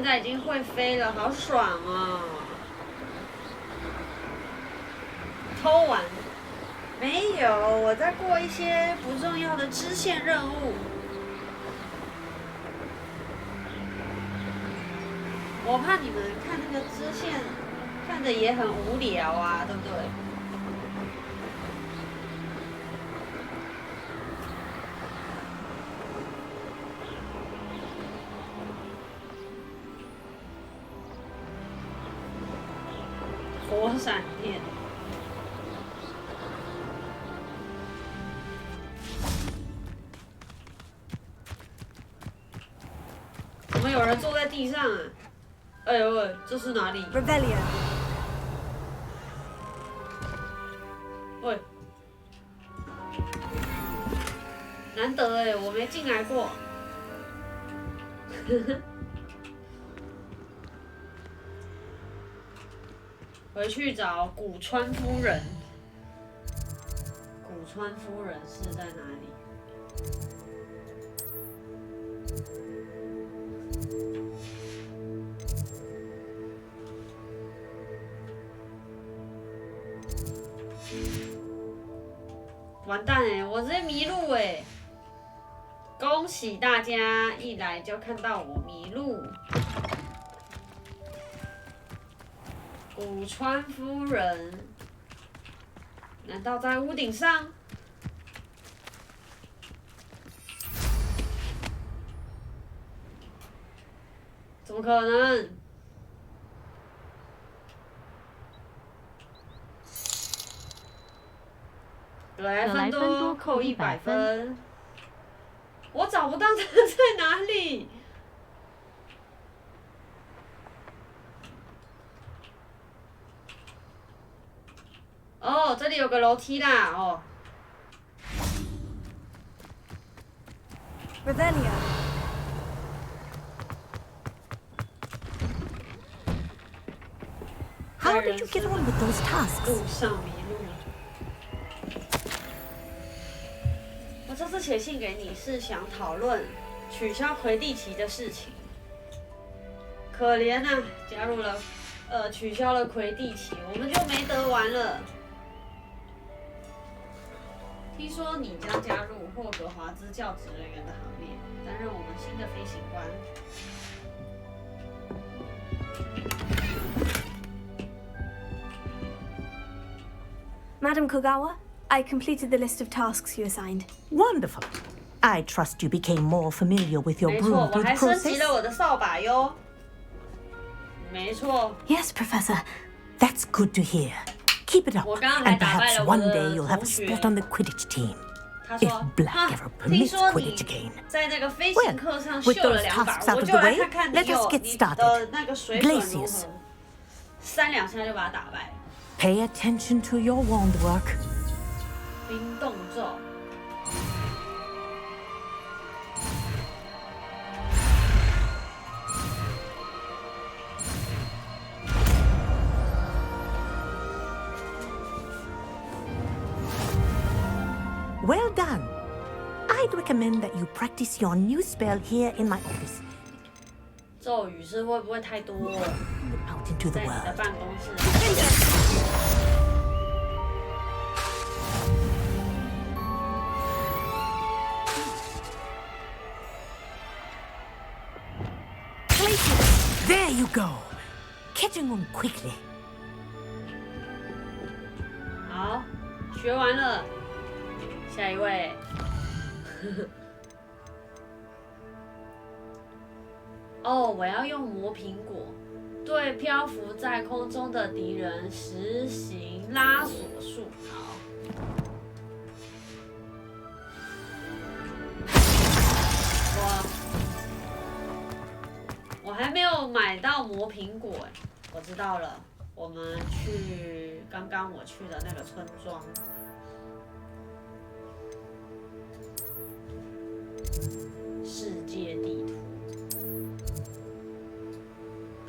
现在已经会飞了，好爽哦！偷玩？没有，我在过一些不重要的支线任务。我怕你们看那个支线，看着也很无聊啊，对不对？火闪电。怎么有人坐在地上啊？哎呦喂，这是哪里 ？Rebellion。喂，难得哎，我没进来过。回去找古川夫人。古川夫人是在哪里？完蛋哎，我直接迷路哎！恭喜大家，一来就看到我迷路。古川夫人，难道在屋顶上？怎么可能？格莱芬多扣100分。我找不到它在哪里。哦，这里有个楼梯啦，哦。Rebellion。How did you get on with those tasks? 路上迷路。我这次写信给你是想讨论取消魁地奇的事情。可怜啊，加入了，取消了魁地奇，我们就没得玩了。听说你将加入霍格华兹教职人员的行列，担任我们新的飞行官。Madam Kogawa, I completed the list of tasks you assigned. Wonderful. I trust you became more familiar with your 没错， broom 我 through 还 the 升级 process. 了我的扫把哟。没错。 Yes, Professor. That's good to hear. Keep it up, 我刚刚还 and 打败 perhaps 了我 one 的 day you'll have a 同学。 spot on the Quidditch team. 他 If 说：“ Black 啊， ever 听 permits 说你 Quidditch again. 在那个飞行课上 Well, 秀 with 了 those 2把， tasks out 我 of 就 the 来 way, 看看你 let us 有 get 你 started. 的那个水准如何 Glacius.。3、2下就把他打败。 Pay attention to your wand work. 冰冻咒。” Well done. I'd recommend that you practice your new spell here in my office. 咒语是会不会太多？ Out into 在 the 你的 world. 办公室。 There you go. Catching on quickly. 好，学完了，下一位。哦，我要用魔苹果对漂浮在空中的敌人实行拉锁术。好。我还没有买到魔苹果哎，我知道了，我们去刚刚我去的那个村庄。世界地图。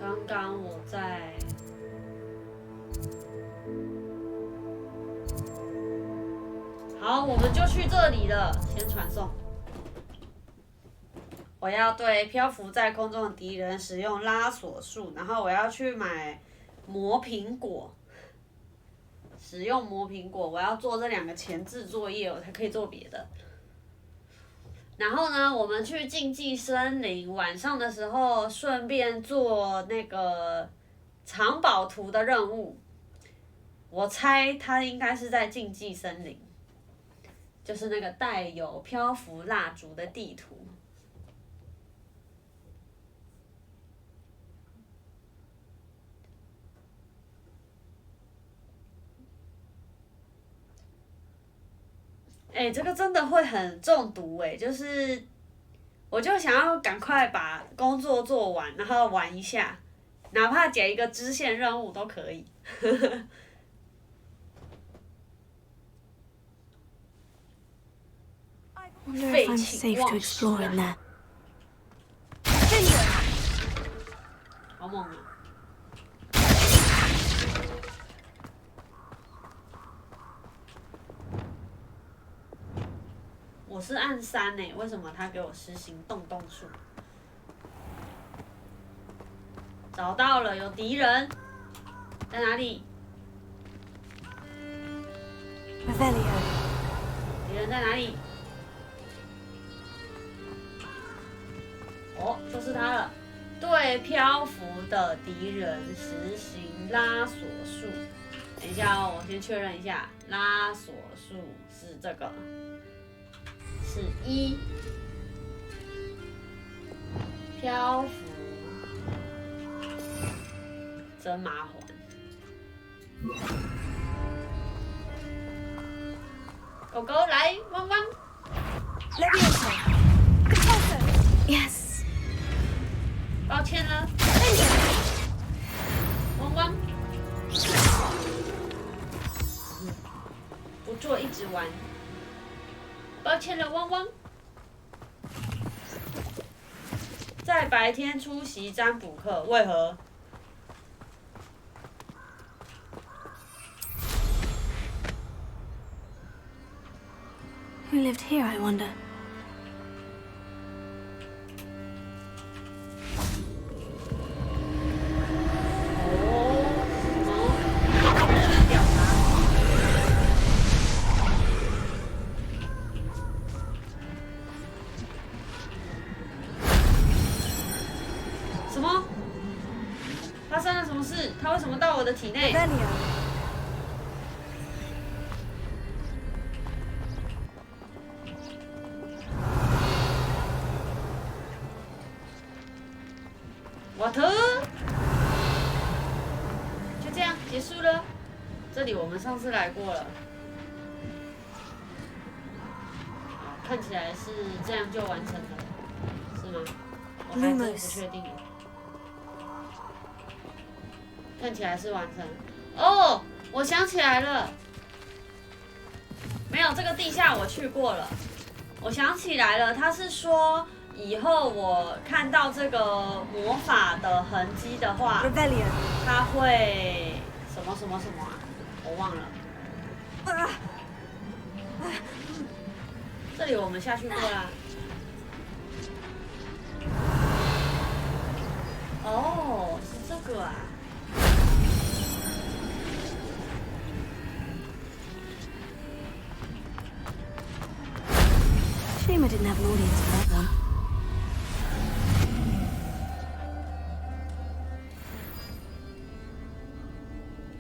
刚刚我在。好，我们就去这里了，先传送。我要对漂浮在空中的敌人使用拉锁术，然后我要去买磨苹果，使用磨苹果，我要做这2个前置作业，我才可以做别的。然后呢，我们去竞技森林，晚上的时候顺便做那个藏宝图的任务。我猜它应该是在竞技森林，就是那个带有漂浮蜡烛的地图。这个真的会很中毒就是我就想要赶快把工作做完，然后玩一下，哪怕解一个支线任务都可以。废寝忘食啊！好猛啊！我是按3为什么他给我实行动术？找到了，有敌人，在哪里？敌人在哪里？哦，就是他了。对漂浮的敌人实行拉锁术。等一下哦，我先确认一下，拉锁术是这个。是1，漂浮，真麻烦。狗狗来，汪汪。Yes。抱歉了。汪汪。不做，一直玩。抱歉了，汪汪。在白天出席占卜课，为何？Who lived here, I wonder? 他为什么到我的体内？我的，就这样结束了。这里我们上次来过了。好，看起来是这样就完成了，是吗？我还真不确定。看起来是完成哦，我想起来了，没有这个地下我去过了，我想起来了，他是说以后我看到这个魔法的痕迹的话，他会什么什么什么啊，我忘了。这里我们下去过啦。哦，是这个啊。Shame I didn't have an audience for that one.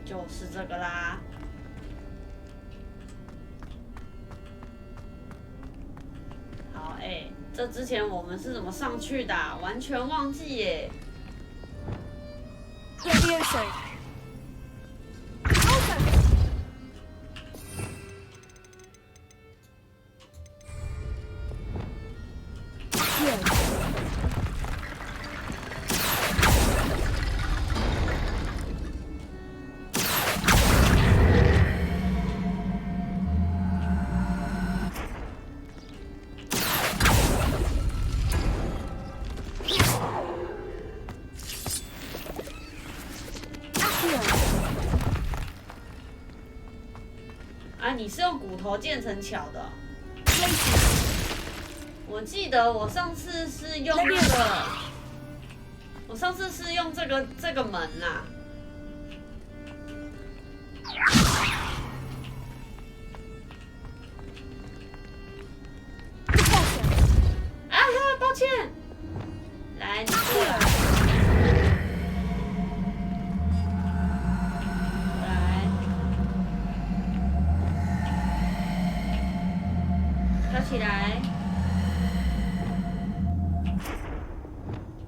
就是这个啦。好，这之前我们是怎么上去的啊？完全忘记耶。你是用骨头建成桥的哦？我我记得我上次是用那个，我上次是用这个门啦。啊哈，抱歉，来，你过来。起来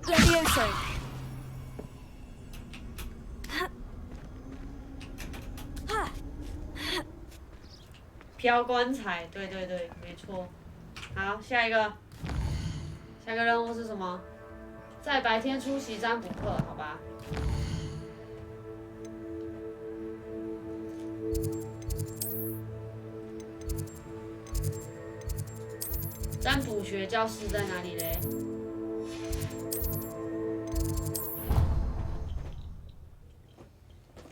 Levioso。飘棺材，对对对，没错。好，下一个任务是什么？在白天出席占卜课，好吧？占卜学教室在哪里嘞？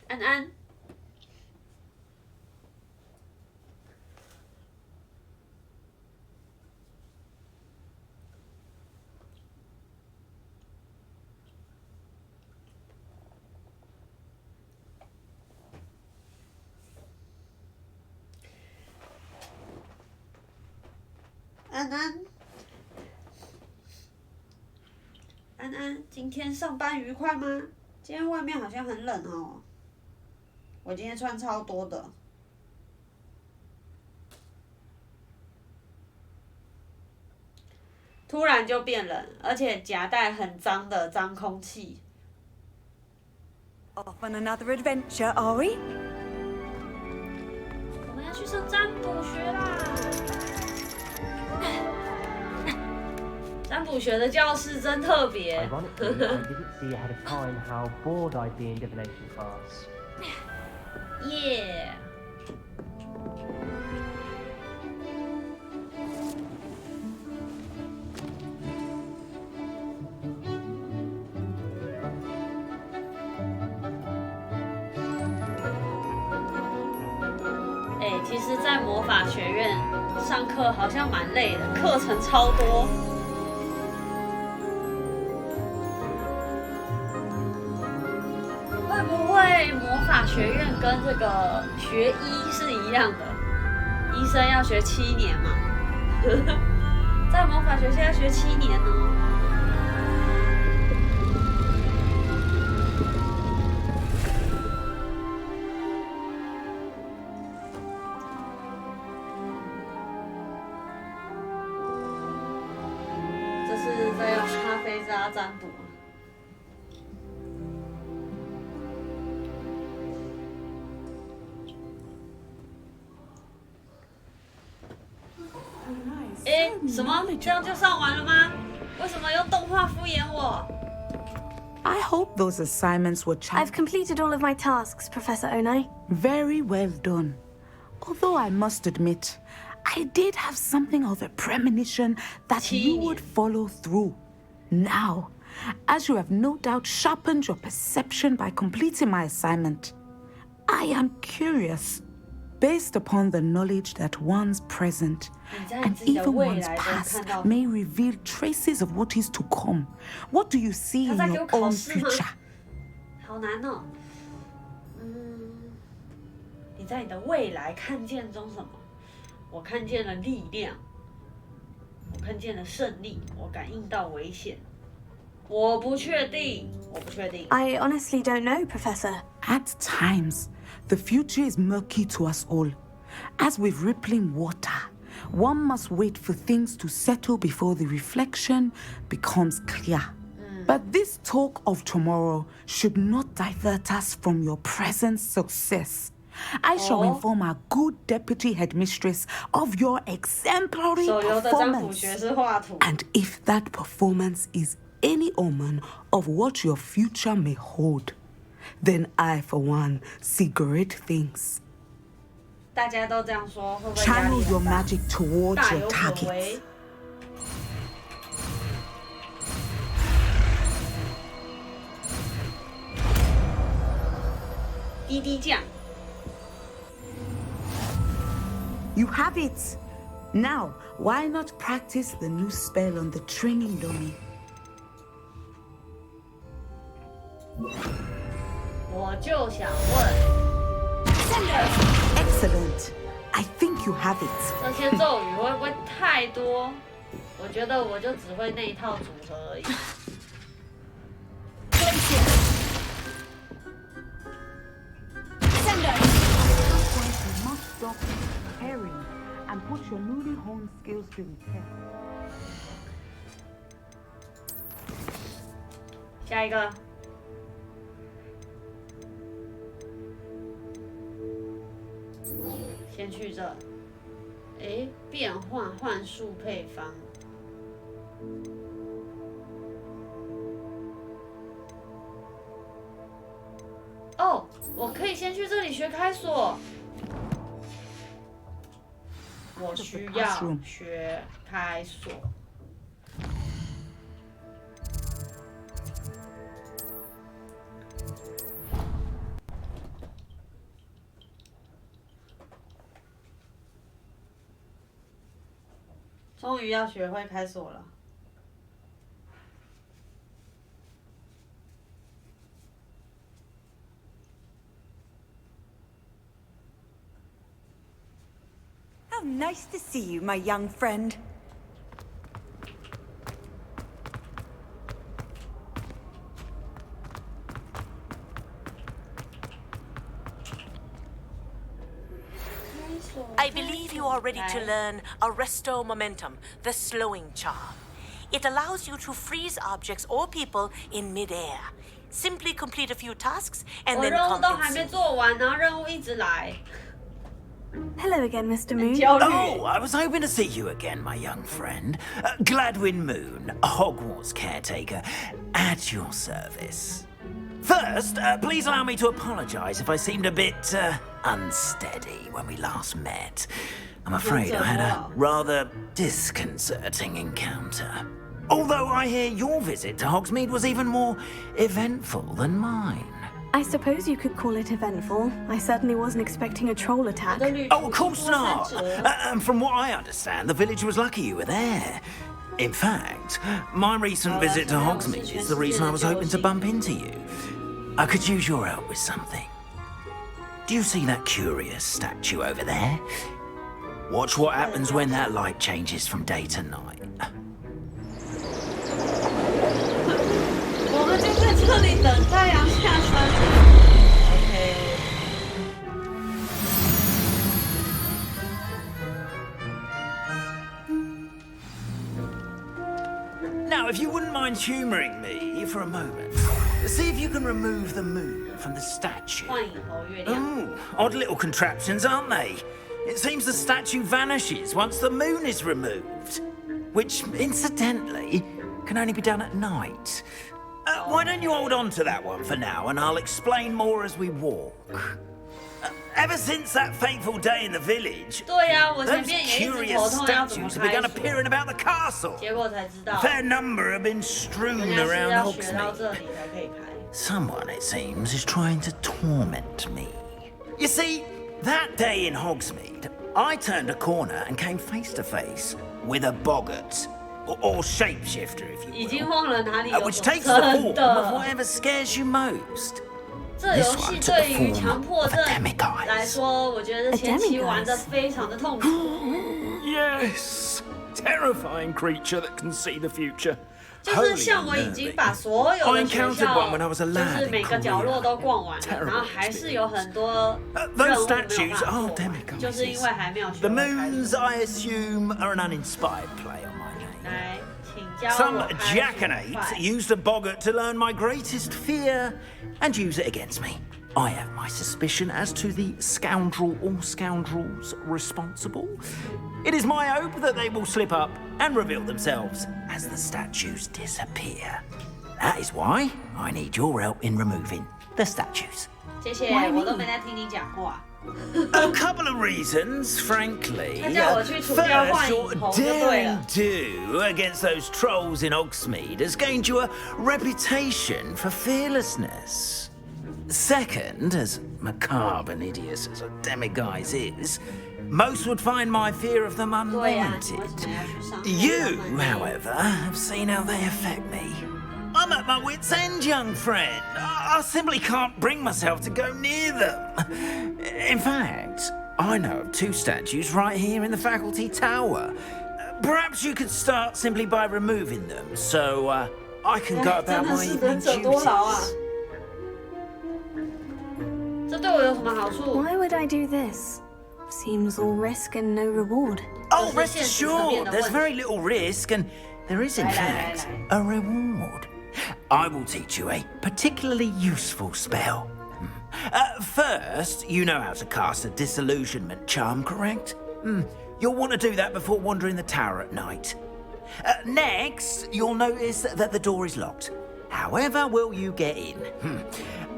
安安，安安，安安，今天上班愉快吗？今天外面好像很冷哦。我今天穿超多的。突然就变冷，而且夹带很脏的脏空气。Off on another adventure, are we? 我们要去上占卜学啦！占卜学的教室真特别。Ironically, I didn't see ahead of time how bored I'd be in divination class. Yeah. 其实，在魔法学院上课好像蛮累的，课程超多。会不会魔法学院跟这个学医是一样的？医生要学7年嘛，在魔法学校要学7年哦。这是在用咖啡渣占卜。什么？这样就上完了吗？为什么用动画敷衍我？ I hope those assignments were I've completed all of my tasks, Professor Onai. very well done. Although I must admit, I did have something of a premonition that you would follow through. Now, as you have no doubt sharpened your perception by completing my assignment, I am curious, based upon the knowledge that one's present and even one's past may reveal traces of what is to come. What do you see in your own future? 好难哦。你在你的未来看见中什么？我看见了力量，我看见了胜利，我感应到危险。我不确定。 I honestly don't know, Professor. At times, the future is murky to us all. As with rippling water, one must wait for things to settle before the reflection becomes clear. But this talk of tomorrow should not divert us from your present success. I shall inform our good deputy headmistress of your exemplary performance. And if that performance is any omen of what your future may hold, then I, for one, see great things. 大家都这样说，会不会压力 Channel your 很大？ magic towards 大 your 有可 target. 为。滴滴酱。 You have it. Now, why not practice the new spell on the training dummy? 我就想问， Excellent. I think you have it. 这些咒语会不会太多？我觉得我就只会那一套组合而已。You must stop preparing and put your newly honed skills to the test. 下一个，先去这。诶，变换幻术配方。哦，我可以先去这里学开锁。我需要学开锁。终于要学会开锁了。How nice to see you, my young friend. I believe you are ready to learn Arresto Momentum, the slowing charm. It allows you to freeze objects or people in midair. Simply complete a few tasks and 我 then 任务都还 compensate. 没做完，然后任务一直来。 Hello again, Mr. Moon. 焦虑。 Oh, I was hoping to see you again, my young friend. Gladwin Moon, Hogwarts caretaker, at your service. First, please allow me to apologize if I seemed a bit unsteady when we last met. I'm afraid I had a rather disconcerting encounter. Although I hear your visit to Hogsmeade was even more eventful than mine. I suppose you could call it eventful. I certainly wasn't expecting a troll attack. Oh, of course not. And from what I understand, the village was lucky you were there. In fact, my recent visit to Hogsmeade is the reason I was hoping to bump into you. I could use your help with something. Do you see that curious statue over there? Watch what happens when that light changes from day to night. 我们就在这里等太阳下山。OK。Now, if you wouldn't mind humoring me for a moment, see if you can remove the moon from the statue. 幻影猴月亮。 Oh, odd little contraptions, aren't they? It seems the statue vanishes once the moon is removed. Which, incidentally, can only be done at night. Why don't you hold on to that one for now, and I'll explain more as we walk. Ever since that fateful day in the village, 对呀，我前 those 面也一直 curious 头痛要怎么 statues have 开 begun 锁， appearing about the castle. 结果才知道 A，fair number have been strewn 人家是 around 要学到 Hogsmeade. 这里才可以开。 Someone, it seems, is trying to torment me. You see, that day in Hogsmeade, I turned a corner and came face to face with a boggart, or shapeshifter, if 已 you 经 will, 忘了哪里有 which 种 takes the 真 form of 的。 whatever scares you most. 这游戏对于强迫症来说，我觉得前期玩的非常的痛苦。 Yes! Terrifying creature that can see the future. 就是像我已经把所有的学校， I encountered one when I was a 就 lad 是 in 每个角落都逛完了，然后还是有很多任务没有办法做完，就是因为还没有学 The 会开 moons, 锁。 I assume, are an uninspired play on my name. 来，请教 Some 我开 jackanapes 锁快。 used a boggart to learn my greatest fear and use it against me. I have my suspicion as to the scoundrel or scoundrels responsible. It is my hope that they will slip up and reveal themselves as the statues disappear. That is why I need your help in removing the statues. 谢谢，我都没在听你讲话。 A couple of reasons, frankly. 他叫我去除掉幻 First, 影 your 猴就对 daring 了。 do against those trolls in Hogsmeade has gained you a reputation for fearlessness. Second, as macabre and hideous as a demiguise is, Most would find my fear of them 对呀，你 unwarranted. 为什么要去伤害 You, 他们 however, have seen how they affect me. I'm at my wit's end, young friend. I simply can't bring myself to go near them. In fact, I know of 2 statues right here in the faculty tower. Perhaps you could start simply by removing them, so I can go 哎 about 真的 my 是 evening 能者多劳啊！ duties. 这对我有什么好处？ Why would I do this? Seems all risk and no reward. Oh, rest assured, there's very little risk, and there is, in fact, a reward. I will teach you a particularly useful spell. First, you know how to cast a disillusionment charm, correct? You'll want to do that before wandering the tower at night. Next, you'll notice that the door is locked. However will you get in?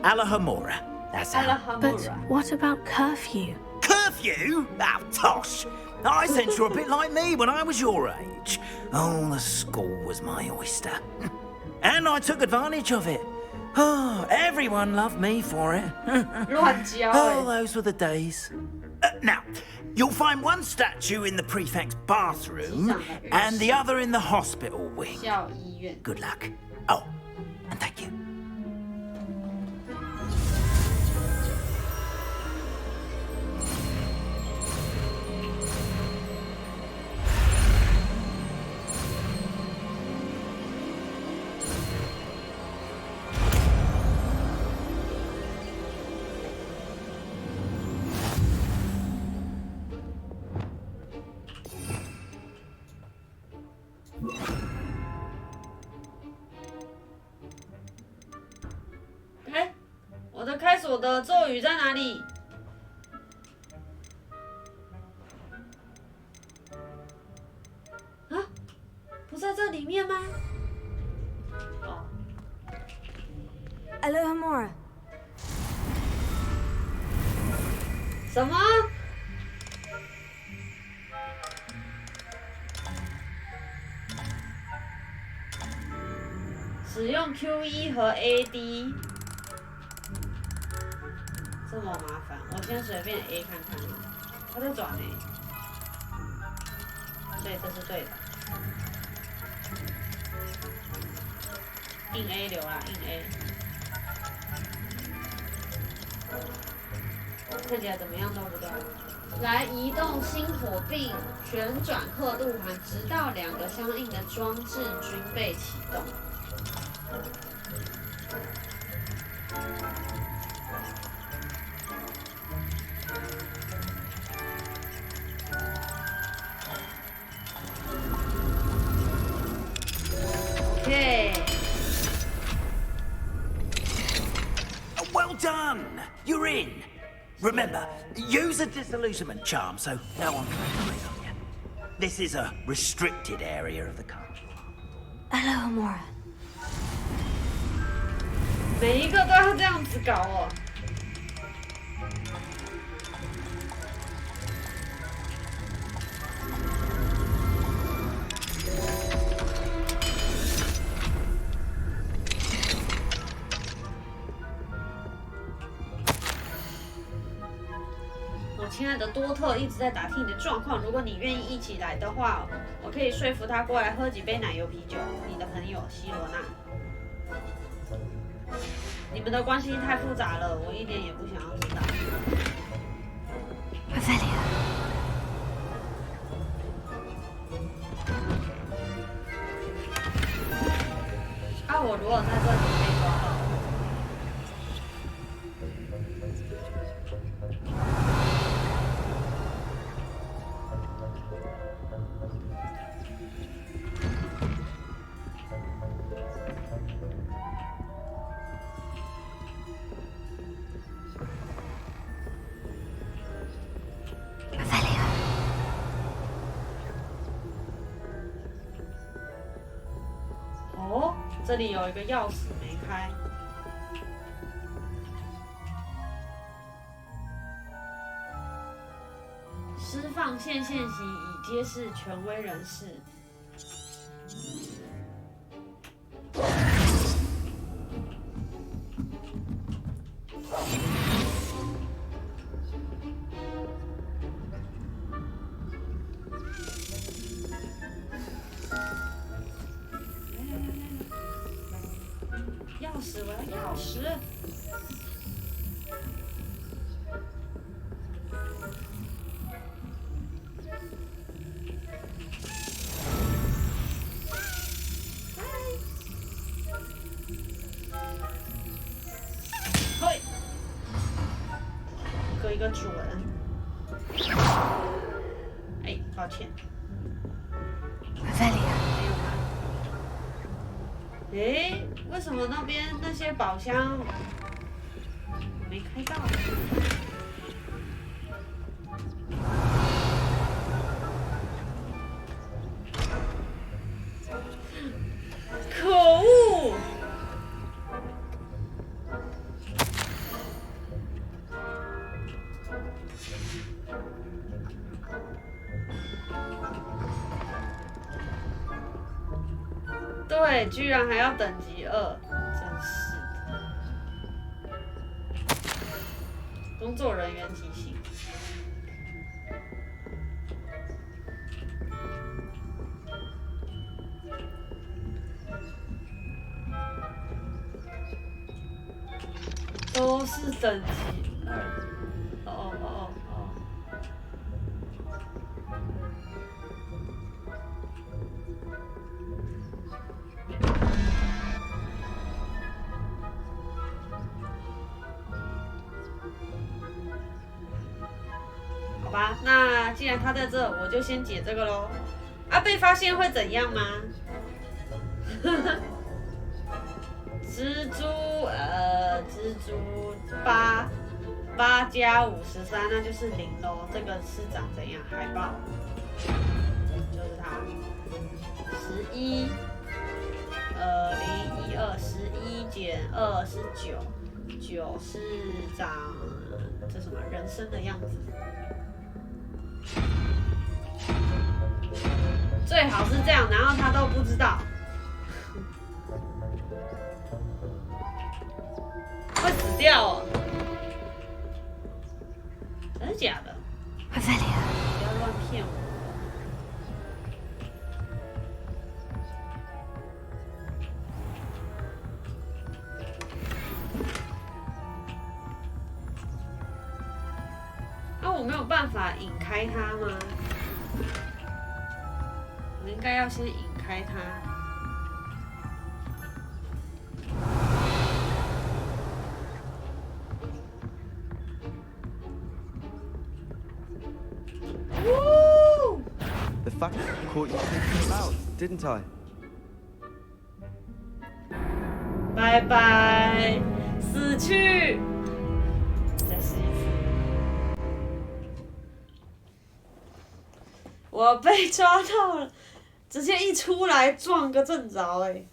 Alahomora. That's how. But what about curfew? Curfew? Ah, tosh. I sense you're a bit like me when I was your age. Oh, the school was my oyster. And I took advantage of it. Oh, everyone loved me for it. 乱教 Oh, 哎！ those were the days. Now, you'll find one statue in the prefect's bathroom and the other in the hospital wing. 校医院。 Good luck. Oh, and thank you. 哎，我的开锁的咒语在哪里？啊，不在这里面吗？哦， Alohomora. 什么？使用 Q1 和 AD， 这么麻烦，我先随便 A 看看啊。它在转呢，所以这是对的。硬 A 留啦，硬 A。看起来怎么样都不对。来移动星火并旋转刻度盘，直到2个相应的装置均被启动。OK。 Well done! You're in. Remember, use a disillusionment charm so no one can operate on you. This is a restricted area of the country. Alohomora. 每一个都要这样子搞哦。我亲爱的多特一直在打听你的状况，如果你愿意一起来的话，我可以说服他过来喝几杯奶油啤酒。你的朋友希罗娜。你们的关系太复杂了，我一点也不想要知道。 Revelio. 啊，我如果在这里被抓到，哦，这里有一个钥匙没开。释放线席以揭示权威人士。匙，我要钥匙。嘿，隔一个准。哎，抱歉。诶，为什么那边那些宝箱没开到？可恶！对，居然还要等级2，真是的。工作人员提醒。都是等级2。哦。好吧，那既然他在这，我就先解这个咯。啊，被发现会怎样吗？蜘蛛8加53，那就是0咯。这个是长怎样？海豹，就是它。11，012，11减2是9，9是长这什么人参的样子。最好是这样，然后他都不知道。会死掉哦！真的假的？不要乱骗我！啊，我没有办法引开它吗？我应该要先引开它。The fact caught you thinking about, didn't I? 拜拜，死去！再试一次。我被抓到了，直接一出来撞个正着哎！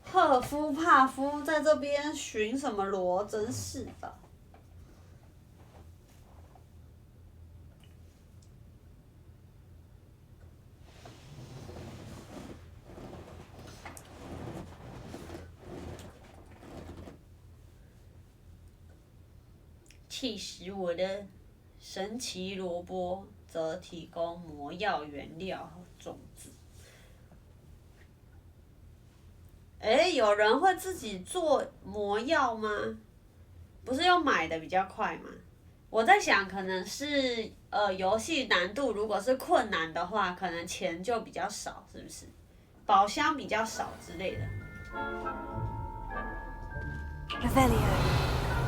赫夫帕夫在这边巡什么逻？真是的。气死我的神奇萝卜则提供魔药原料和种子。有人会自己做魔药吗？不是用买的比较快吗？我在想，可能是游戏难度如果是困难的话，可能钱就比较少，是不是？宝箱比较少之类的。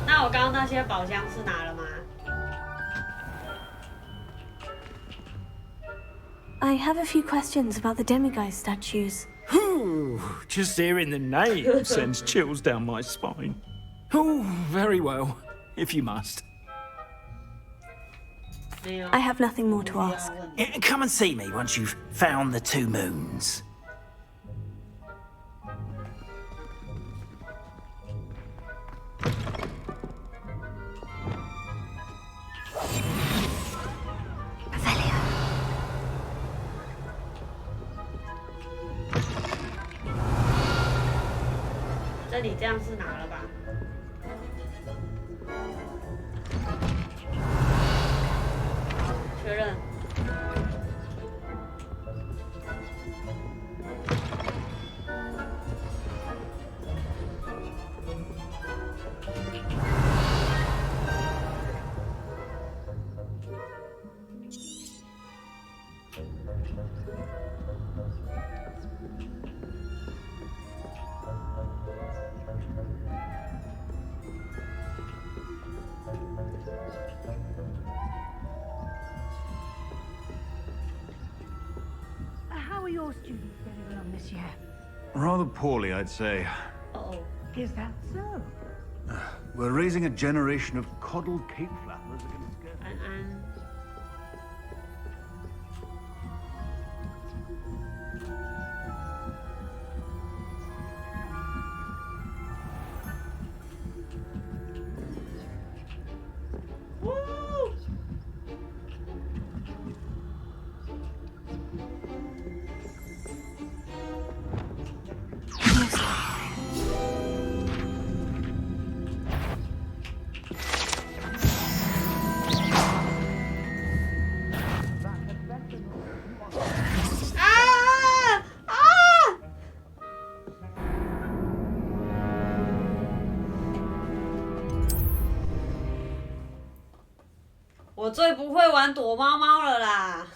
那我刚刚那些宝箱是拿了吗？ I have a few questions about the demiguise statues. Whew, just hearing the name sends chills down my spine. Oh, very well, if you must. I have nothing more to ask. Come and see me once you've found the 2 moons. Ophelia. 这里这样是拿了吧？确认。monsieur? Rather poorly, I'd say. Uh-oh. Is that so? We're raising a generation of coddled cape flappers against scared. 安安。我最不会玩躲猫猫了啦！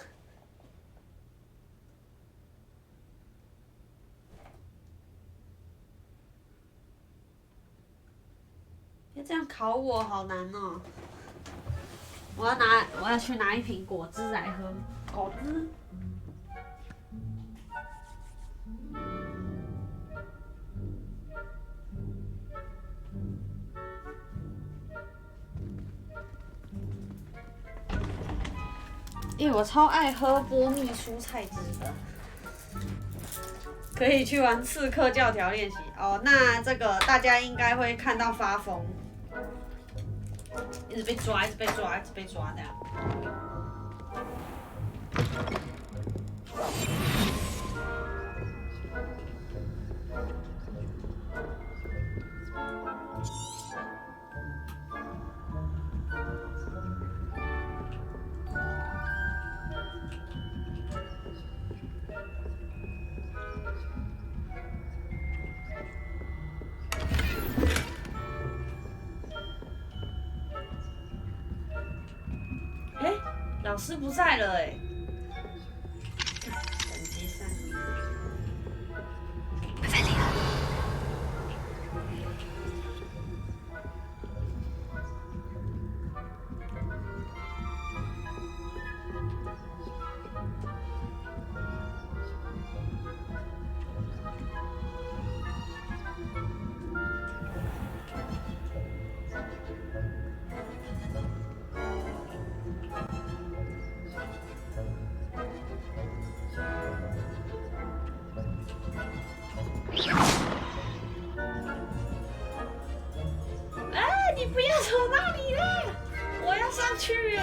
别这样考我，好难哦！我要去拿一瓶果汁来喝，果汁。我超爱喝波蜜蔬菜汁的，可以去玩刺客教条练习哦。那这个大家应该会看到发疯，一直被抓，一直被抓，一直被抓这样。老师不在了哎，等级3。你不要走那里了，我要上去哎！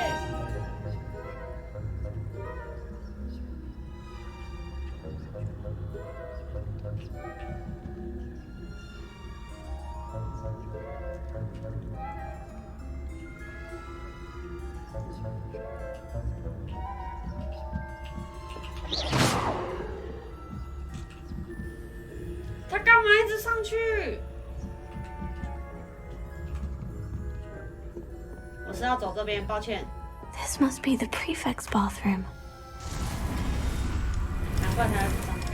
他干嘛一直上去？我是要走这边，抱歉。This must be the prefect's bathroom. 难怪他不上去。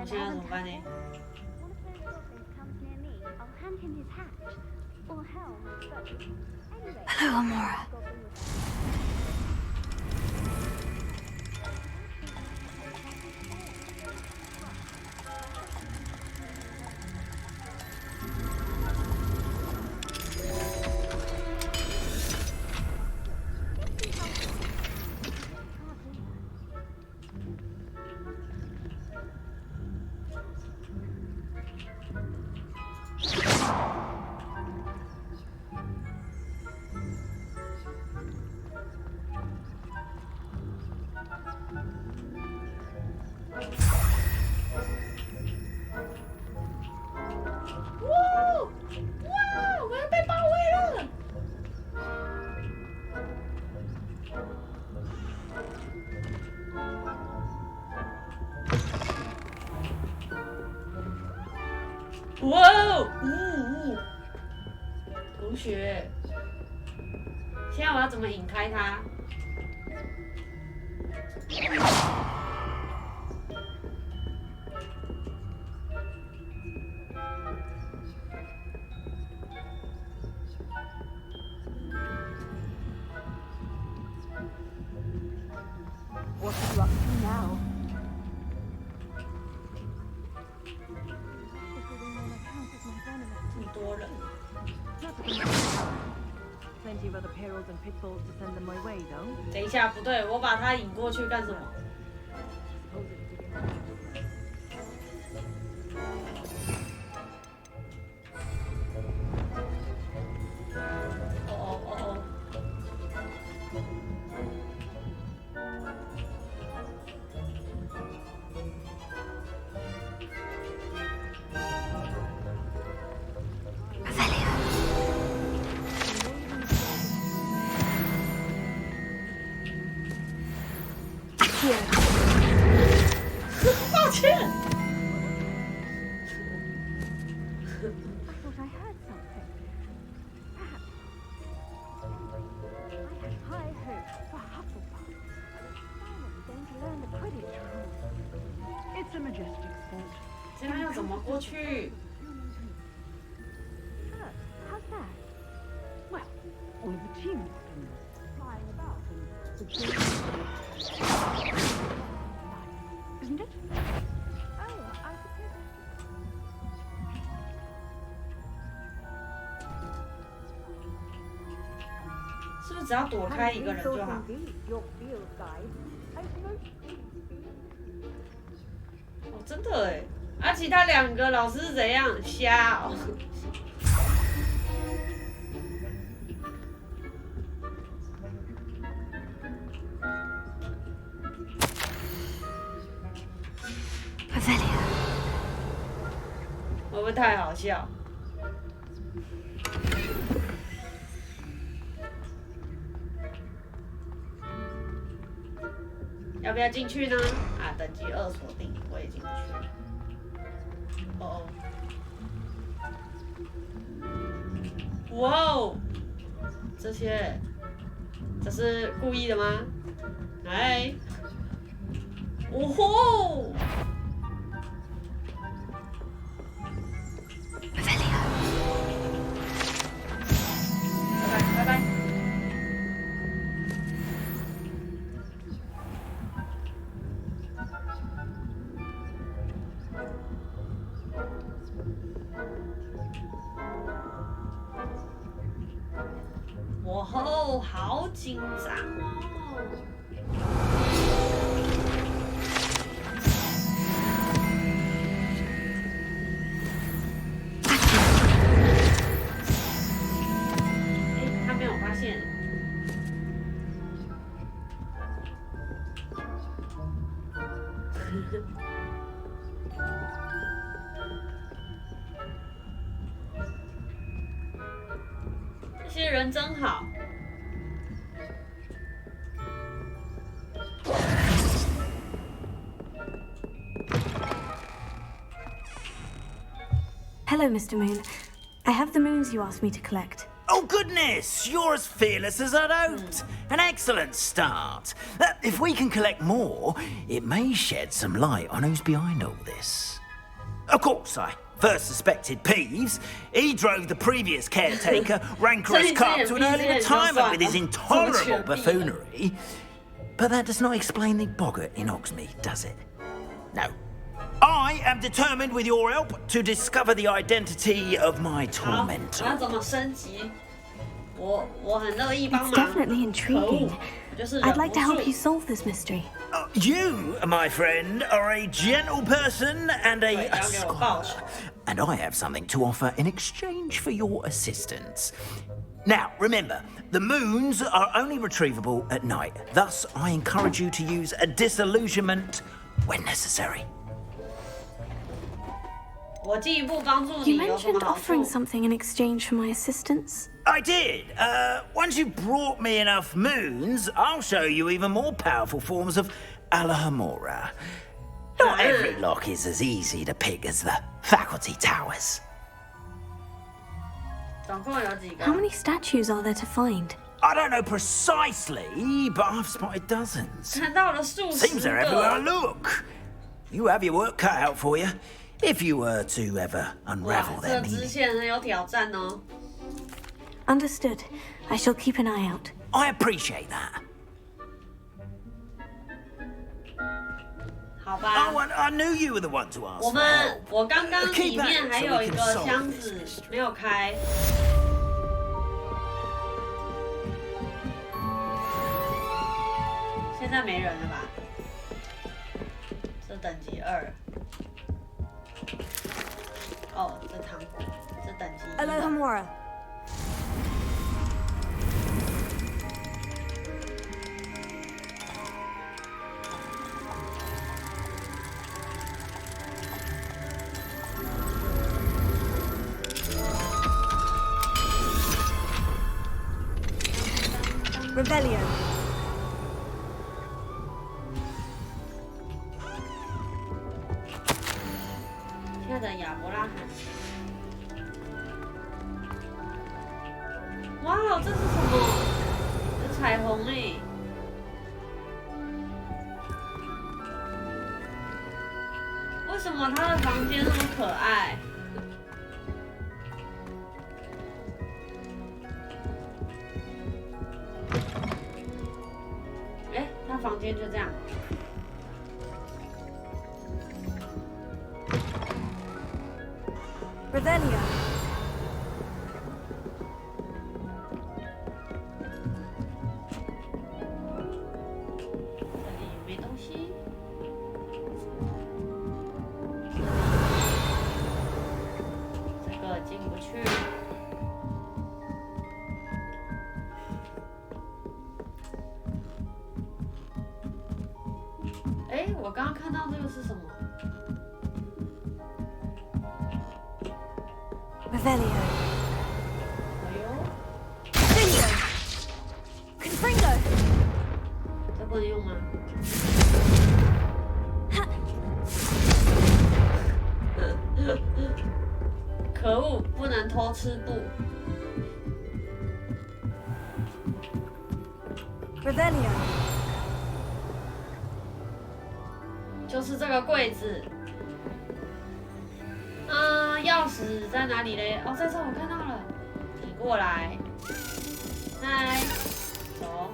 现在怎么办呢？ Hello, Amora. 哦，同学，现在我要怎么引开他？What are you up to now? Plenty of other perils and pitfalls to send them my way, though. 等一下，不对，我把他引过去干什么？抱歉。I thought I heard something. Perhaps. I had high hopes for Hufflepuff. Finally going to learn the Quidditch rules. It's a majestic sport. 这样要怎么过去？ Look, how's that? Well, all of the team flying about and isn't it? Oh, I suppose. 是不是只要躲开一个人就好？ Your field guide. I suppose. 哦，真的哎。啊，其他两个老师是怎样？瞎哦。会不会太好笑？要不要进去呢？啊，等级2锁定，我也进不去。哦哦，哇哦，这是故意的吗？哎，哦吼！ 拜拜。哇吼，好紧张哦！这些人真好。Hello, Mr. Moon. I have the moons you asked me to collect. Oh, goodness! You're as fearless as I'd hoped. An excellent start. If we can collect more, it may shed some light on who's behind all this. Of course, I first suspected Peeves. He drove the previous caretaker, rancorous Cup, to an early retirement with his intolerable buffoonery. But that does not explain the boggart in Hogsmeade, does it? No. I am determined, with your help, to discover the identity of my tormentor. 我要怎么升级？我很乐意帮忙。 It's definitely intriguing. I'd like to help you solve this mystery. You, my friend, are a gentle person and a scholar, and I have something to offer in exchange for your assistance. Now, remember, the moons are only retrievable at night. Thus, I encourage you to use a disillusionment when necessary. You mentioned offering something in exchange for my assistance. I did. Once you've brought me enough moons, I'll show you even more powerful forms of Alohomora. Not every lock is as easy to pick as the faculty towers. 总共有几个 How many statues are there to find? I don't know precisely, but I've spotted dozens. 看到了数十 Seems they're everywhere I 个。 look. You have your work cut out for you, if you were to ever 哇， unravel 这 their 个支 meaning. 线很有挑战哦。 Understood. I shall keep an eye out. I appreciate that. 好吧。 Oh, I knew you were the one to ask 我 for 们 help. 我刚刚 Keep 里 at 面 it 还 so 有 we 一 can 个 solve 箱 this 子 mystery. 没有开。现在没人了吧？这等级2。哦，这糖果，这等级1 Aloha 的。 Mora. Revelio. 亲爱的亚伯拉罕。哇，这是什么？有彩虹哎！为什么他的房间那么可爱？哎，他房间就这样。 Revelio. 这里没东西。这个进不去。哎，我刚刚看到这个是什么？ Revelio. 哎呦， Confringo. Confringo. 这不能用吗？可恶，不能偷吃布。 Revelio. 就是这个柜子。钥匙在哪里嘞？哦，在这我看到了。你过来。嗨，走。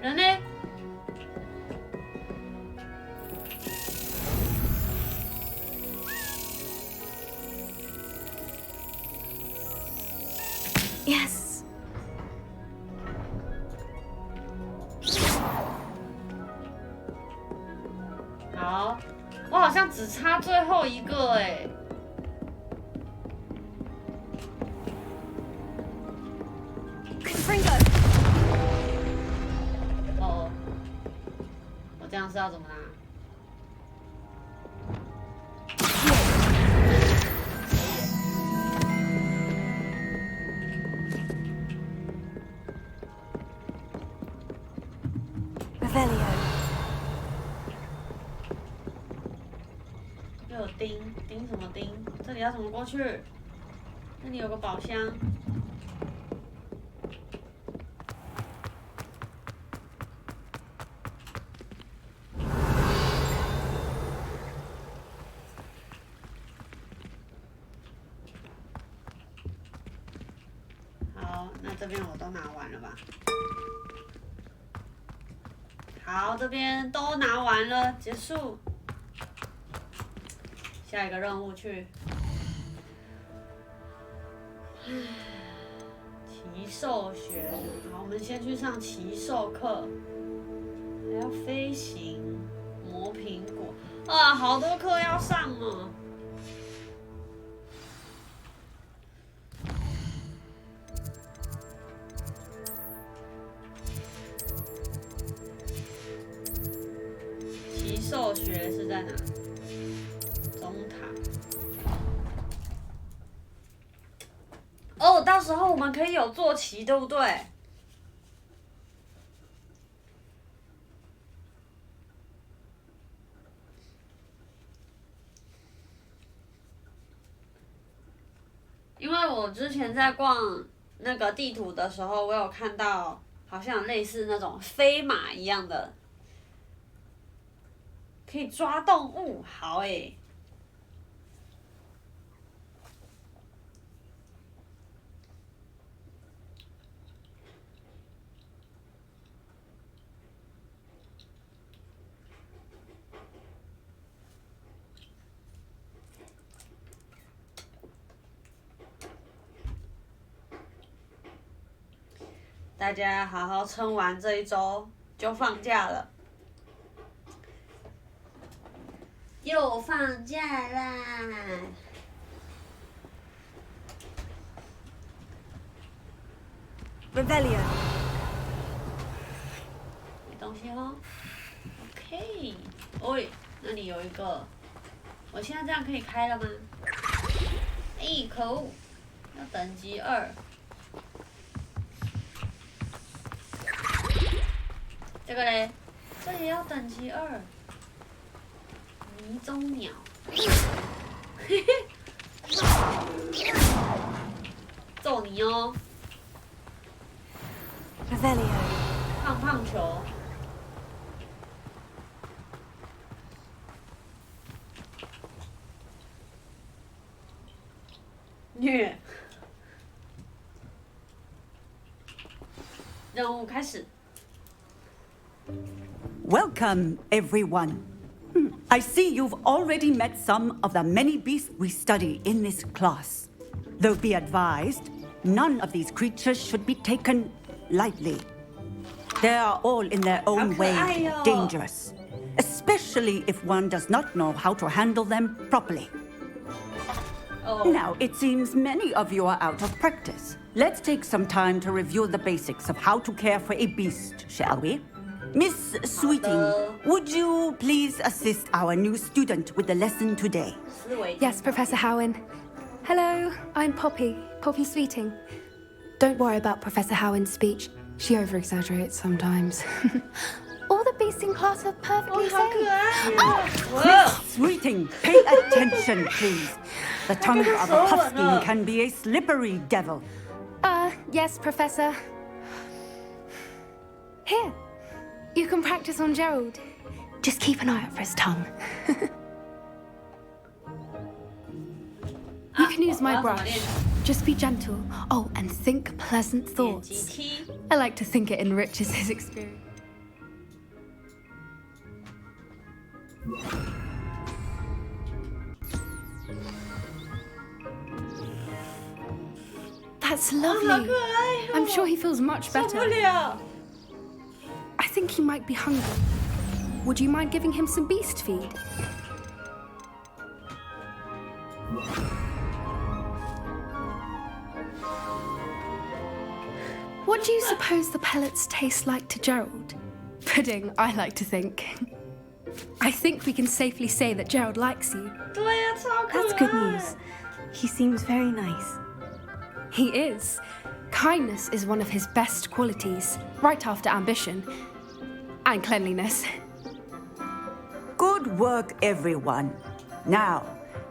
人呢？ Yes. 好，我好像只差最后一个哎。Confringo. 哦，我这样是要怎么拿？ Revelio. 又有钉，钉什么钉？这里要怎么过去？那里有个宝箱。好，那这边我都拿完了吧？好，这边都拿完了，结束。下一个任务去。奇兽学，好，我们先去上奇兽课，还要飞行、磨苹果，啊，好多课要上哦。奇兽学是在哪？中塔。哦，到时候我们可以有坐骑，对不对？我之前在逛那个地图的时候，我有看到好像有类似那种飞马一样的，可以抓动物，好诶。大家好好撑完这一周就放假了，又放假啦！Revelio。没东西哦。OK， 喂，那里有一个，我现在这样可以开了吗？哎，可恶，要等级2。这个嘞，这也要等级2。迷踪鸟，嘿嘿，揍你哦 Revelio。胖胖球，虐。任务开始。Welcome, everyone. I see you've already met some of the many beasts we study in this class. Though be advised, none of these creatures should be taken lightly. They are all in their own way dangerous, especially if one does not know how to handle them properly. Now, it seems many of you are out of practice. Let's take some time to review the basics of how to care for a beast, shall we? Miss Sweeting, would you please assist our new student with the lesson today? Yes, Professor Howen. Hello, I'm Poppy Sweeting. Don't worry about Professor Howen's speech. She over-exaggerates sometimes. All the beasts in class are perfectly safe. Miss Sweeting, pay attention, please. The tongue of a puffskin can be a slippery devil. Yes, Professor. Here. You can practice on Gerald. Just keep an eye out for his tongue. You can use my brush. Just be gentle. Oh, and think pleasant thoughts. I like to think it enriches his experience. That's lovely. I'm sure he feels much better. I think he might be hungry. Would you mind giving him some beast feed? What do you suppose the pellets taste like to Gerald? Pudding, I like to think. I think we can safely say that Gerald likes you. That's good news. He seems very nice. He is. Kindness is one of his best qualities, right after ambition and cleanliness. Good work, everyone. Now,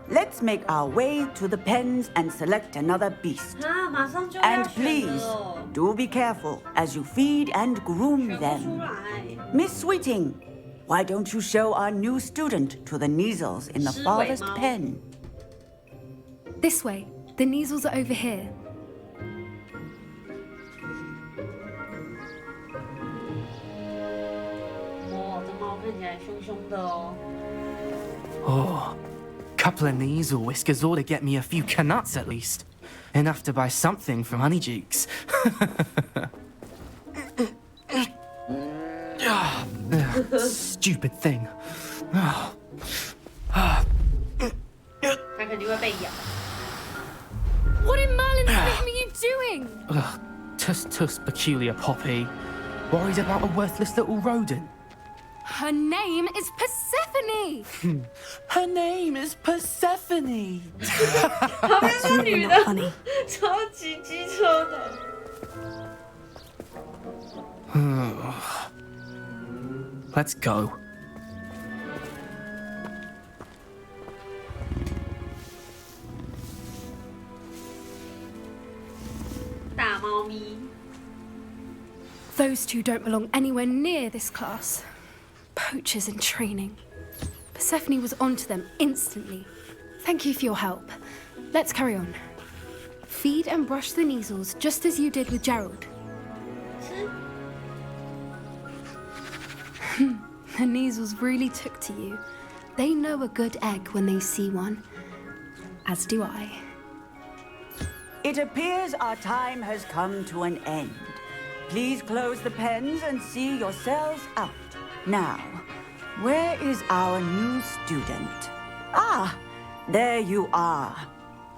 let's make our way to the pens and select another beast. And please, do be careful as you feed and groom them. Miss Sweeting, why don't you show our new student to the Neasels in the farthest pen? This way. The Neasels are over here. Oh, couple of Neasel whiskers ought to get me a few canuts at least. Enough to buy something from Honeydukes. Stupid thing. 他肯定会被咬。 What in Merlin's name are you doing? Tuss, peculiar Poppy. Worried about a worthless little rodent. Her name is Persephone! Her name is Persephone! That's really not funny. 超级机车的。Let's go. 咪。 Those two don't belong anywhere near this class. Poachers in training. Persephone was onto them instantly. Thank you for your help. Let's carry on. Feed and brush the Neasels just as you did with Gerald. The Neasels really took to you. They know a good egg when they see one. As do I. It appears our time has come to an end. Please close the pens and see yourselves out. Now, where is our new student? Ah, there you are.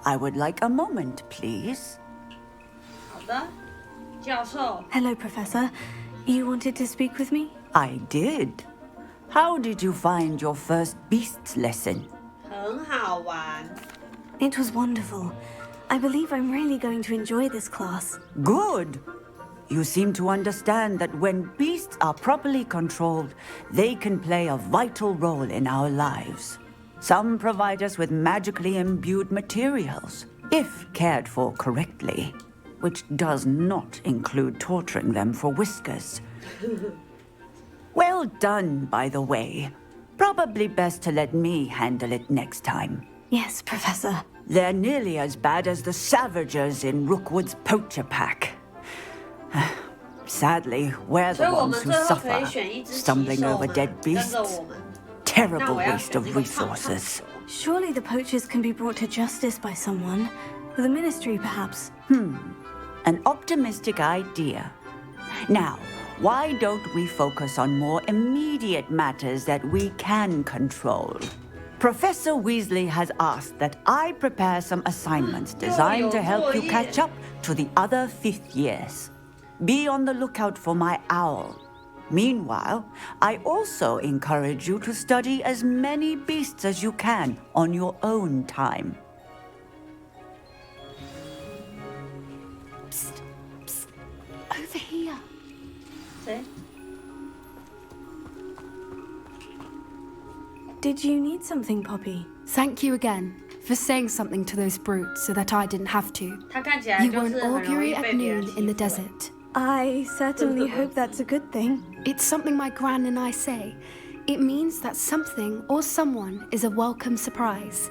I would like a moment, please. 好的，教授。 Hello, Professor. You wanted to speak with me? I did. How did you find your first beasts lesson? 很好玩。 It was wonderful. I believe I'm really going to enjoy this class. Good. You seem to understand that when beasts are properly controlled, they can play a vital role in our lives. Some provide us with magically imbued materials, if cared for correctly, which does not include torturing them for whiskers. Well done, by the way. Probably best to let me handle it next time. Yes, Professor. They're nearly as bad as the Savagers in Rookwood's poacher pack. Sadly, we're the ones who suffer, stumbling over dead beasts. Terrible waste of resources. Surely the poachers can be brought to justice by someone. The Ministry, perhaps. An optimistic idea. Now, why don't we focus on more immediate matters that we can control? Professor Weasley has asked that I prepare some assignments designed to help you catch up to the other fifth years. Be on the lookout for my owl. Meanwhile, I also encourage you to study as many beasts as you can on your own time. Psst, psst. Over here. See? Did you need something, Poppy? Thank you again for saying something to those brutes so that I didn't have to. 他看起来 You 就 were 是 an 很容易 augury 被 at 别人 noon 欺 in the 负的。 desert. I certainly hope that's a good thing. It's something my gran and I say. It means that something or someone is a welcome surprise.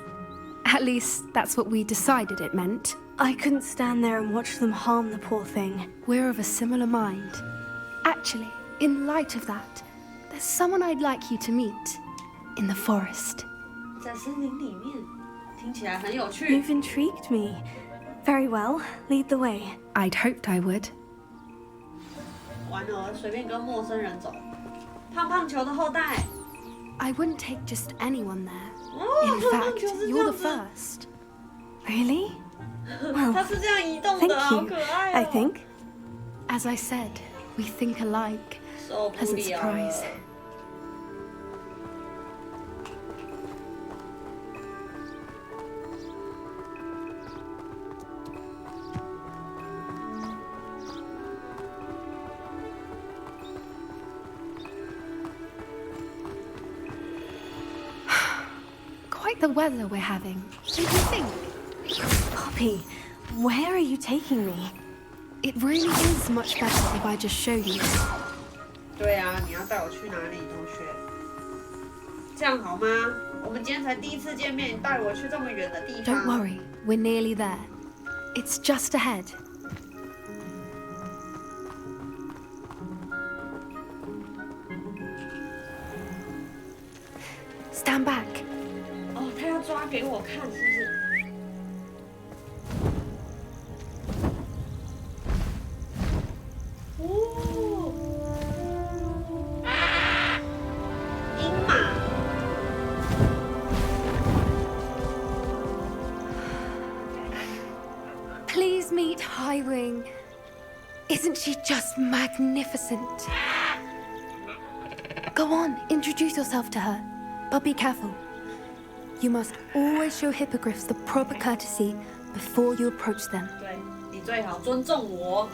At least, that's what we decided it meant. I couldn't stand there and watch them harm the poor thing. We're of a similar mind. Actually, in light of that, there's someone I'd like you to meet. In the forest. 在森林里面，听起来很有趣。 You've intrigued me. Very well. Lead the way. I'd hoped I would. 完了，随便跟陌生人走。胖胖球的后代。 I wouldn't take just anyone there. 哦， In 胖胖 fact, 球是这 you're 样 the 子。 first. Really? 它是这样移动 Thank 的，好 you. 可爱 I 哦。 think. As I said, we think alike. 受不 Pleasant 了 surprise. 了。Quite the weather we're having. Don't you think? Poppy, where are you taking me? It really is much better if I just show you. 对啊，你要带我去哪里，同学？这样好吗？我们今天才第一次见面，你带我去这么远的地 Don't 方。 worry, we're nearly there. It's just ahead. Stand back. 哦，他要抓给我看，是不是？哦，鹰马。 Please meet Highwing. Isn't she just magnificent? Go on, introduce yourself to her. But be careful. You must always show hippogriffs the proper courtesy before you approach them. 对，你最好尊重我，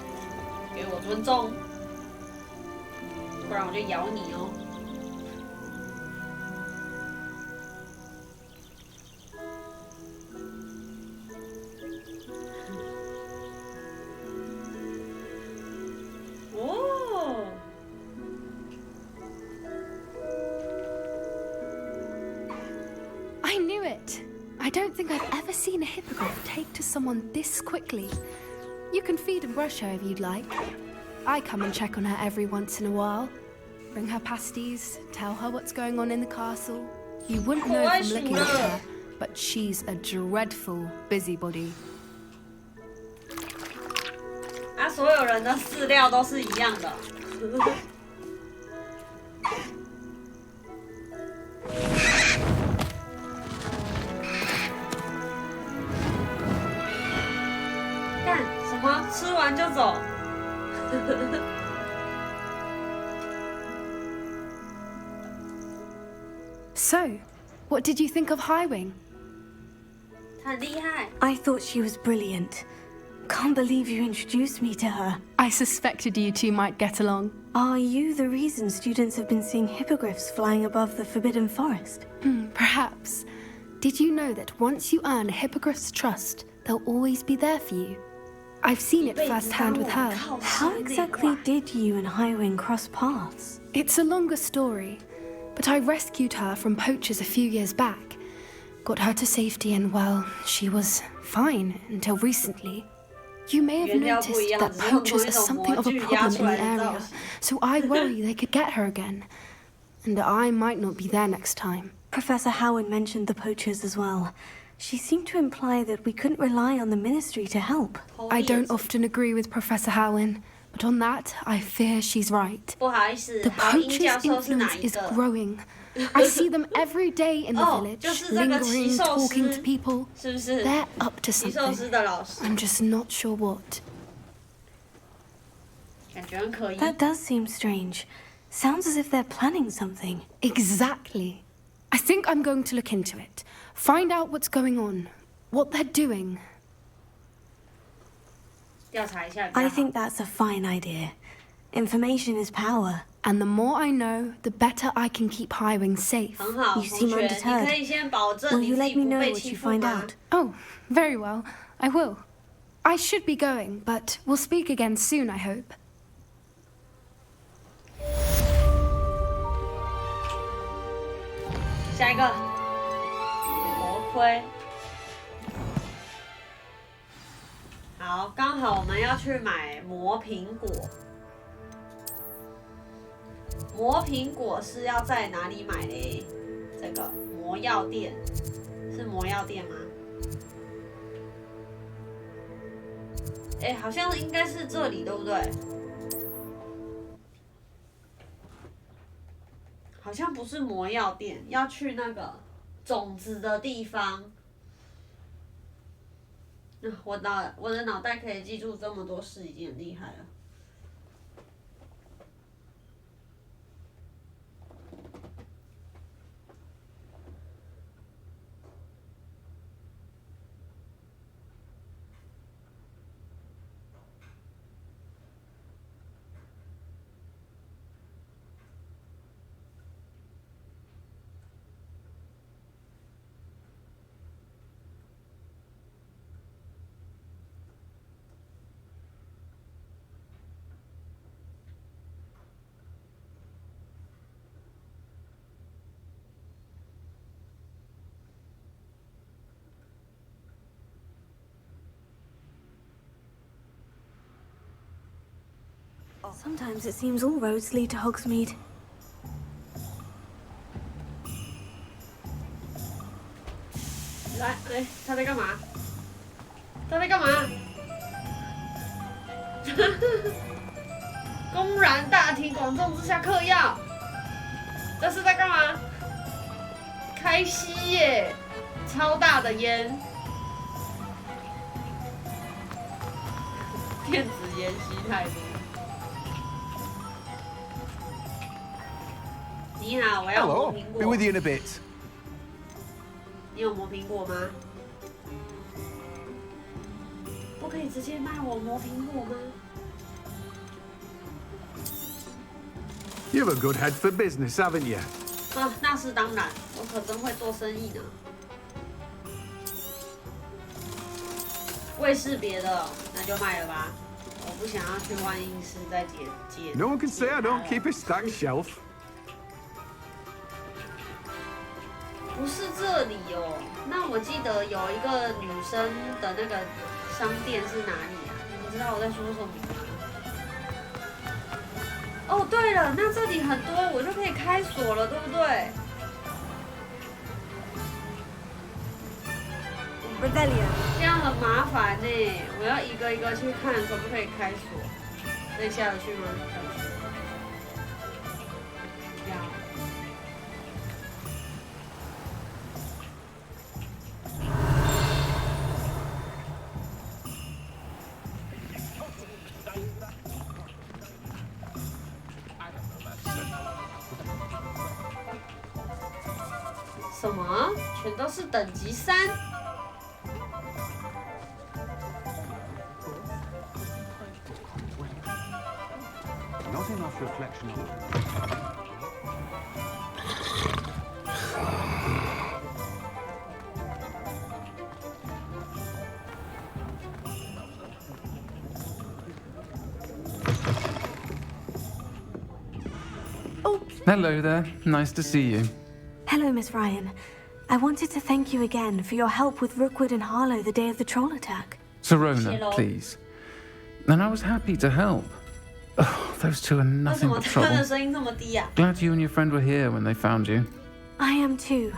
给我尊重，不然我就咬你哦。don't think I've ever seen a hippogriff take to someone this quickly. You can feed and brush her if you'd like. I come and check on her every once in a while. Bring her pasties, tell her what's going on in the castle. You wouldn't know from looking at her, but she's a dreadful busybody. 啊，所有人的饲料都是一样的。干什么？吃完就走？So, what did you think of Highwing? 很厉害。 I thought she was brilliant. Can't believe you introduced me to her. I suspected you two might get along. Are you the reason students have been seeing hippogriffs flying above the Forbidden Forest? Perhaps. Did you know that once you earn a hippogriff's trust, they'll always be there for you? I've seen it firsthand with her. How exactly did you and Highwing cross paths? It's a longer story, but I rescued her from poachers a few years back. Got her to safety and, well, she was fine until recently. You may have noticed that poachers are something of a problem in the area, so I worry they could get her again. And I might not be there next time. Professor Howard mentioned the poachers as well. She seemed to imply that we couldn't rely on the Ministry to help. I don't often agree with Professor Howin, but on that, I fear she's right. The poachers' influence is growing. I see them every day in the village, lingering, talking to people. They're up to something. I'm just not sure what. That does seem strange. Sounds as if they're planning something. Exactly. I think I'm going to look into it. Find out what's going on, what they're doing. I think that's a fine idea. Information is power. And the more I know, the better I can keep Highwing safe. You seem undeterred. Will you let me know what you find out? Oh, very well. I will. I should be going, but we'll speak again soon, I hope. 下一个魔盔。好，刚好我们要去买魔苹果。魔苹果是要在哪里买嘞？这个魔药店是魔药店吗？哎，好像应该是这里，对不对？好像不是魔药店，要去那个种子的地方。我的脑袋可以记住这么多事，已经很厉害了。Sometimes it seems all roads lead to Hogsmeade. 来，他在干嘛？他在干嘛？公然大庭广众之下嗑药，这是在干嘛？开吸耶，超大的烟，电子烟吸太多。你好，我要磨苹果。Be with you in a bit. 你有磨苹果吗？不可以直接卖我磨苹果吗？ You've a good head for business, haven't you? 啊，那是当然，我可真会做生意呢。卫视别的，那就卖了吧。我不想要去万应室再接。No one can say I don't keep a stacked shelf. 不是这里哦。那我记得有一个女生的那个商店是哪里啊？你们知道我在说什么吗？哦，对了，那这里很多，我就可以开锁了，对不对？ 这样很麻烦呢，我要一个一个去看可不可以开锁，再下得去吗？这样。什么？全都是等级3。 Not enough reflection on Hello there. Nice to see you. Hello, Miss Ryan. I wanted to thank you again for your help with Rookwood and Harlow the day of the troll attack. Serona, please. And I was happy to help. Oh, those two are nothing but trouble. Glad you and your friend were here when they found you. I am too.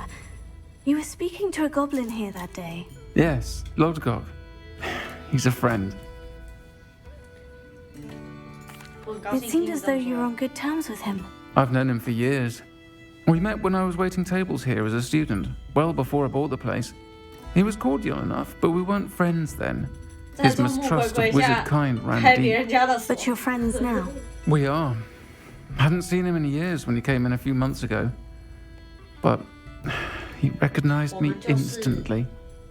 You were speaking to a goblin here that day. Yes, Lodgok. He's a friend. It seemed as though you were on good terms with him. I've known him for years. We met when I was waiting tables here as a student, well before I bought the place. He was cordial enough, but we weren't friends then. His mistrust of wizard kind ran deep. But you're friends now. We are. Hadn't seen him in years when he came in a few months ago. But he recognized me instantly,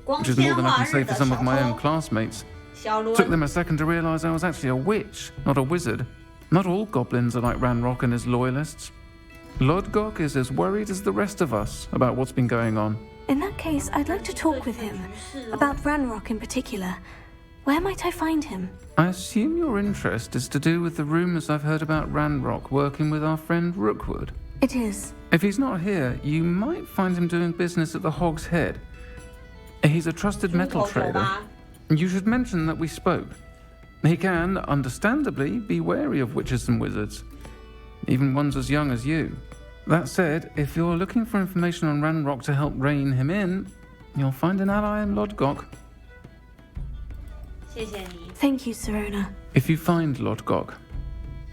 which is more than I can say for some of my own classmates. Took them a second to realize I was actually a witch, not a wizard. Not all goblins are like Ranrock and his loyalists. Lodgok is as worried as the rest of us about what's been going on. In that case, I'd like to talk with him, about Ranrock in particular. Where might I find him? I assume your interest is to do with the rumors I've heard about Ranrock working with our friend Rookwood. It is. If he's not here, you might find him doing business at the Hog's Head. He's a trusted metal trader. You should mention that we spoke. He can, understandably, be wary of witches and wizards, even ones as young as you. That said, if you're looking for information on Ranrock to help rein him in, you'll find an ally in Lodgok. Thank you, Serona. If you find Lodgok,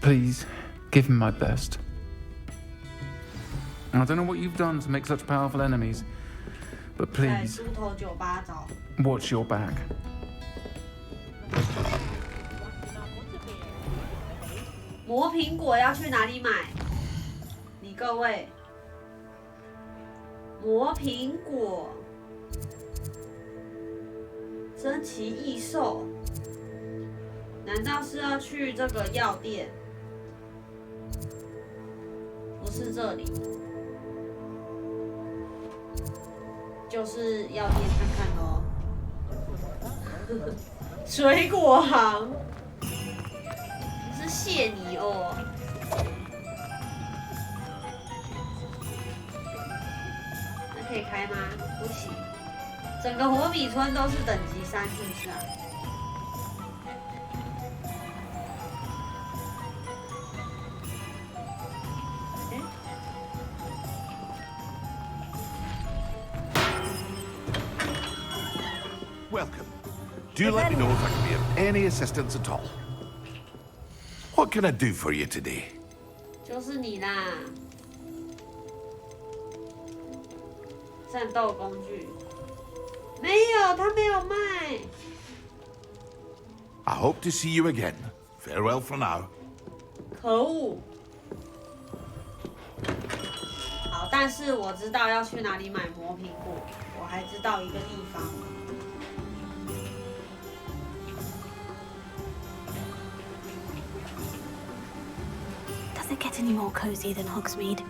please give him my best. I don't know what you've done to make such powerful enemies, but please, watch your back. 磨苹果要去哪里买？你各位，磨苹果，珍奇异兽，难道是要去这个药店？不是这里，就是药店看看咯。水果行。 是谢你哦。那可以开吗？不行。整个火米村都是等级3，是不是啊？Welcome. Do let me know if I can be of any assistance at all. What can I do for you today? 就是你啦，战斗工具没有，他没有卖。I hope to see you again. Farewell for now. 可恶！好，但是我知道要去哪里买魔苹果，我还知道一个地方。 Does it get any more cozy than Hogsmeade?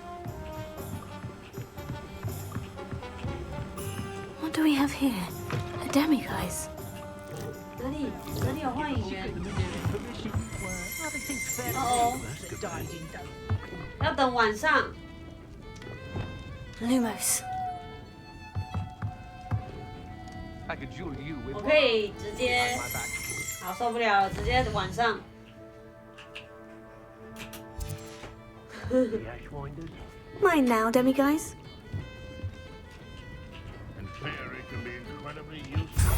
What do we have here? A demiguise. 哪里有幻影人？哦，要等晚上。Lumos. 我可以直接，好受不了了，直接晚上。Mine now, demiguise. And fairy can be incredibly useful,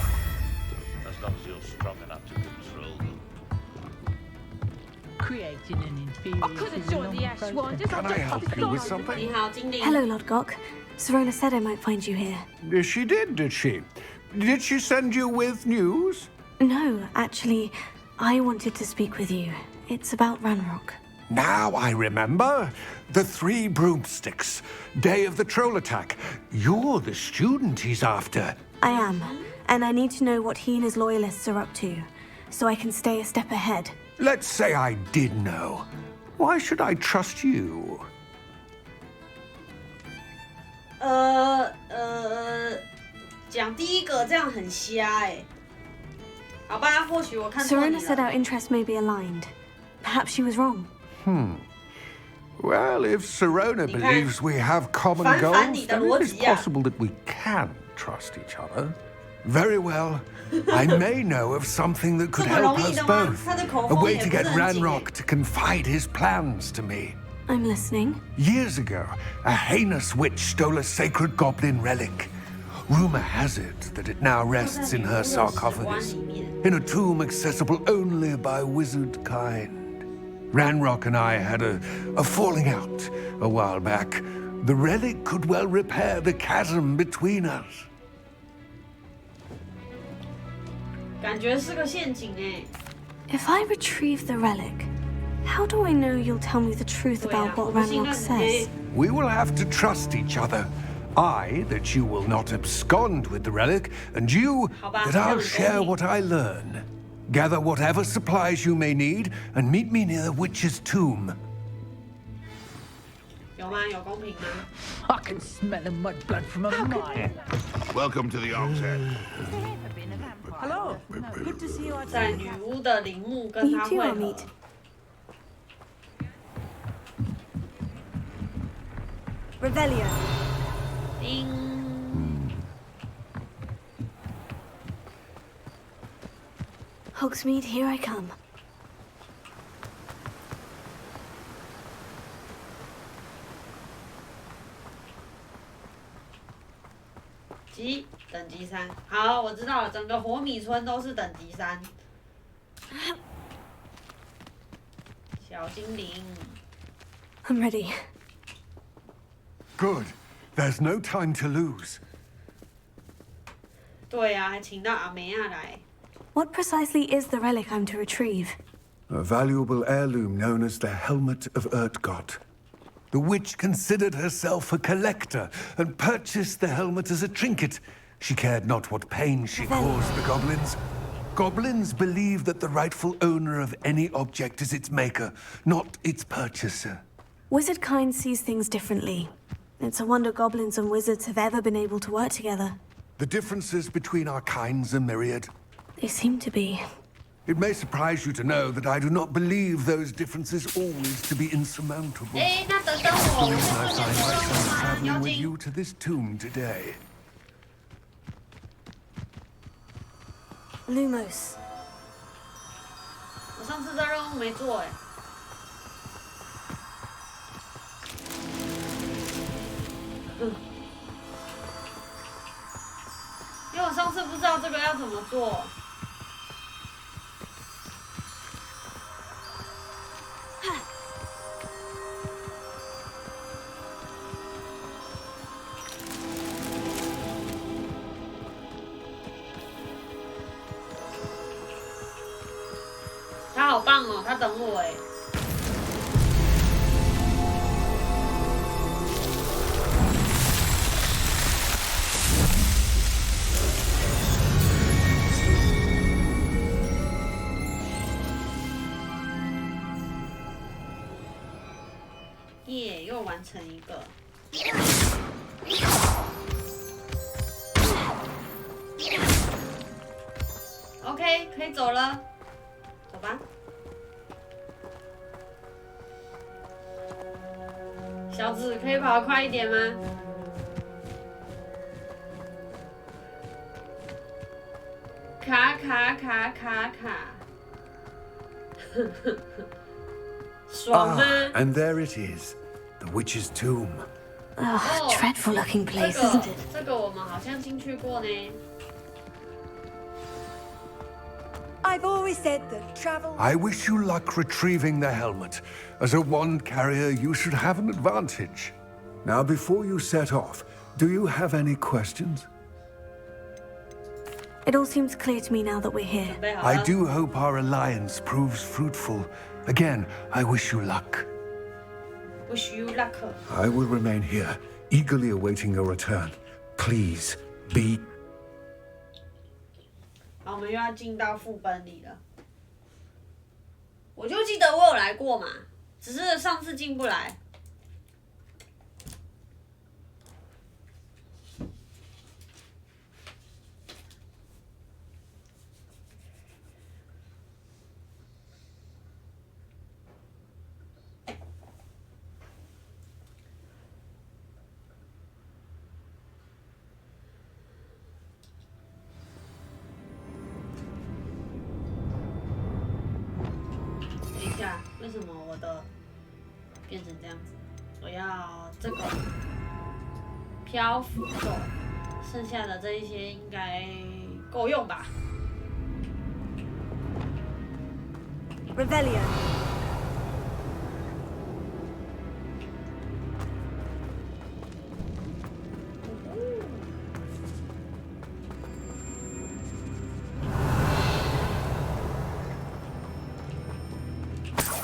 as long as you're strong enough to control them. Creating an inferior. I could have joined the Ash one. Just Can I help you with something? 你好，精灵。 Hello, Lodgok. Serona said I might find you here. She did she? Did she send you with news? No, actually, I wanted to speak with you. It's about Ranrock. Now I remember. The 3 broomsticks. Day of the troll attack. You're the student he's after. I am, and I need to know what he and his loyalists are up to, so I can stay a step ahead. Let's say I did know. Why should I trust you? 讲第一个这样很瞎哎。好吧，或许我看错 Serona 你 said 了。 our interests may be aligned. Perhaps she was wrong. Well, if Serona believes we have common 反 goals, 你的 then 逻 it is 辑啊。 possible that we can trust each other. Very well. I may know of something that could 这么 help 容易 us 的吗？ both. 他的口 A 风 way 也 to 不是 get 很紧。 Ranrock to confide his plans to me. I'm listening. Years ago, a heinous witch stole a sacred goblin relic. Rumor has it that it now rests in her sarcophagus, in a tomb accessible only by wizard kind. Ranrock and I had a falling out a while back. The relic could well repair the chasm between us. 感觉是个陷阱哎。 If I retrieve the relic, how do I know you'll tell me the truth about what Ranrock says? We will have to trust each other. I, that you will not abscond with the relic, and you, that I'll share what I learn. Gather whatever supplies you may need, and meet me near the witch's tomb. 有吗？有公平吗？ I can smell the mud blood from a mile. Welcome to the Octet. Hello. Good to see you 在 outside. 女巫的陵墓跟 You 他 too, 会合 Amit.。Revelio. 叮。 Hogsmeade, here I come. 级等级3，好，我知道了，整个火米村都是等级3。小精灵， I'm ready. Good. There's no time to lose. 对呀、还请到阿梅亚来。 What precisely is the relic I'm to retrieve? A valuable heirloom known as the Helmet of Urtgott. The witch considered herself a collector and purchased the helmet as a trinket. She cared not what pain she caused the goblins. Goblins believe that the rightful owner of any object is its maker, not its purchaser. Wizard kind sees things differently. It's a wonder goblins and wizards have ever been able to work together. The differences between our kinds are myriad. They seem to be. It may surprise you to know that I do not believe those differences always to be insurmountable. 哎，那等等我，我 I 先 find 顺 myself 便 traveling 妖 with 精。 you to this tomb today. Lumos. 我上次这任务没做哎。因为我上次不知道这个要怎么做。他好棒哦，他等我哎。耶，又完成一个。OK， 可以走了，走吧。小子，可以跑得快一点吗？卡，爽吗？ And there it is, the witch's tomb. Ugh, dreadful looking place, isn't it? 这个我们好像进去过呢。 I've always said that travel... I wish you luck retrieving the helmet. As a wand carrier, you should have an advantage. Now, before you set off, do you have any questions? It all seems clear to me now that we're here. I do hope our alliance proves fruitful. Again, I wish you luck. Wish you luck. I will remain here, eagerly awaiting your return. Please, be... 好，我们又要进到副本里了。我就记得我有来过嘛，只是上次进不来。为什么我的变成这样子？我要这个漂浮咒，剩下的这一些应该够用吧 Revelio.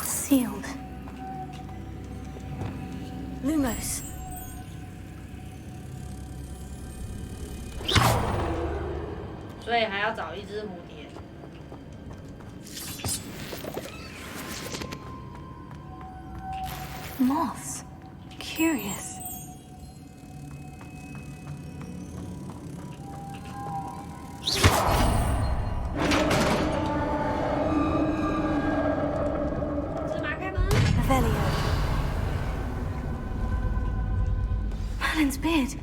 Sealed. Lumos. So 所以还要找一只蝴蝶。Moths. Curious. Revelio. Merlin's beard.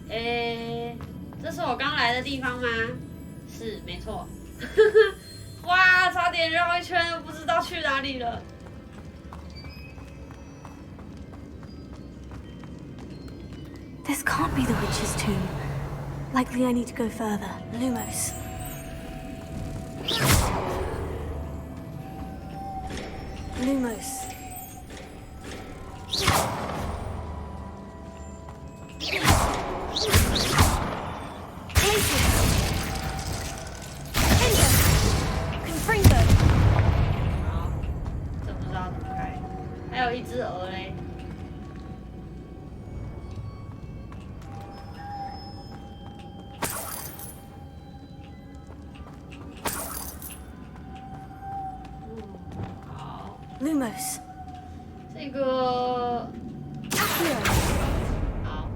诶，这是我刚来的地方吗？是，没错。哇，差点绕一圈，不知道去哪里了。This can't be the witch's tomb. Likely I need to go further. Lumos. Lumos. Confringo. 好，这不知道怎么开。还有一只鹅嘞。好。Lumos. 这个。好。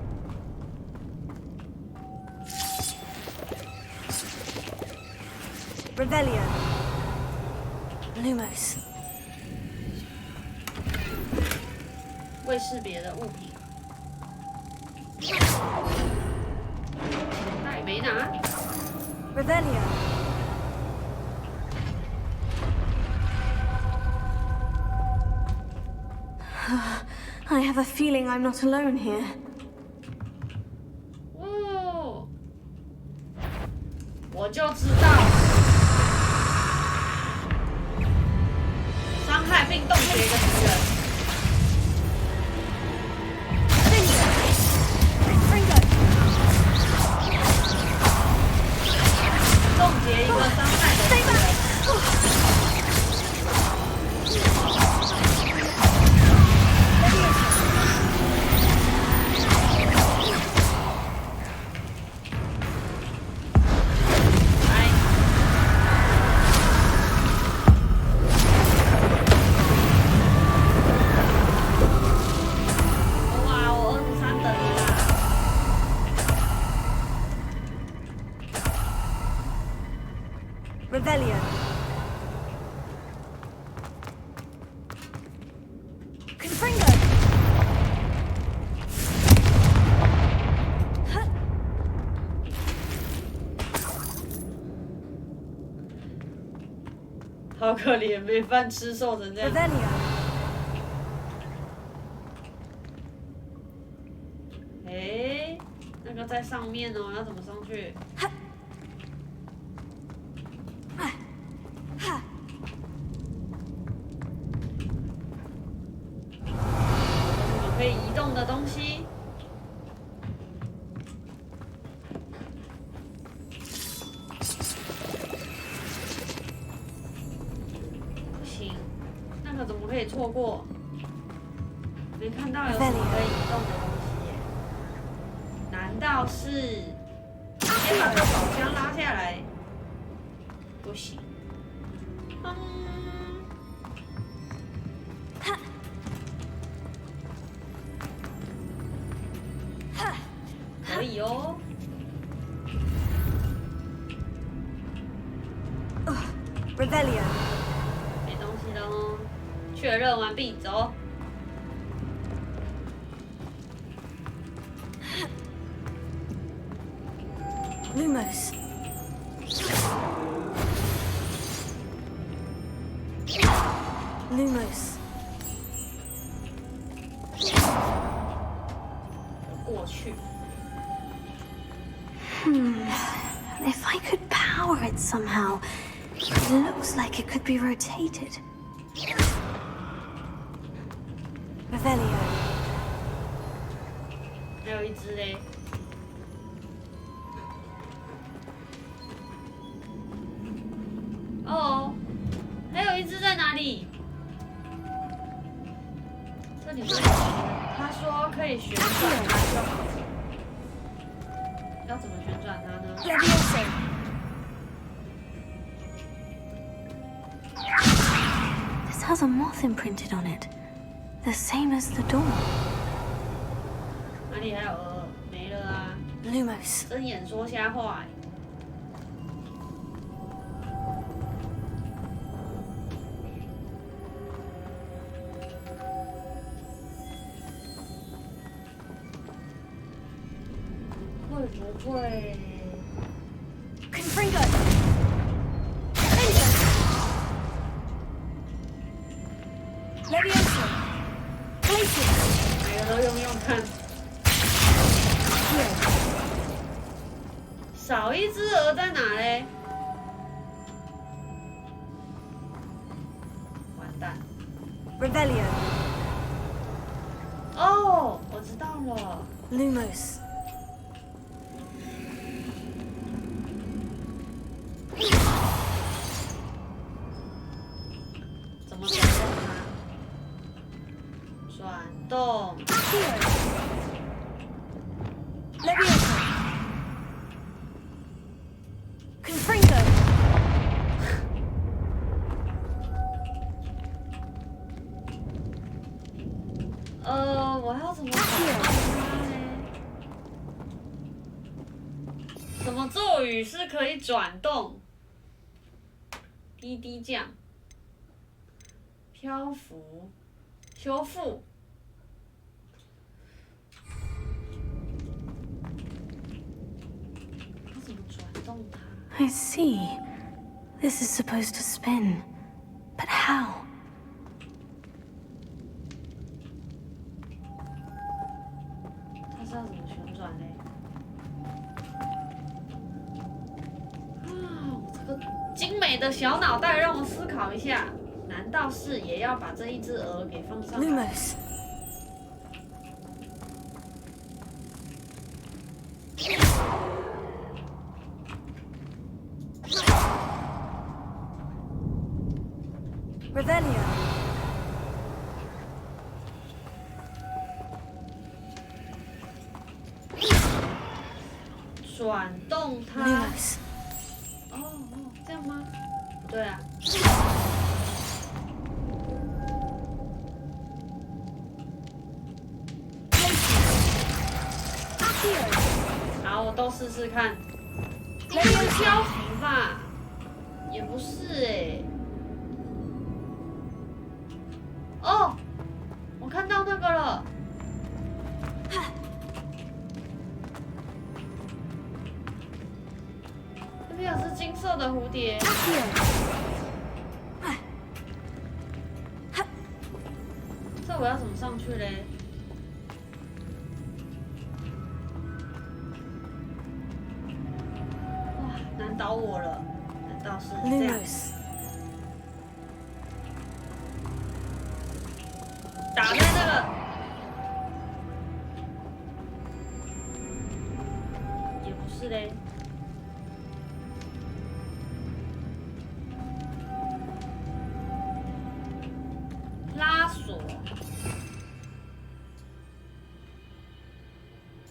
Revelio. Lumos. 未识别的物品。他也没拿。Revelio. I have a feeling I'm not alone here. 哦，我就知道，伤害并冻结一个敌人。冻结一个伤害的敌人。好可怜，没饭吃，瘦成这样。哎，那个在上面哦，要怎么上去？可以移动的东西。不行，那个怎么可以错过？没看到有什么可以移动的东西耶？难道是直接把这宝箱拉下来？不行。可以哦。Revelio。没东西了哦。确认完毕，走。Lumos. Lumos. 过去。If I could power it somehow, it looks like it could be rotated. Revelio. 还有一只嘞。哦，还有一只在哪里？这里面他说可以旋转它就好。要怎么旋转它呢？ This has a moth imprinted on it, the same as the door. 哪里还有鹅？没了啊 Lumos. 睁眼说瞎话欸。会不会 Confringo. Levioso. Places. 每个都用用看。少一只鹅在哪嘞？完蛋。 Revelio. 哦，我知道了。 Lumos.怎么转动它？转动。Levioso. Confringo. 我要怎么转动它嘞？什么咒语是可以转动？滴滴酱。漂浮，修复。要怎么转动它？ I see. This is supposed to spin. But how? 它是要怎么旋转嘞？我这个精美的小脑袋让我思考一下。难道是也要把这一只鹅给放上来 Lumos. Revelio. 转动它。 Lumos. 哦，这样吗？不对啊。好，我都试试看。应该是漂浮吧？也不是哎。哦，我看到那个了。那边有只金色的蝴蝶。我要怎么上去嘞？哇，难倒我了！难道是这样？打在那个，也不是嘞。拉锁。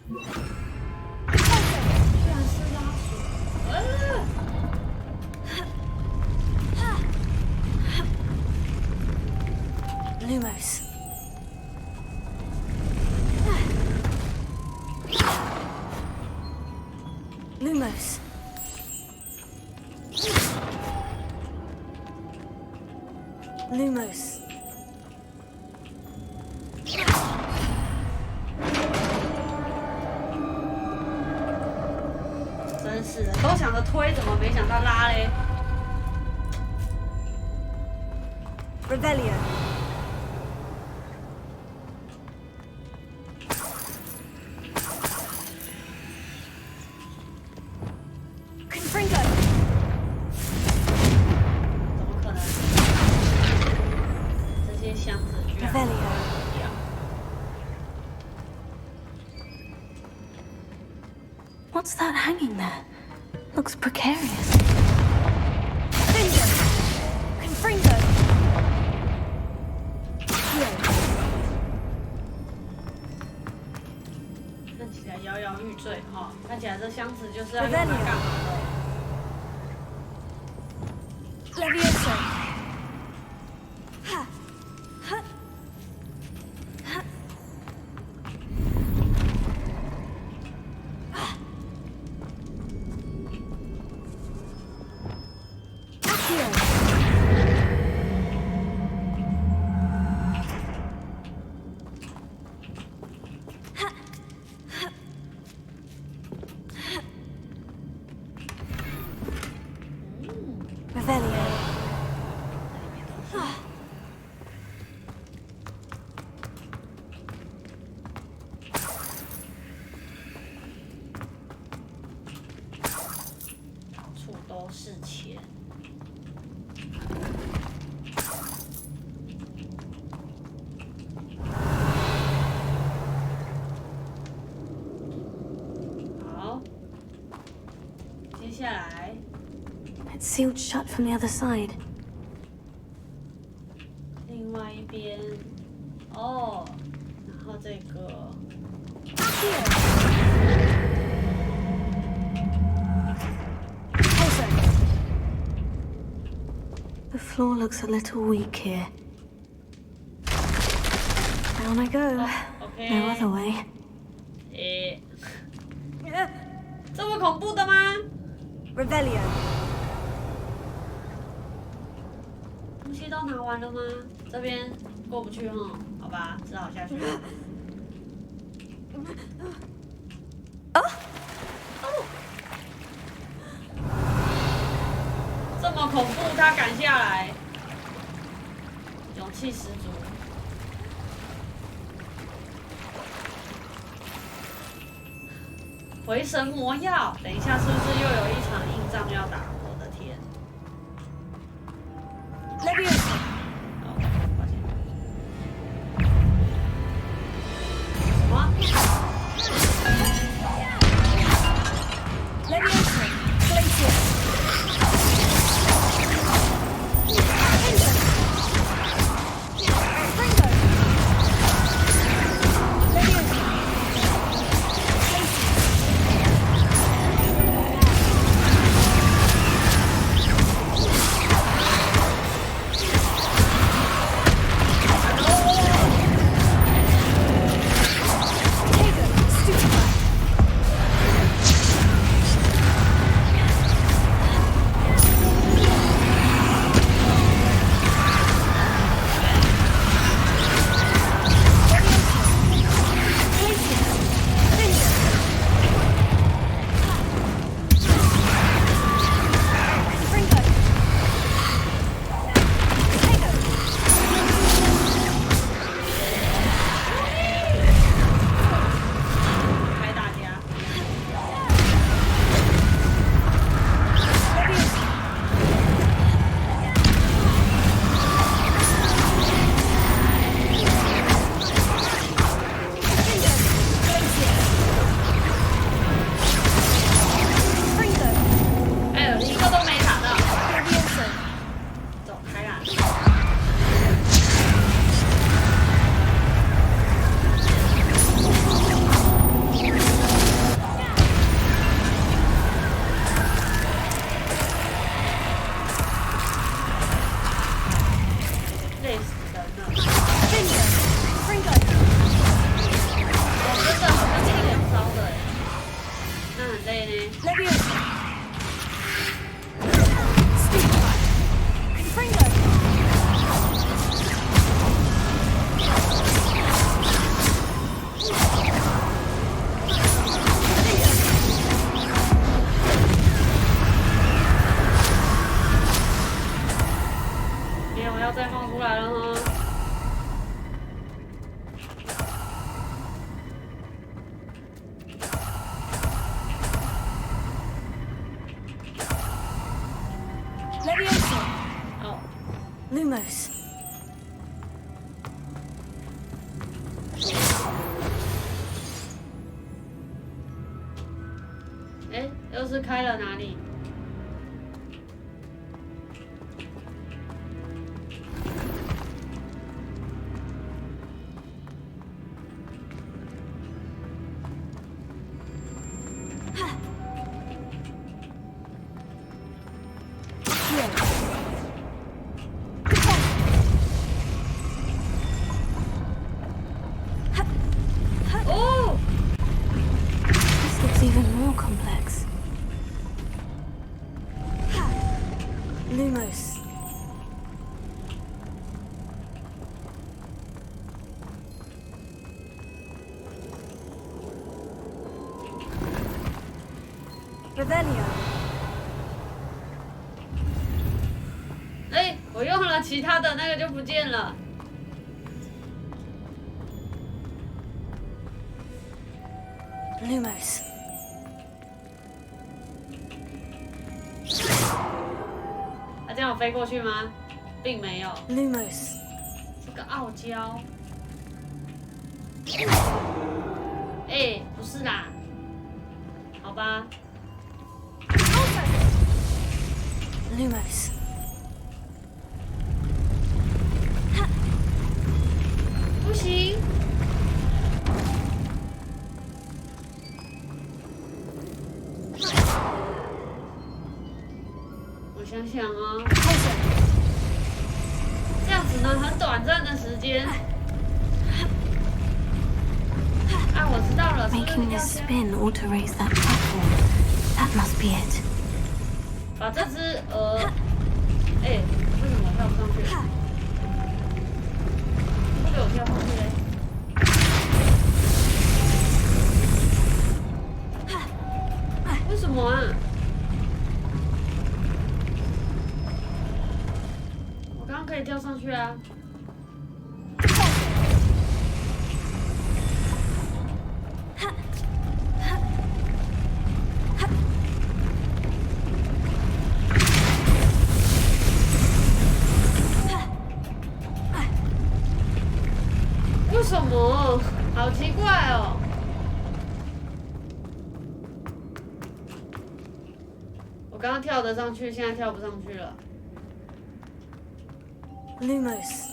居然是拉锁。Lumos. Lumos. Lumos. 真是的，都想着推，怎么没想到拉嘞 Revelio. Confringo. 怎么可能？这些箱子居然不一样。What's that hanging there? Looks precarious. Bingo. Confringo. 看起来摇摇欲坠哈，看起来这箱子就是要用来干嘛的 Levioso. Ha. Ha. Ha. Accio. Ha. Ha. Revelio. Ah. 到处都是钱。好，接下来 It's sealed shut from the other side. 另外一边，哦，然后这个。The floor looks a little weak here. Down I go. No other way. 这么恐怖的吗 Revelio. 东西都拿完了吗？这边过不去哈，好吧，只好下去。这么恐怖，他赶下来，勇气十足。回神魔药，等一下是不是又有一场硬仗要打？我的天！ Levioso. 抱歉。什么 Levioso. Glacius. Confringo. Levioso. Glacius. Lumos. 哎，又是开了哪里？哦 This looks even more complex. Lumos. Revelio. 哎，我用了其他的那个就不见了。Lumos. 这样有飞过去吗？并没有。Lumos. 这个傲娇。哎，不是啦。好吧。Lumos. 不行。我想想哦，这样只能很短暂的时间。啊，我知道了，是不是 Making 要 this 先 spin ought to raise that platform. That must be it. 把这只鹅，哎，为什么跳不上去？不给我跳上去嘞？为什么啊？我刚刚可以跳上去啊。为什么？好奇怪哦！我刚刚跳得上去，现在跳不上去了。Lumos.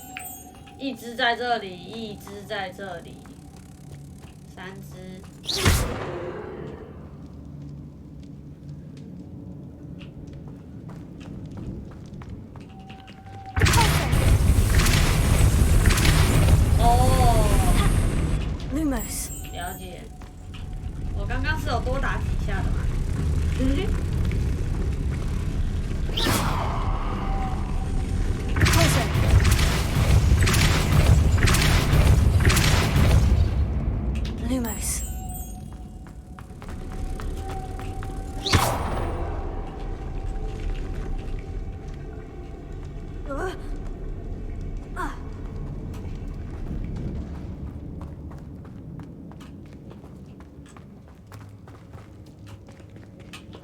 一只在这里，一只在这里，三只。哦 Lumos. 了解。我刚刚是有多打几下的嘛？Lumos.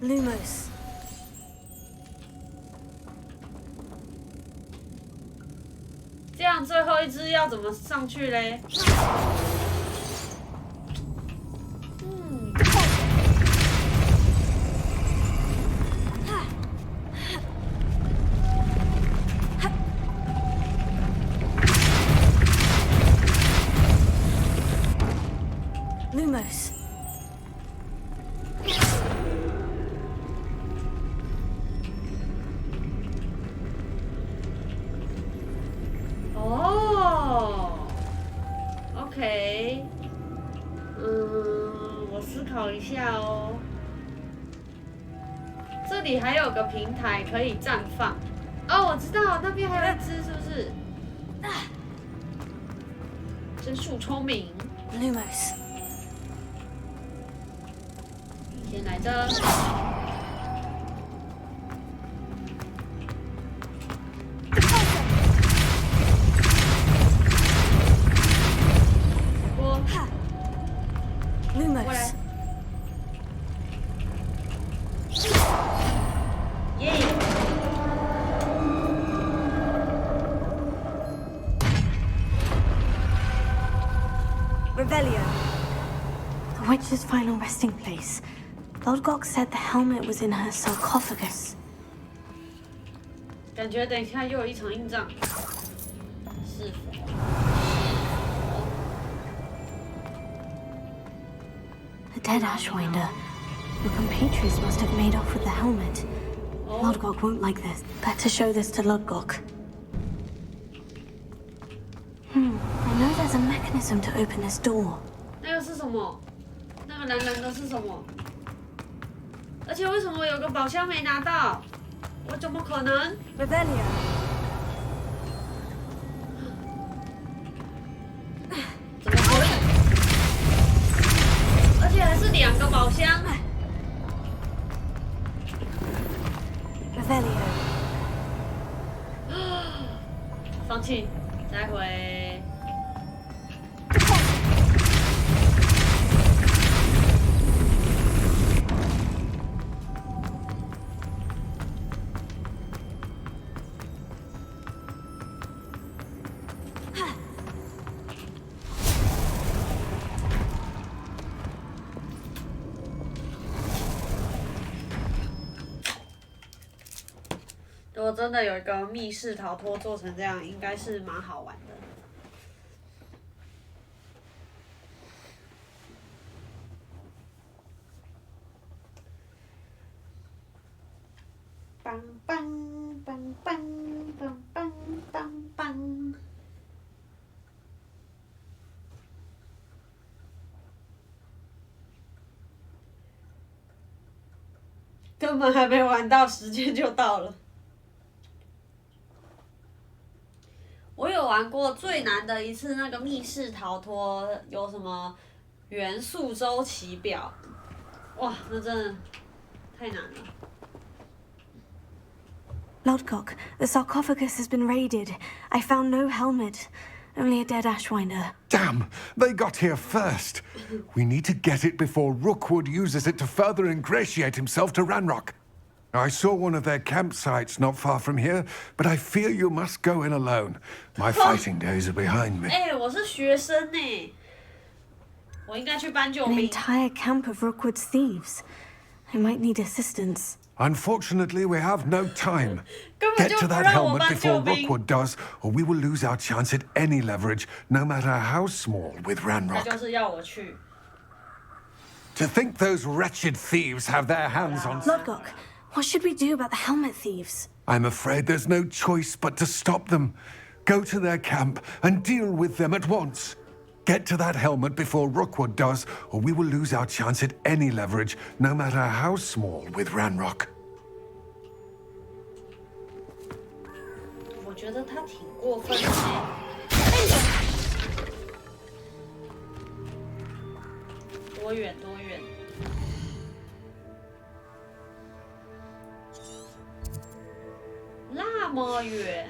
Lumos. 这样最后一只要怎么上去嘞？Lumos. 哦 ，OK， 我思考一下哦。这里还有个平台可以绽放。哦，我知道，那边还有一只，是不是？真是聪明。Lumos. 先来这。Lumos. 耶！ witch's final resting place. Lodgok said the helmet was in her sarcophagus. 感觉等一下又有一场硬仗，是否The dead Ashwinder. Your compatriots must have made off with the helmet. Lodgok won't like this. Better show this to Lodgok. I know there's a mechanism to open this door. 那个是什么？那个蓝蓝的是什么？而且为什么有个宝箱没拿到？我怎么可能 Revelio. 怎么可以？而且还是2个宝箱。Revelio. 放弃，再回。如果真的有一个密室逃脱做成这样，应该是蛮好玩的。梆梆梆梆梆梆梆梆。根本还没玩到，时间就到了。我有玩过最难的一次那个密室逃脱，有什么元素周期表？哇，那真的太难了。Lodgok, the sarcophagus has been raided. I found no helmet, only a dead Ashwinder. Damn! They got here first. We need to get it before Rookwood uses it to further ingratiate himself to Ranrock. I saw one of their campsites not far from here, but I fear you must go in alone. My fighting days are behind me. 我是学生呢，我应该去搬救 An 兵。 entire camp of Rookwood's thieves. I might need assistance. Unfortunately, we have no time. 根本 Get 就 to 不 that 让我 helmet 搬 before 救兵。 Rookwood does, or we will lose our chance at any leverage, no matter how small, with 他 Ranrock. 就是要我去。 To think those wretched thieves have their hands on... Lodgok, what should we do about the helmet thieves? I'm afraid there's no choice but to stop them. Go to their camp and deal with them at once. Get to that helmet before Rookwood does, or we will lose our chance at any leverage, no matter how small, with Ranrock. 我觉得他挺过分的呢。多远多远？那么远。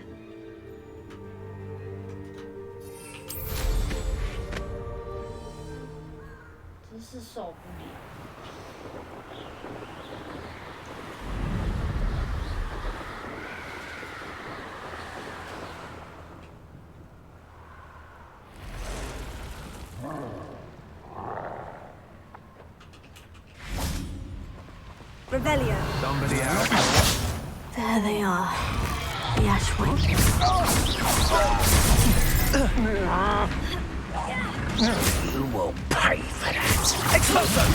真是受不了。Revelio. Somebody out. There they are. The Ashwinder. You will pay for that. Explosion!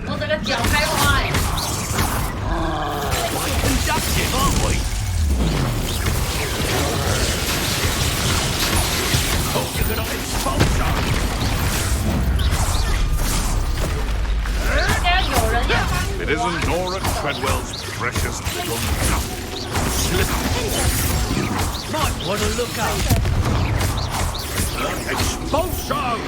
我这个脚开花哎！得嘅安慰。It isn't Nora Treadwell's precious little cup. Might want to look up. Expulsion!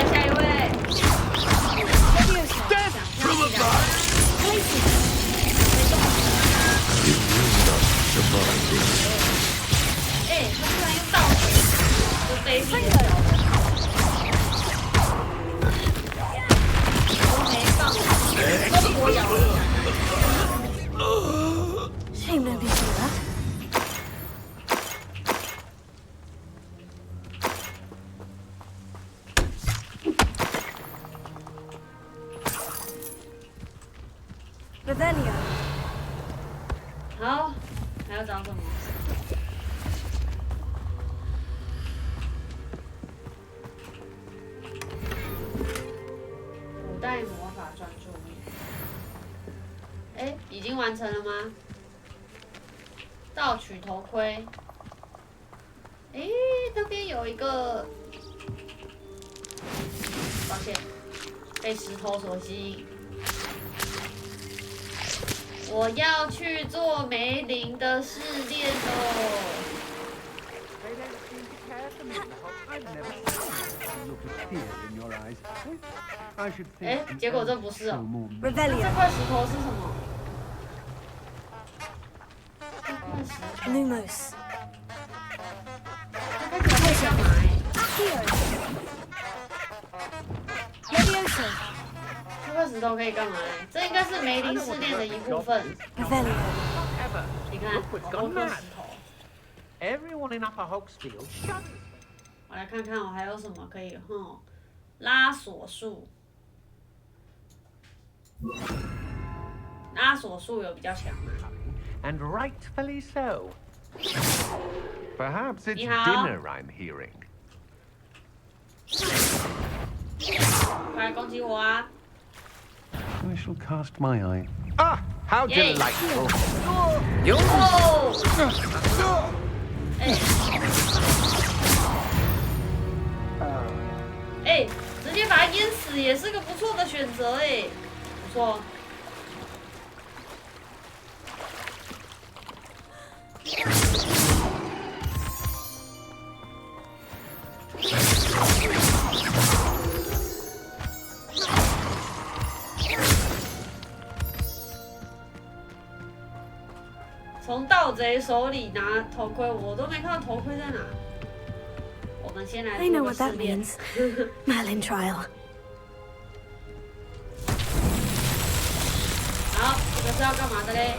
下一位。Death from above! You will not survive this. 他突然又倒水，就飞飞的。Revelio. 好，还要找什么？古代魔法专注力。哎，已经完成了吗？盗取头盔。哎，那边有一个，抱歉，被石头所吸引。我要去做梅林的试炼喽！哎，结果这不是哦。这块石头是什么？这块石头。Lumos. 它看起来可以干嘛？Leviosa. 这块石头可以干嘛嘞？这应该是梅林试炼的一部分。Revelio. 你看，好多石头。 Everyone in Upper Hogsfield shut. 我来看看我还有什么可以拉锁术。拉锁术有比较强吗？ And rightfully so. Perhaps it's 你好。 dinner I'm hearing. 快来攻击我啊！ I shall cast my eye. Ah, how Yay. delightful! 哦！哎，直接把它淹死也是个不错的选择哎，不错。从盗贼手里拿头盔，我都没看到头盔在哪。我们先来 I know 做个 what 试 that 炼。 means. Merlin trial. 好，这个是要干嘛的嘞？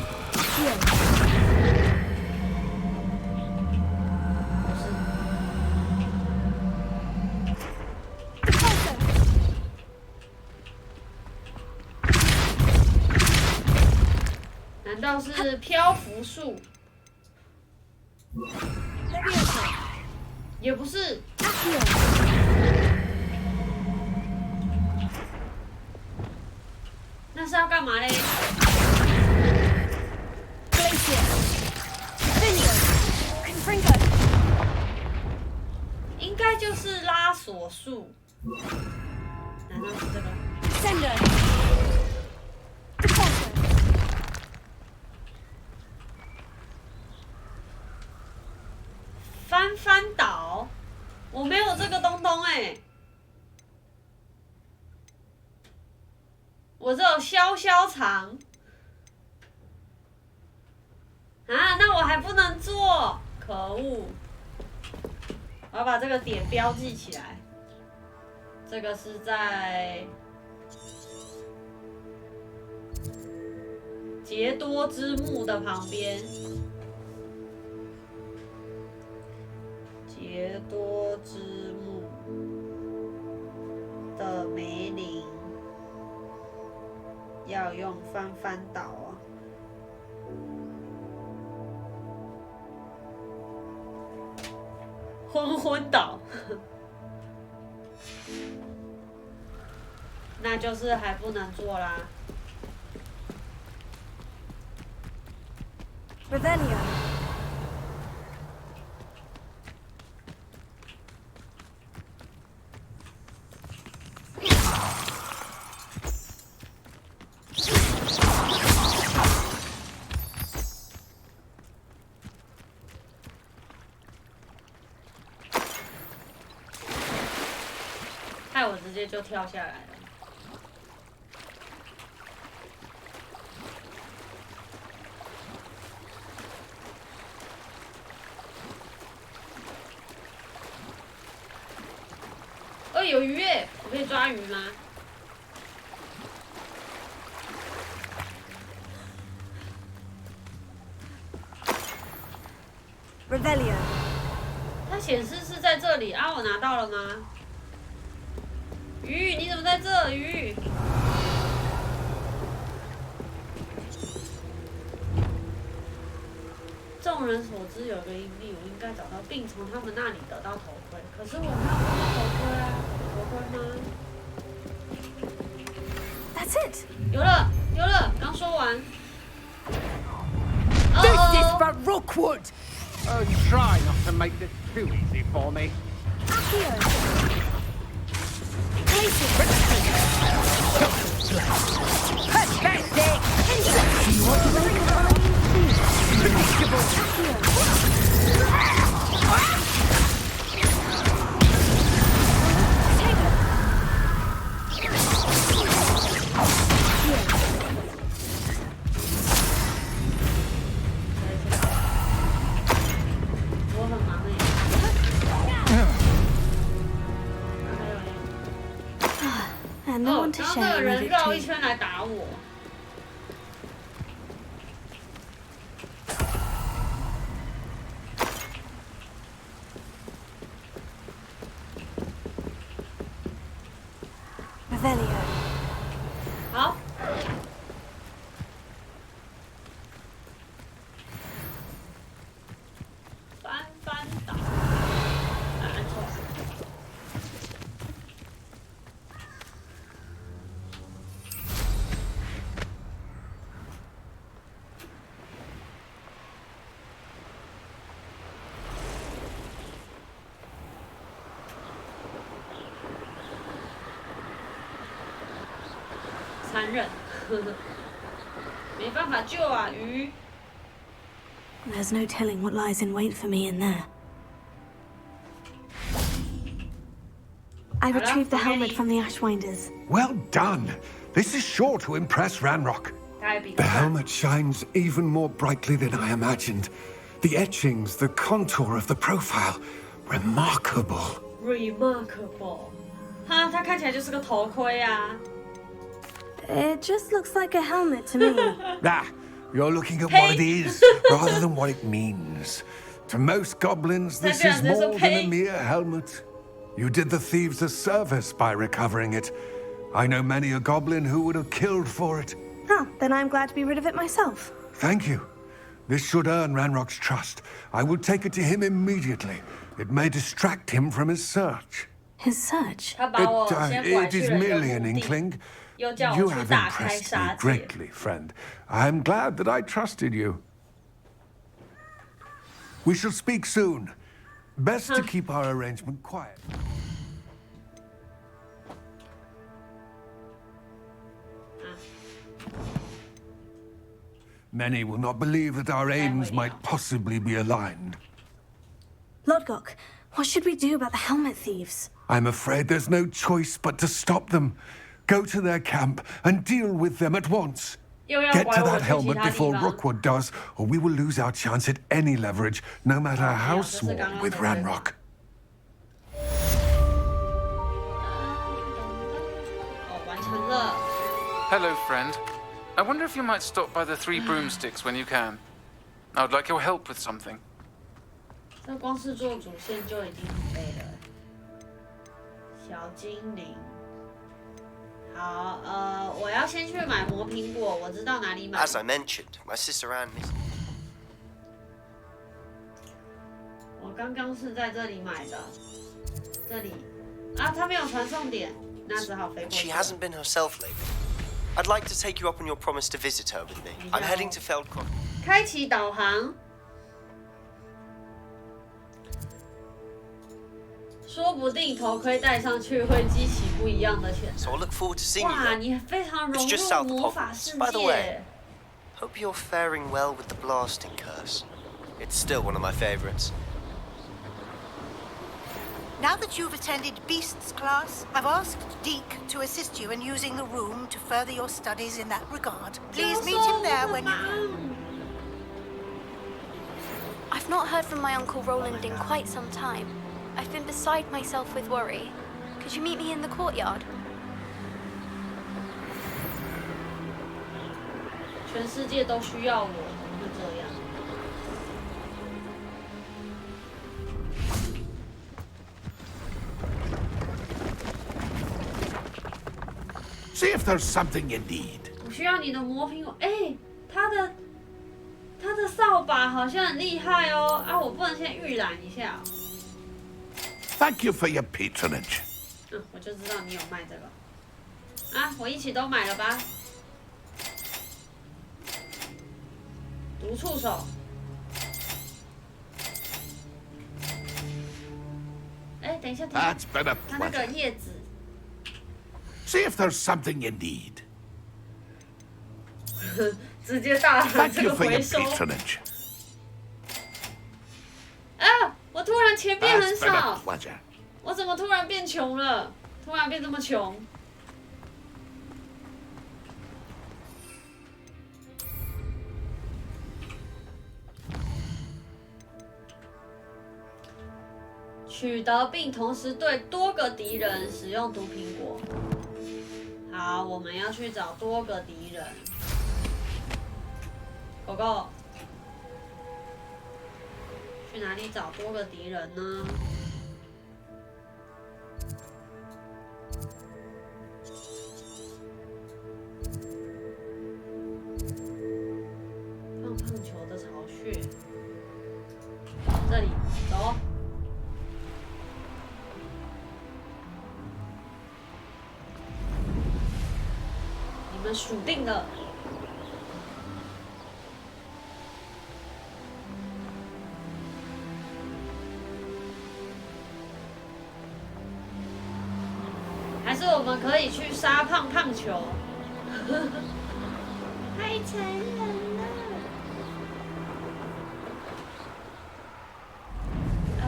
难道是漂浮术？也不是。那是要干嘛嘞？应该就是拉锁术。难道是这个？翻翻倒，我没有这个东东哎，我只有消消长啊，那我还不能做，可恶！我要把这个点标记起来，这个是在杰多之墓的旁边。 杰多之墓的梅林要用翻翻倒啊！昏昏倒，那就是还不能做啦。Revelio. 害我直接就跳下来了。哦，有鱼耶！我可以抓鱼吗？ Revelio. 它显示是在这里啊，我拿到了吗？鱼，你怎么在这？鱼。众人所知有个阴历，我应该找到并从他们那里得到头盔。可是我没有看到头盔啊，头盔吗 That's it. 有了，有了，刚说完。This is for Rookwood! Oh, try not to make this too easy for me. And no one to 然后那 share 个 with 人 it 绕一 to. 圈来打我。Revelio. 好。翻翻倒。按错。残忍，没办法救啊，鱼。There's no telling what lies in wait for me in there. I retrieved the helmet from the Ashwinders. Well done. This is sure to impress Ranrock. The helmet shines even more brightly than I imagined. The etchings, the contour of the profile, remarkable. Remarkable. 哈，它看起来就是个头盔啊。It just looks like a helmet to me. Ah, you're looking at what it is rather than what it means. To most goblins, this is more than a mere helmet. You did the thieves a service by recovering it. I know many a goblin who would have killed for it. Ah, then I'm glad to be rid of it myself. Thank you. This should earn Ranrock's trust. I will take it to him immediately. It may distract him from his search. His search? It is merely an inkling. You have impressed me greatly, friend. I am glad that I trusted you. We shall speak soon. Best to keep our arrangement quiet. Many will not believe that our aims might possibly be aligned. Lodgok, what should we do about the helmet thieves? I'm afraid there's no choice but to stop them. Go to their camp and deal with them at once. Get to that helmet before Rookwood does, or we will lose our chance at any leverage, no matter how small, with Ranrock. Hello, friend. I wonder if you might stop by the Three Broomsticks when you can. I would like your help with something. 这光是做主线就已经很累了。小精灵。好，我要先去买魔苹果，我知道哪里买。As I mentioned, my sister Anne is. 我刚刚是在这里买的，这里啊，它没有传送点，那只好飞过去。 She hasn't been herself lately. I'd like to take you up on your promise to visit her with me. I'm heading to Feldcroft. 开启导航。说不定头盔戴上去会激起不一样的潜能。 So I look forward to seeing you. 哇，你非常融入魔法世 By the way, 界。 hope you're faring well with the blasting curse. It's still one of my favorites. Now that you've attended Beasts class, I've asked Deke to assist you in using the room to further your studies in that regard. Please meet him there when you... I've not heard from my Uncle Roland in quite some time. I've been beside myself with worry. Could you meet me in the courtyard? 全世界都需要我，怎么会这样？ See if there's something you need. 我需要你的魔苹果。哎，他他的扫把好像很厉害哦。啊，我不能先预览一下哦。Thank you for your patronage. 我就知道你有卖这个。啊，我一起都买了吧。毒触手。哎，等一下，它那个叶子。See if there's something you need. 直接大喊这个回收。啊！我突然钱变很少。我怎么突然变穷了？突然变这么穷？取得并同时对多个敌人使用毒苹果。好，我们要去找多个敌人。狗狗，去哪里找多个敌人呢？胖球的巢穴，这里，走。你们数定了。还是我们可以去杀胖球，太残忍了。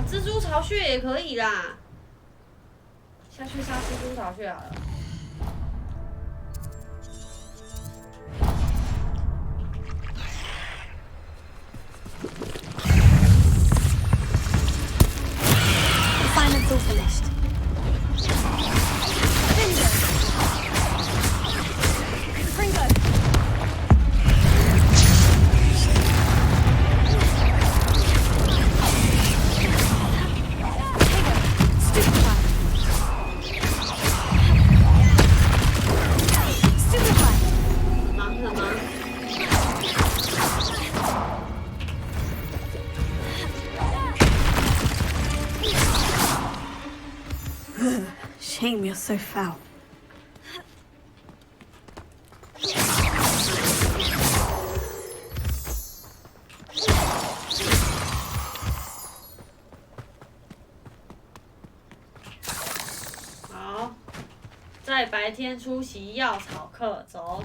蜘蛛巢穴也可以啦，下去杀蜘蛛巢穴好了。Assignments all finished. Shame you're so foul. 好，在白天出席药草课，走。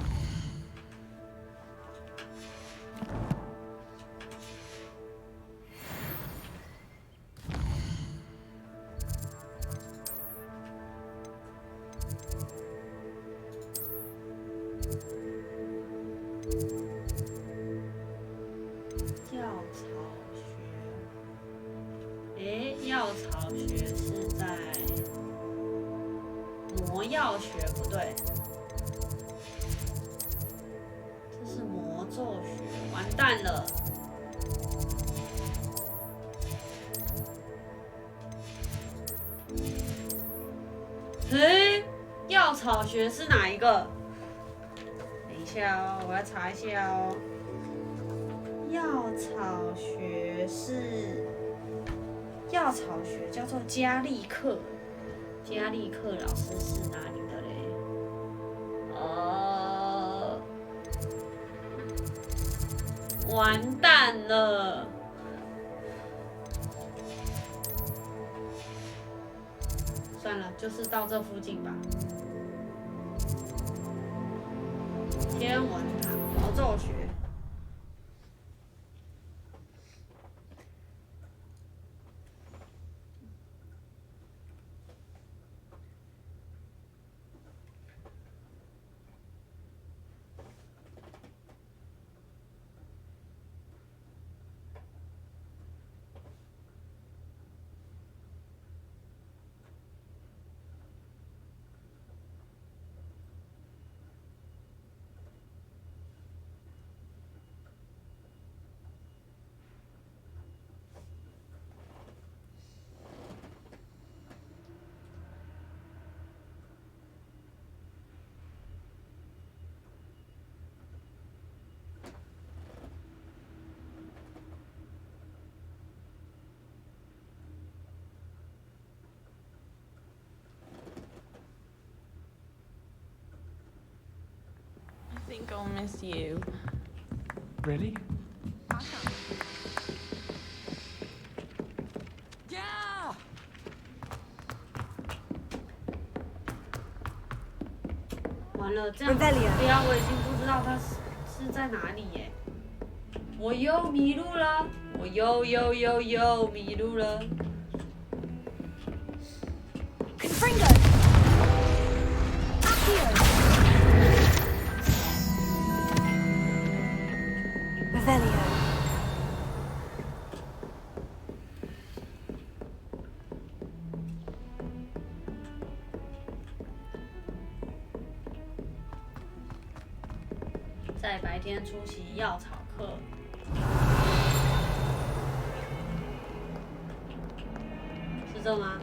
药草学是在魔药学，不对，这是魔咒学，完蛋了。药草学是哪一个？等一下哦，我要查一下哦。药草学是。药草学叫做加利克，加利克老师是哪里的嘞？完蛋了！算了，就是到这附近吧。天文堂魔咒学。think I'll miss you. Really? Yeah! 完了，这样对啊，我已经不知道他是在哪里耶。我又迷路了，我又迷路了。Confringo! Accio! Revelio. 在白天出席药草课。是这吗？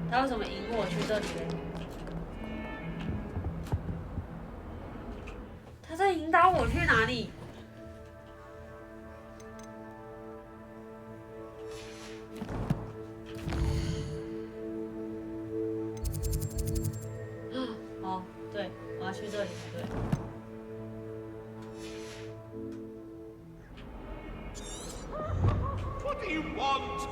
他为什么引我去这里嘞？他在引导我去哪里？哦，对，我要去这里才对。What do you want?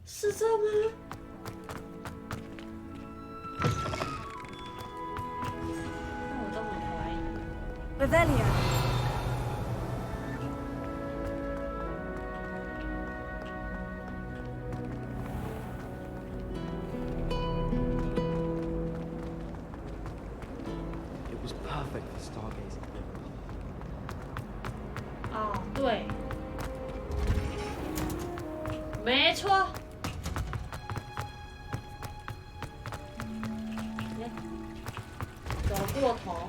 是这吗？我都很怀疑。Revelio. It was perfect for stargazing. 哦，对，没错。走过头。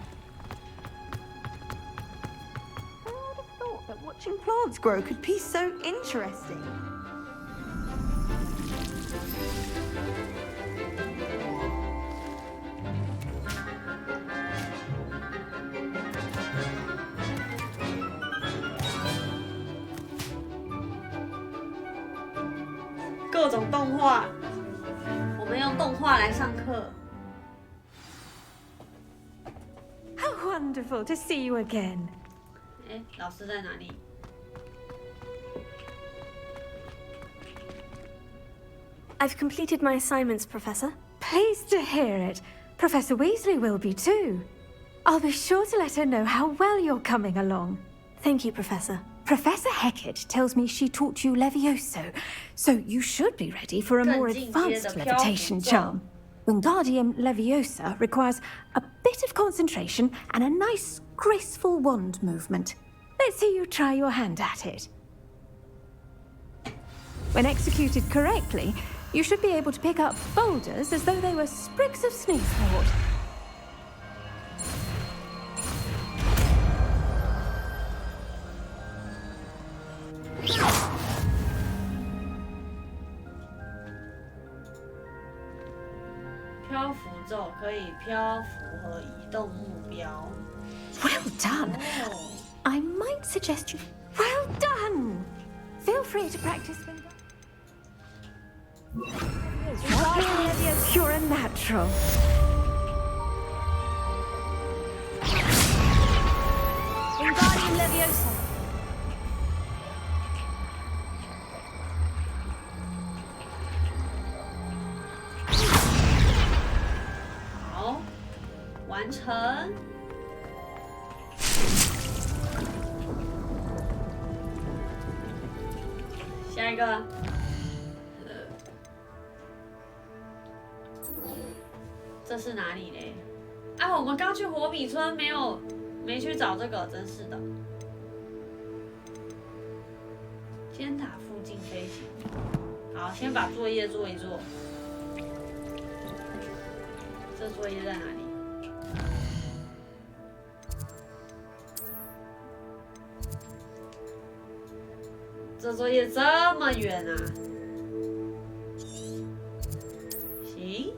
But watching plants grow could be so interesting. “各种动画，我们用动画来上课。 How wonderful to see you again. 哎，老师在哪里？ I've completed my assignments, Professor. Pleased to hear it. Professor Weasley will be too. I'll be sure to let her know how well you're coming along. Thank you, Professor. Professor Hecat tells me she taught you Levioso, so you should be ready for a more advanced levitation charm. Wingardium Leviosa requires a bit of concentration and a nice, graceful wand movement. Let's see you try your hand at it. When executed correctly, you should be able to pick up boulders as though they were sprigs of sneezewort. Well done. I might suggest you. Well done. Feel free to practice. You're a natural. Wingardium Leviosa. “好，完成。” 下一个，这是哪里嘞？啊，我们刚去火笔村，没去找这个，真是的。尖塔附近飞行。好，先把作业做一做。这作业在哪里？ 这作业这么远啊！行，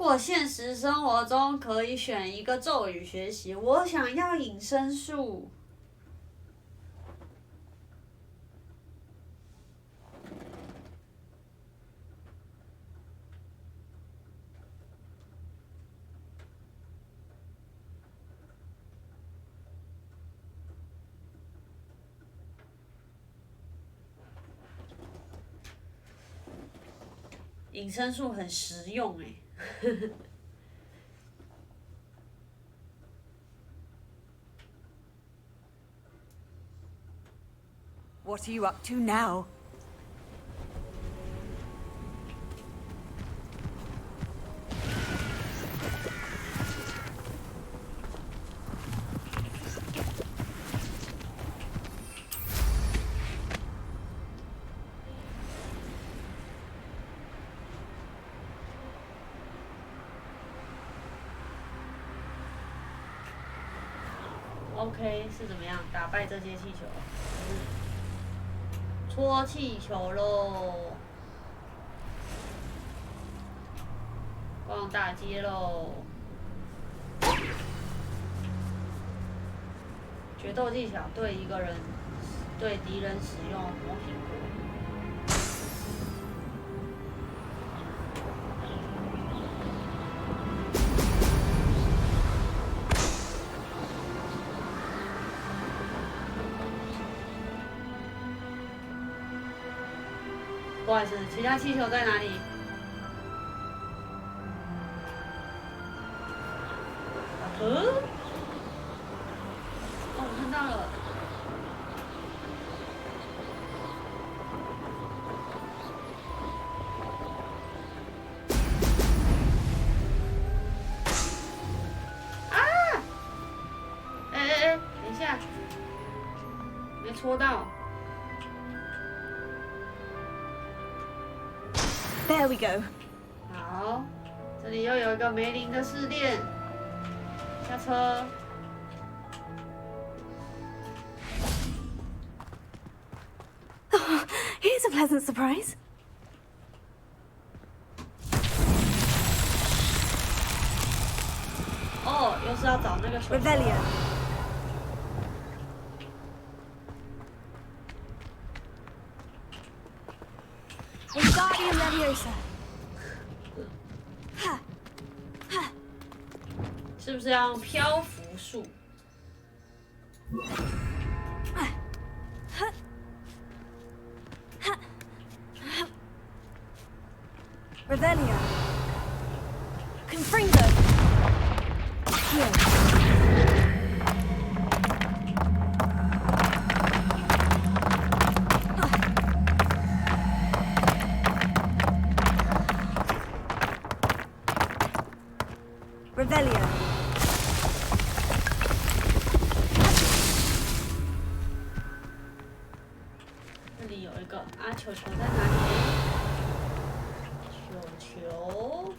果现实生活中可以选一个咒语学习，我想要隐身术。隐身术很实用哎。What are you up to now? OK 是怎么样打败这些气球？戳气球喽！逛大街喽！决斗技巧对敌人使用魔苹果。不好意思，其他气球在哪里？哦，我看到了。啊！等一下，没戳到。There we go. 好，这里又有一个梅林的试炼。下车。Oh, here's a pleasant surprise. 哦，又是要找那个球。Revelio. Wingardium Leviosa. 是不是要用漂浮术？Revelio. Confringo. Here. Revelio. 这里有一个啊，球球在哪里？球。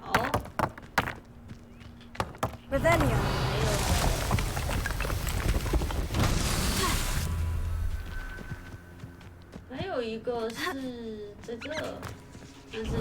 好。Revelio. 还有一个是这个，但是球。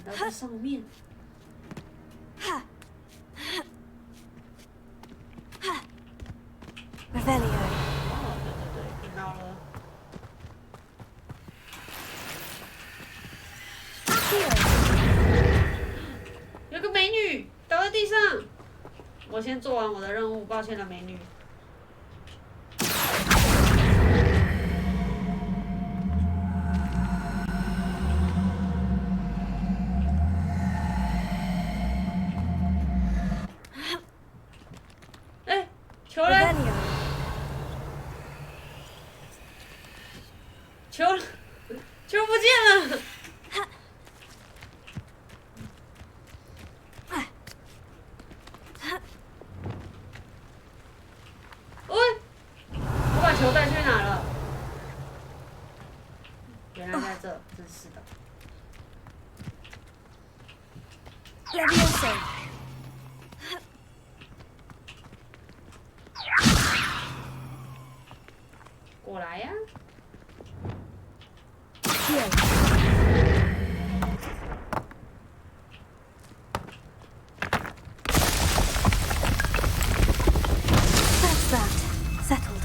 到这上面。Revelio. 哦，对，看到了。有个美女倒在地上。我先做完我的任务，抱歉了，美女。球嘞？球球不见了。我把球带去哪了？原来在这，真是的。Levioso. 过来呀！ That's that. Settled.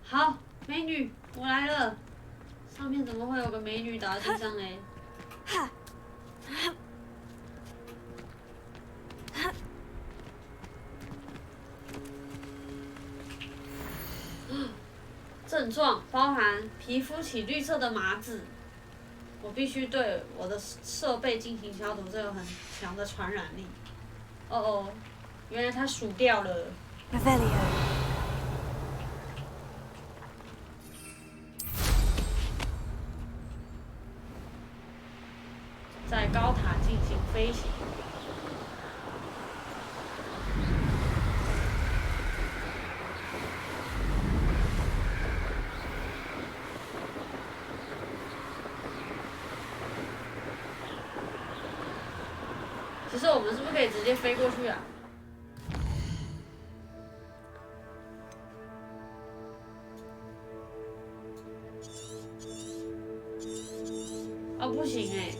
“好，美女，我来了。”上面怎么会有个美女倒在地上嘞？症状包含皮肤起绿色的麻疹，我必须对我的设备进行消毒，这有很强的传染力。哦哦，原来它数掉了。Revelio. 在高塔进行飞行。其实我们是不是可以直接飞过去啊？哦，不行哎。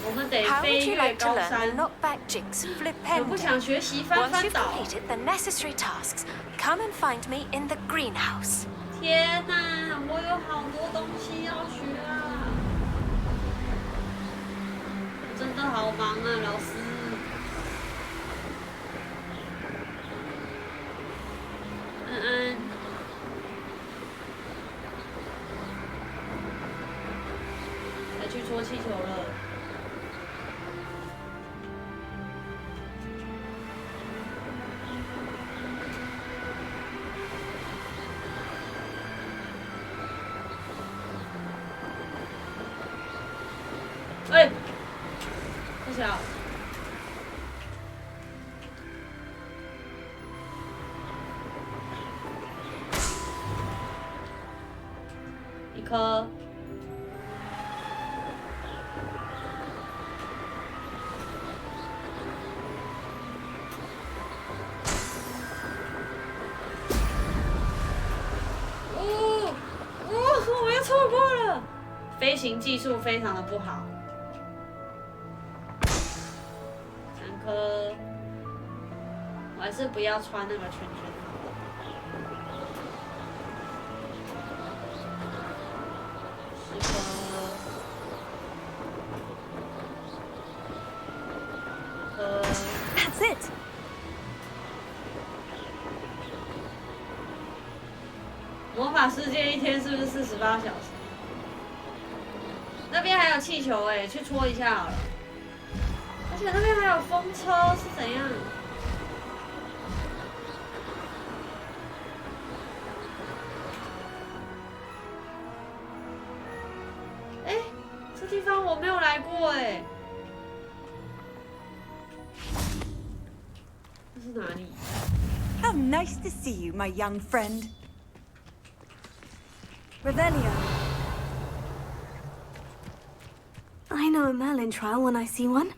我们得飞越高山。我不想学习翻翻倒。天哪，我有好多东西要学啊！我真的好忙啊，老师。安安。要去戳气球了。 哎，不小，一颗，我又错过了，飞行技术非常的不好。 我还是不要穿那个圈圈好了。That's it. 魔法世界一天是不是48小时？那边还有气球哎，去戳一下好了。 而且那边还有风车，是怎样？哎，这地方我没有来过哎。这是哪里 How nice to see you, my young friend. Revelio. I know a Merlin trial when I see one.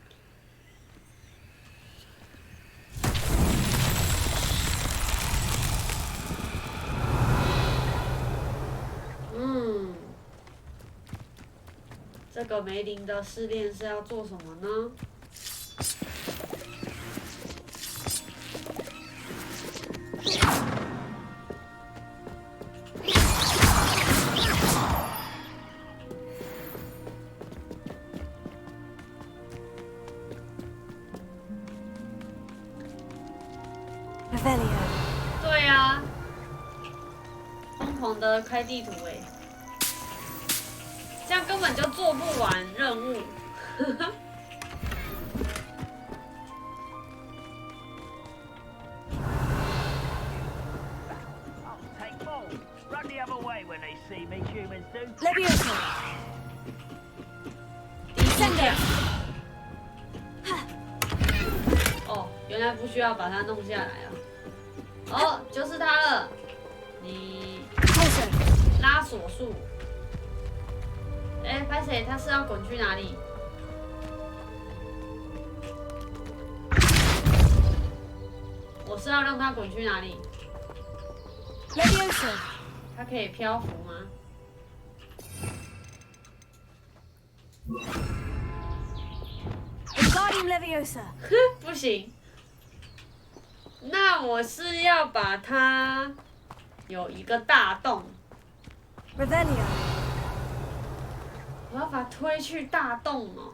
这个梅林的试炼是要做什么呢？Revelio. 对呀、风头同的开地图哎，这样根本就做不完任务。Leviosa. 哦，原来不需要把它弄下来啊！哦，就是它了。你拉锁术。哎，拍谁？他是要滚去哪里？我是要让他滚去哪里 Leviosa. 他可以漂浮吗？Wingardium Leviosa. 不行。那我是要把它有一个大洞。Revelio. 我要把它推去大洞哦。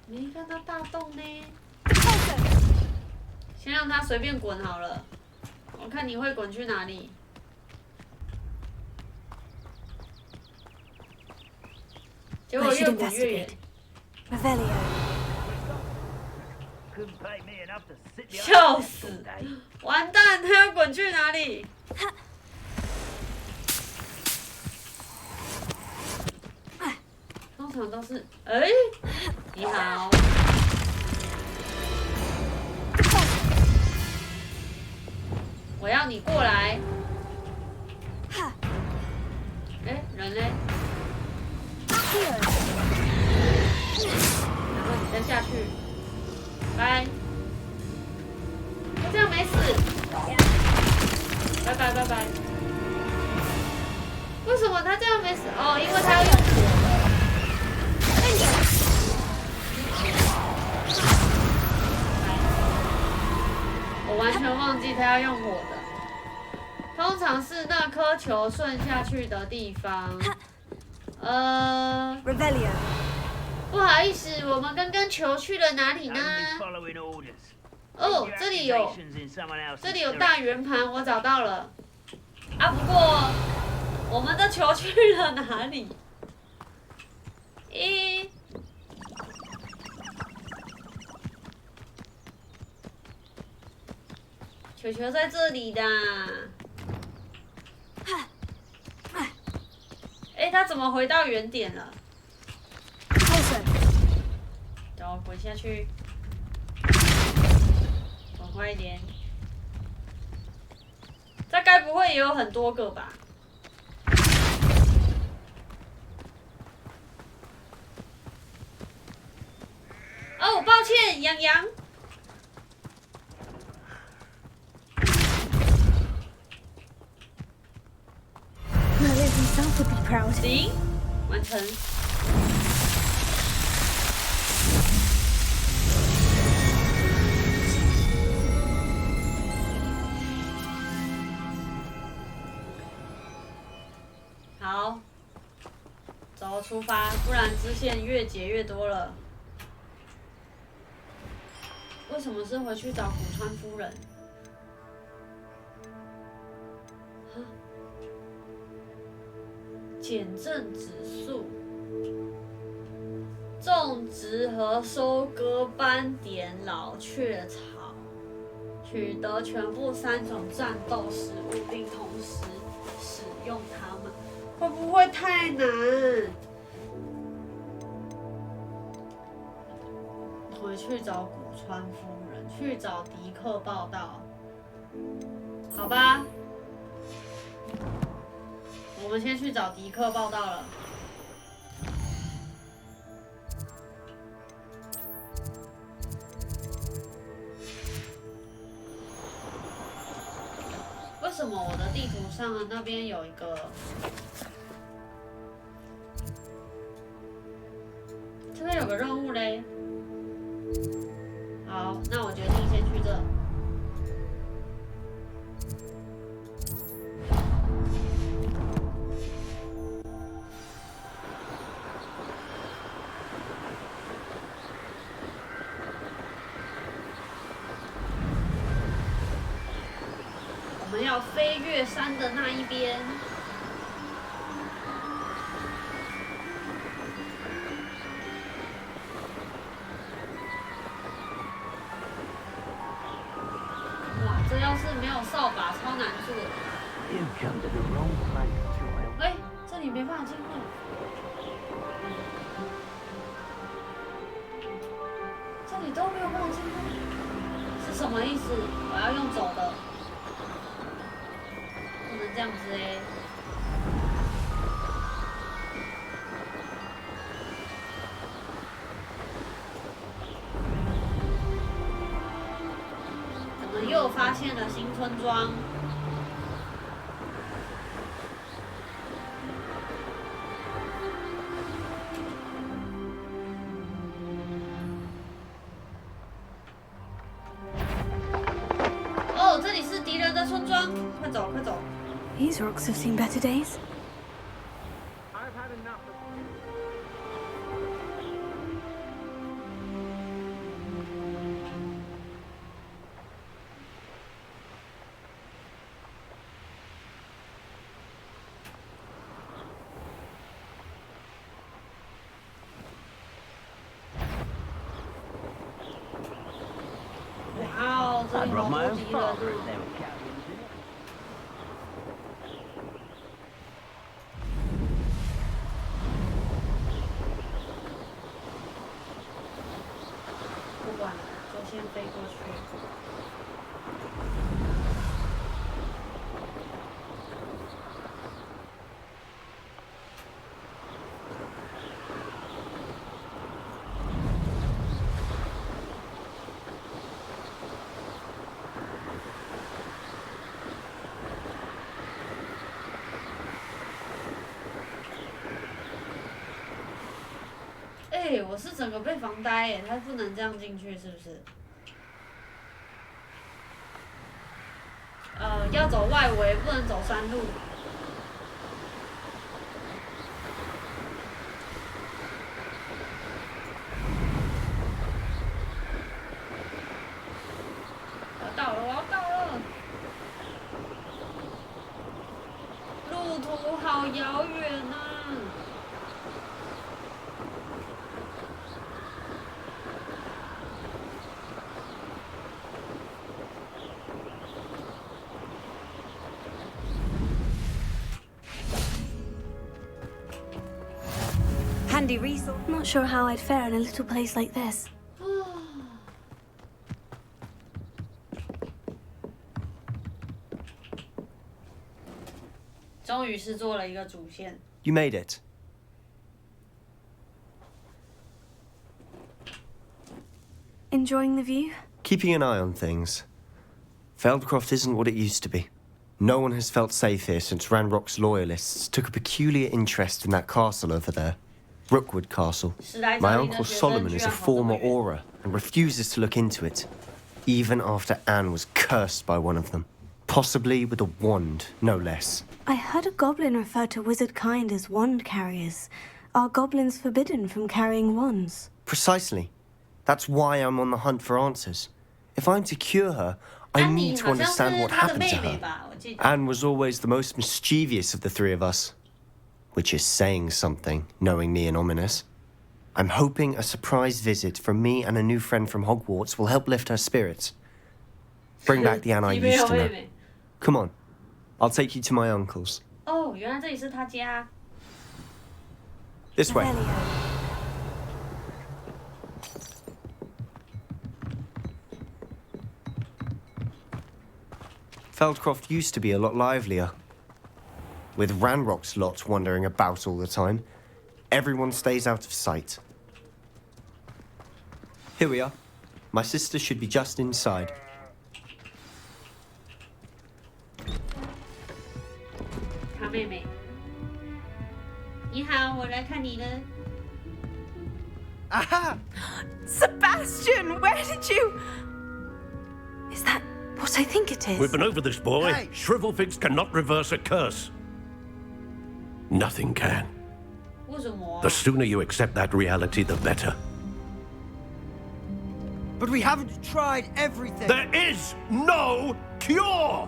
没看到大洞呢。先让它随便滚好了，我看你会滚去哪里。结果越滚越远。笑死！完蛋，他要滚去哪里？通常都是，哎，你好。我要你过来。哎，人嘞？然后你再下去。拜。就这样没死。拜拜拜拜。为什么他这样没死？哦，因为他要用火的。我完全忘记他要用火的。通常是那颗球顺下去的地方。Revelio. 不好意思，我们刚刚球去了哪里呢？哦，这里有大圆盘，我找到了。啊，不过我们的球去了哪里？咦？球球在这里的。哎，他怎么回到原点了？等我滚下去，滚快一点。这该不会也有很多个吧？哦，抱歉，洋洋。Himself would be proud. 行，完成。好，走，出发，不然支线越解越多了。为什么是回去找古川夫人？减震指数，种植和收割斑点老雀草，取得全部3种战斗食物，并同时使用它们，会不会太难？回去找古川夫人，去找迪克报道，好吧？我们先去找迪克报道了。为什么我的地图上的那边有一个？这边有个任务嘞。好，那我决定先去这。们要飞越山的那一边。哇，这要是没有扫把，超难做的。哎，这里没办法进入。这里都没有办法进入，是什么意思？我要用走的，不能这样子哎。我们又发现了新村庄。哦，这里是敌人的村庄，快走，快走！ These rocks have seen better days. I've had enough of Wow, I brought my own father if they were counting. 不管了，就先飞过去。哎，我是整个被防呆哎，他不能这样进去是不是？要走外围，不能走山路。我要到了，我要到了。路途好遥远啊！ Handy resource. Not sure how I'd fare in a little place like this. 终于是做了一个主线。You made it. Enjoying the view? Keeping an eye on things. Feldcroft isn't what it used to be. No one has felt safe here since Ranrock's loyalists took a peculiar interest in that castle over there. Rookwood Castle. My uncle Solomon is a former Auror and refuses to look into it, even after Anne was cursed by one of them. Possibly with a wand, no less. I heard a goblin refer to wizard kind as wand carriers. Are goblins forbidden from carrying wands? Precisely. That's why I'm on the hunt for answers. If I'm to cure her, I need to understand what happened to her. Anne was always the most mischievous of the three of us. Which is saying something, knowing me and Ominous. I'm hoping a surprise visit from me and a new friend from Hogwarts will help lift her spirits. Bring back the Anne I used to know. Come on, I'll take you to my uncle's. Oh, 原来这里是他家。 This way. Feldcroft used to be a lot livelier. With Ranrock's lot wandering about all the time, everyone stays out of sight. Here we are. My sister should be just inside. Aha! Sebastian, where did you... Is that what I think it is? We've been over this, boy. Hey. Shrivelfigs cannot reverse a curse. Nothing can. The sooner you accept that reality, the better. But we haven't tried everything. There is no cure!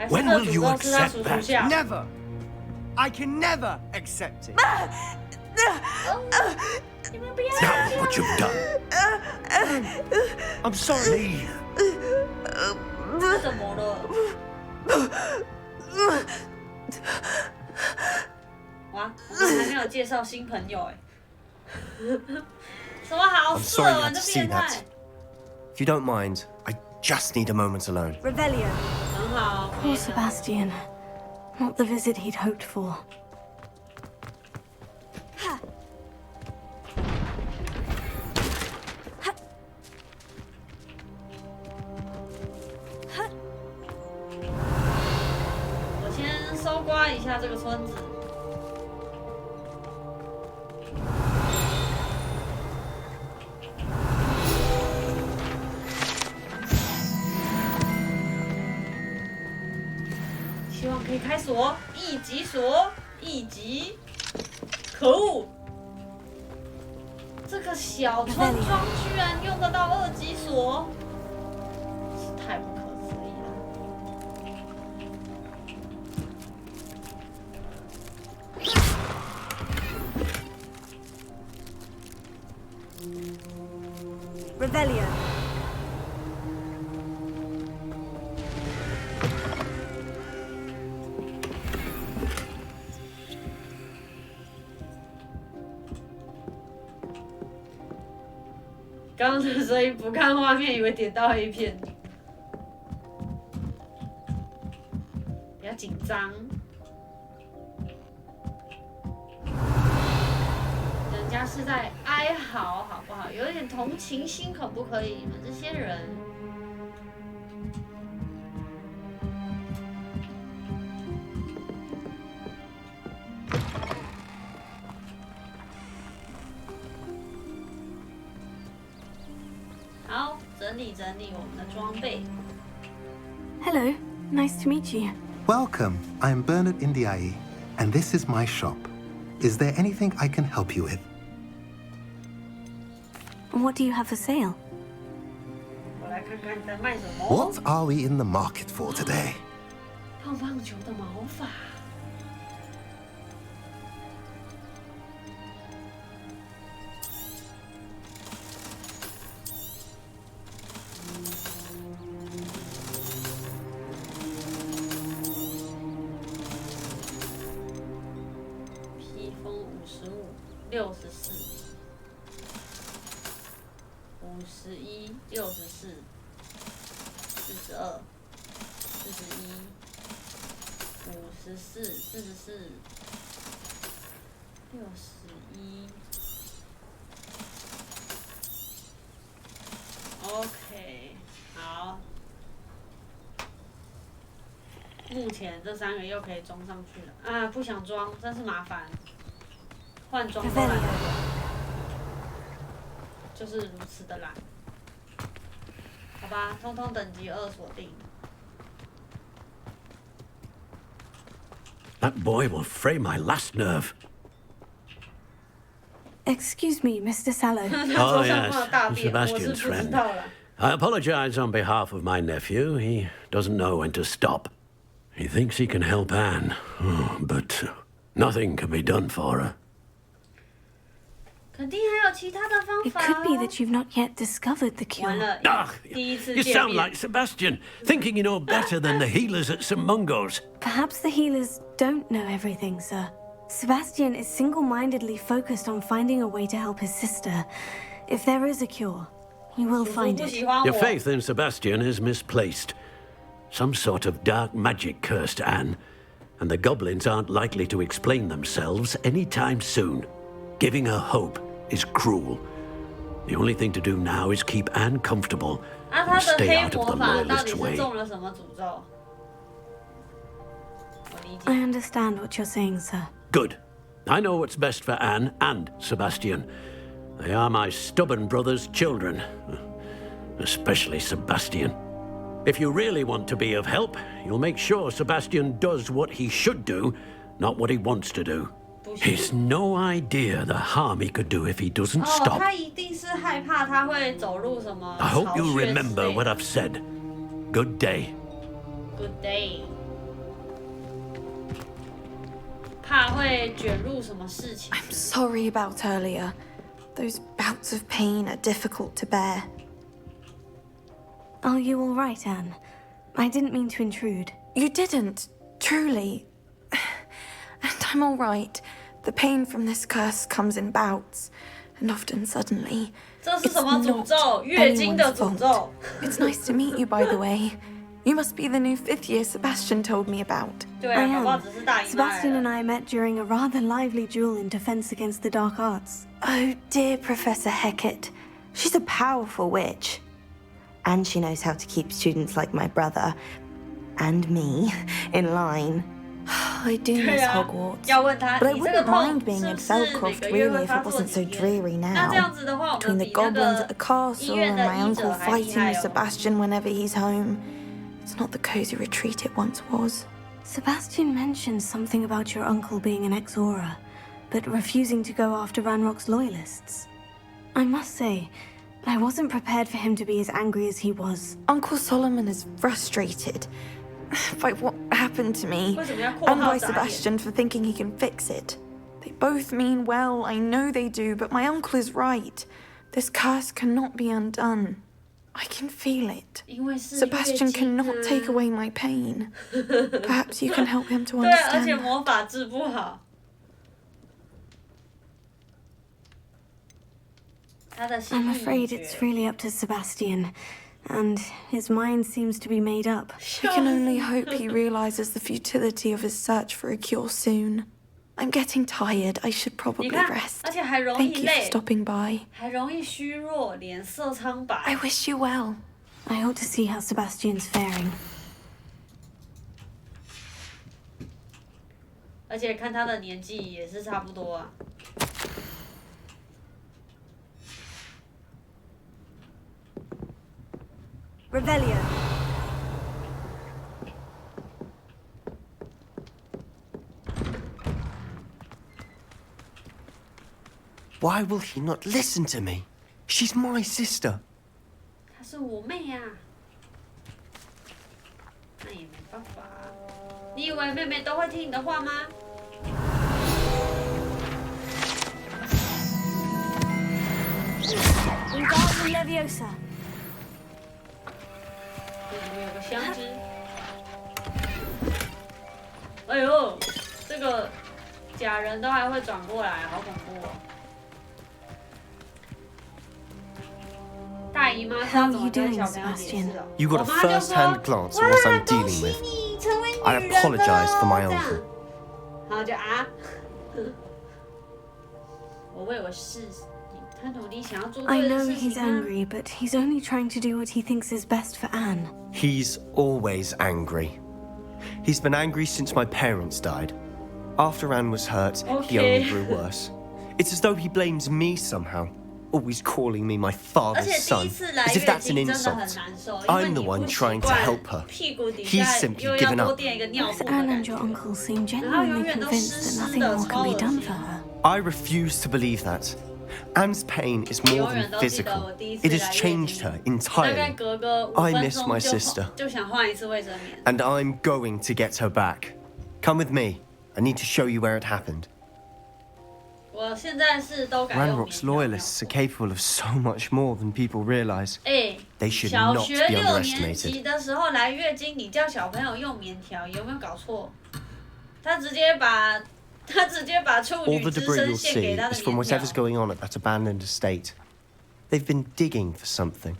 When will you accept that? Never. I can never accept it. Now what you've done. I'm sorry. Leave. 他怎么了？哇，我们还没有介绍新朋友哎。什么好 I'm 色 sorry you 啊， had 这 to see 变态 that.！If you don't mind, I just need a moment alone. Revelio. 很好。 Poor Sebastian. Not the visit he'd hoped for. Ha. 我先搜刮一下这个村子。希望可以开锁，一级锁，一级。可恶！这个小村庄居然用得到2级锁，是太不可思议了。 Revelio. 刚刚的声音不看画面，以为点到 A 片，比较紧张。人家是在哀嚎，好不好？有一点同情心，可不可以？你们这些人。 好，整理整理我们的装备。 Hello, nice to meet you. Welcome. I'm Bernard Indiaye, and this is my shop. Is there anything I can help you with? What do you have for sale? 我来看看你在卖什么。 What are we in the market for today? 胖胖球的毛发。 64、51、64、42、41、54、44、61。OK， 好。目前这3个又可以装上去了啊！不想装，真是麻烦。 换装都懒得装，就是如此的懒。好吧，通通等级2锁定。 That boy will fray my last nerve. Excuse me, Mr. Sallow. Oh, yes, Sebastian's friend. I apologize on behalf of my nephew. He doesn't know when to stop. He thinks he can help Anne, but nothing can be done for her. 肯定还有其他的方 It 法。 could be that you've not yet discovered the 完 cure. 了， You sound like Sebastian, thinking you know better than the healers at St. Mungo's. Perhaps the healers don't know everything, sir. Sebastian is single-mindedly focused on finding a way to help his sister. If there is a cure, he will find it. Your faith in Sebastian is misplaced. Some sort of dark magic cursed Anne, and the goblins aren't likely to explain themselves anytime soon. Giving her hope is cruel. The only thing to do now is keep Anne comfortable and stay out of the loyalist's way. I understand what you're saying, sir. Good. I know what's best for Anne and Sebastian. They are my stubborn brother's children. Especially Sebastian. If you really want to be of help, you'll make sure Sebastian does what he should do, not what he wants to do. He's no idea the harm he could do if he doesn't stop. 他一定是害怕他会走入什么 I hope 巢 you 穴之类的 remember what I've said. Good day. Good day. 怕会卷入什么事情。I'm sorry about earlier. Those bouts of pain are difficult to bear. Are you all right, Anne? I didn't mean to intrude. You didn't, truly. And I'm all right. The pain from this curse comes in bouts, and often suddenly. 这是什么诅咒？月经的诅咒。It's nice to meet you, by the way. You must be the new 5th year Sebastian told me about. I am. Sebastian and I met during a rather lively duel in defense against the dark arts. Oh, dear Professor Hecat. She's a powerful witch. And she knows how to keep students like my brother and me in line. I do miss Hogwarts, but I wouldn't mind being in Felcroft really if it wasn't so dreary now. Between the goblins at the castle and my uncle fighting with Sebastian whenever he's home, it's not the cozy retreat it once was. Sebastian mentioned something about your uncle being an ex-Auror, but refusing to go after Ranrock's loyalists. I must say, I wasn't prepared for him to be as angry as he was. Uncle Solomon is frustrated by what happened to me, and by Sebastian for thinking he can fix it. They both mean well, I know they do, but my uncle is right. This curse cannot be undone. I can feel it. Sebastian cannot take away my pain. Perhaps you can help him to understand. I'm afraid it's really up to Sebastian, and his mind seems to be made up. I can only hope he realizes the futility of his search for a cure soon. I'm getting tired. I should probably rest. Thank you for stopping by. I wish you well. I ought to see how Sebastian's faring. 而且看他的年纪也是差不多啊。Revelio. Why will he not listen to me? She's my sister. 她是我妹呀。那也没办法。你以为妹妹都会听你的话吗？Wingardium Leviosa. 这里面有个箱子。哎呦，这个假人都还会转过来，好恐怖哦！大姨妈是要怎么跟小朋友解释哦？ You got a first-hand glance at what I'm dealing with. I apologize for my uncle. 然后就啊，我为我是。I know he's angry, but he's only trying to do what he thinks is best for Anne. He's always angry. He's been angry since my parents died. After Anne was hurt, he only grew worse. It's as though he blames me somehow, always calling me my father's son, as if that's an insult. I'm the one trying to help her. He's simply given up. Both Anne and your uncle seem genuinely convinced that nothing more can be done for her. I refuse to believe that. Anne's pain is more than physical. It has changed her entirely. I miss my sister. And I'm going to get her back. Come with me. I need to show you where it happened. Ranrock's loyalists are capable of so much more than people realize. They should not be underestimated. 他直接把处女之身献给他的 from whatever's going on at that abandoned estate. They've been digging for something.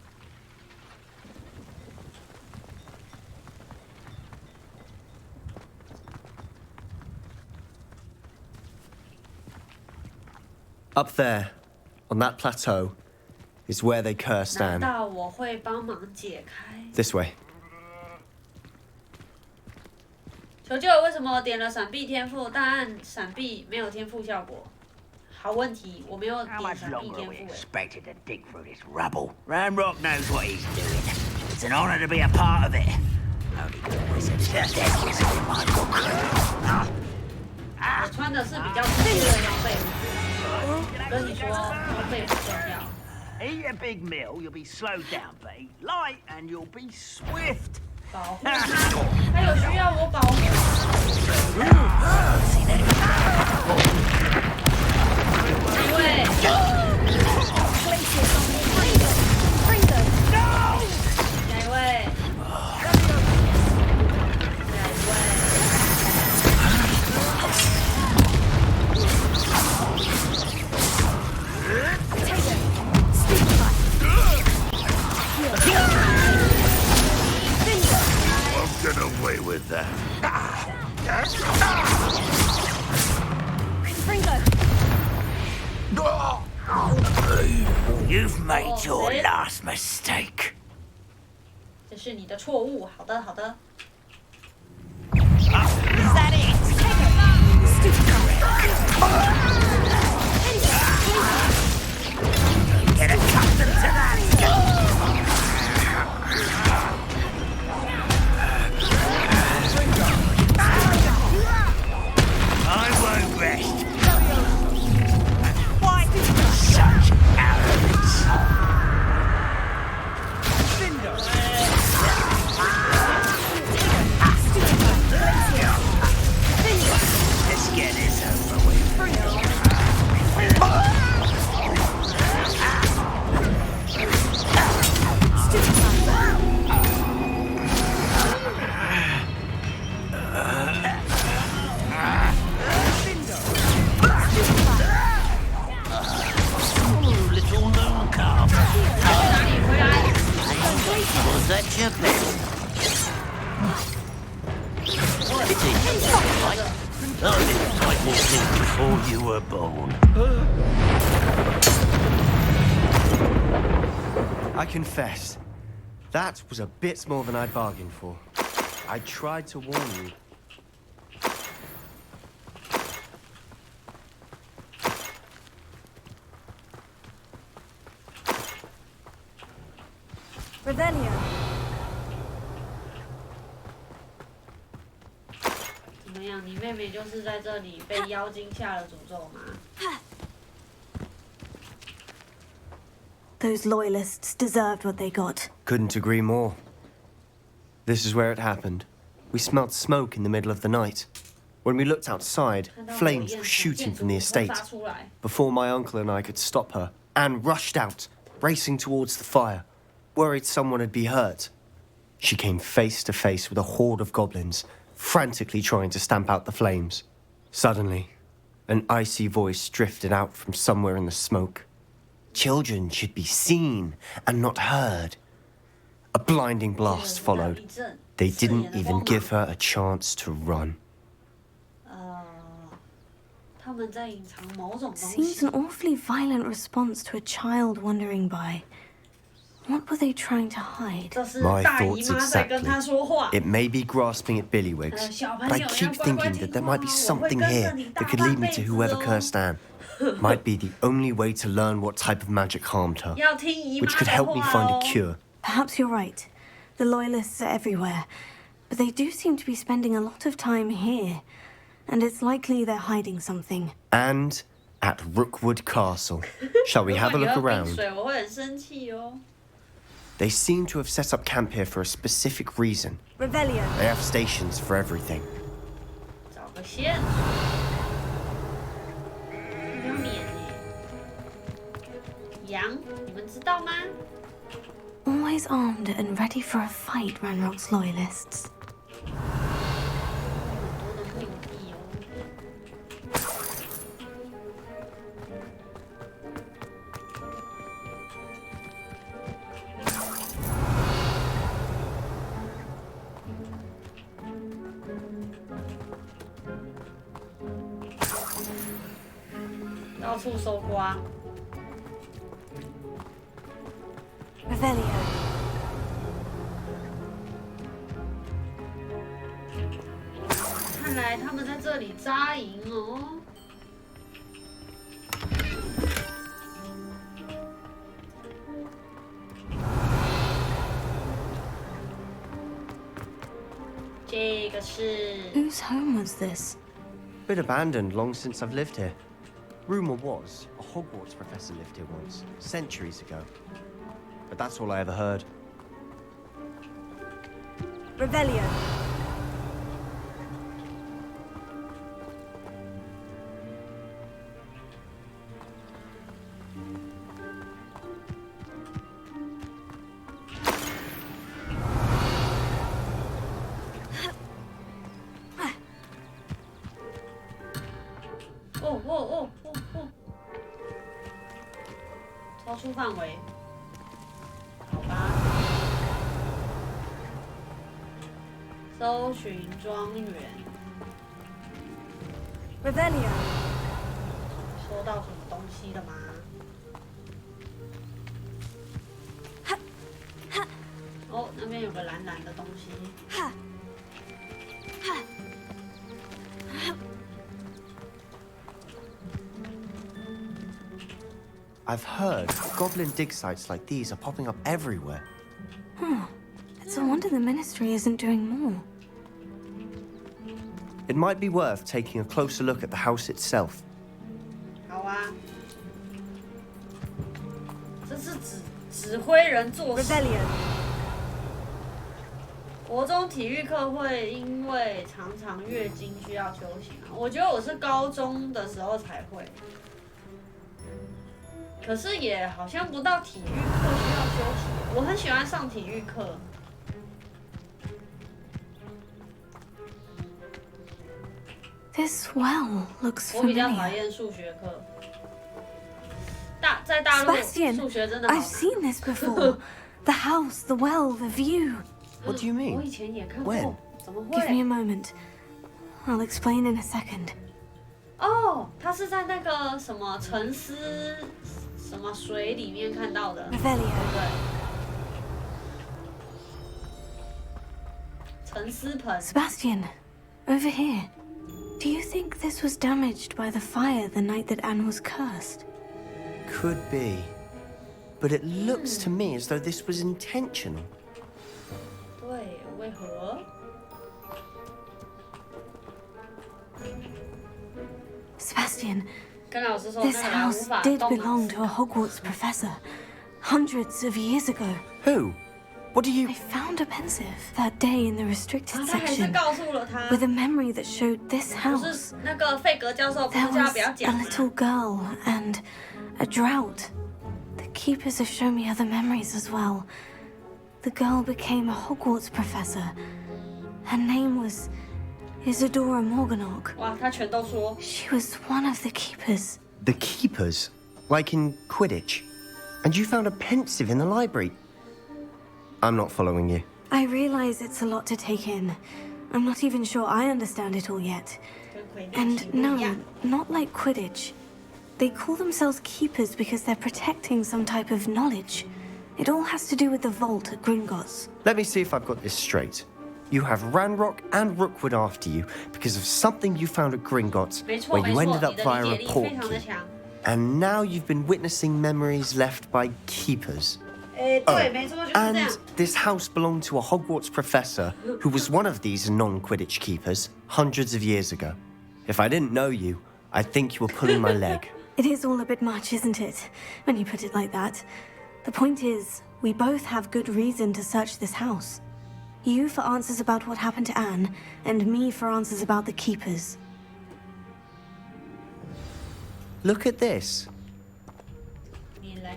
Up there, on that plateau, is where they cursed Anne. 难道我会帮忙解开？ This way. 求救！为什么点了闪避天赋，但按闪避没有天赋效果？好问题，我没有点闪避天赋。Expected to dig through this rubble. Ranrock knows what he's doing. It's an honor to be a part of it. Only good wizards just in my book. 我穿的是比较粗的装备，我跟你说，装备不重要。Eat a big meal, you'll be slowed down, but eat light and you'll be swift. 保护他，还有需要我保护哪一位？Get away with that. You've made your last mistake. 这是你的错误。好的，好的。Is that it? Get accustomed to that. I won't rest. Why such arrogance? Let's get this over with. Little moon calf. Was that your best? I didn't fight more things before you were born. I confess, that was a bit more than I bargained for. I tried to warn you. Revelio. 怎么样？你妹妹就是在这里被妖精下了诅咒吗？ Those loyalists deserved what they got. Couldn't agree more. This is where it happened. We smelled smoke in the middle of the night. When we looked outside, flames were shooting from the estate. Before my uncle and I could stop her, Anne rushed out, racing towards the fire, worried someone had been hurt. She came face to face with a horde of goblins, frantically trying to stamp out the flames. Suddenly, an icy voice drifted out from somewhere in the smoke. Children should be seen and not heard. A blinding blast followed. They didn't even give her a chance to run. Seems an awfully violent response to a child wandering by. What were they trying to hide? My thoughts exactly. It may be grasping at Billywigs, but I keep thinking that there might be something here that could lead me to whoever cursed Anne. Might be the only way to learn what type of magic harmed her, which could help me find a cure. Perhaps you're right. The loyalists are everywhere, but they do seem to be spending a lot of time here, and it's likely they're hiding something. And at Rookwood Castle. Shall we have a look around? They seem to have set up camp here for a specific reason. Revelio. They have stations for everything. Always armed and ready for a fight, Ranrock's loyalists. Revelio. 看来他们在这里扎营哦。这个是 Whose home was this? Been abandoned long since I've lived here. Rumor was a Hogwarts professor lived here once, centuries ago. But that's all I ever heard. Revelio. Oh. 超出范围，好吧。搜寻庄园。Revelio。收到什么东西了吗？哦，那边有个蓝蓝的东西。I've heard goblin dig sites like these are popping up everywhere. It's a wonder the Ministry isn't doing more. It might be worth taking a closer look at the house itself. 好啊，这是指挥人做事。国中体育课会因为常常月经需要休息吗？我觉得我是高中的时候才会。可是也好像不到体育课需要休息，我很喜欢上体育课。This well looks familiar. 我比较讨厌数学课。在大陆数学真的好。I've seen this before. The house, the well, the view. What do you mean? 我以前也看过。 When? 怎么会 Give me a moment. I'll explain in a second. 哦，他是在那个什么沉思什么水里面看到的，对不对？沉思盆。Sebastian, over here. Do you think this was damaged by the fire the night that Anne was cursed? Could be. But it looks to me as though this was intentional. 对，为何？ Sebastian, this house did belong to a Hogwarts professor hundreds of years ago. Who? What do you... I found a pensive that day in the restricted section with a memory that showed this house. There was a little girl and a drought. The keepers have shown me other memories as well. The girl became a Hogwarts professor. Her name was Isadora Morganach. She was one of the keepers. The keepers? Like in Quidditch? And you found a pensive in the library? I'm not following you. I realize it's a lot to take in. I'm not even sure I understand it all yet. And no, not like Quidditch. They call themselves keepers because they're protecting some type of knowledge. It all has to do with the vault at Gringotts. Let me see if I've got this straight. You have Ranrock and Rookwood after you because of something you found at Gringotts, where you ended up via a portkey. And now you've been witnessing memories left by keepers. And this house belonged to a Hogwarts professor who was one of these non-Quidditch keepers hundreds of years ago. If I didn't know you, I'd think you were pulling my leg. It is all a bit much, isn't it, when you put it like that? The point is, we both have good reason to search this house. You for answers about what happened to Anne, and me for answers about the keepers. Look at this.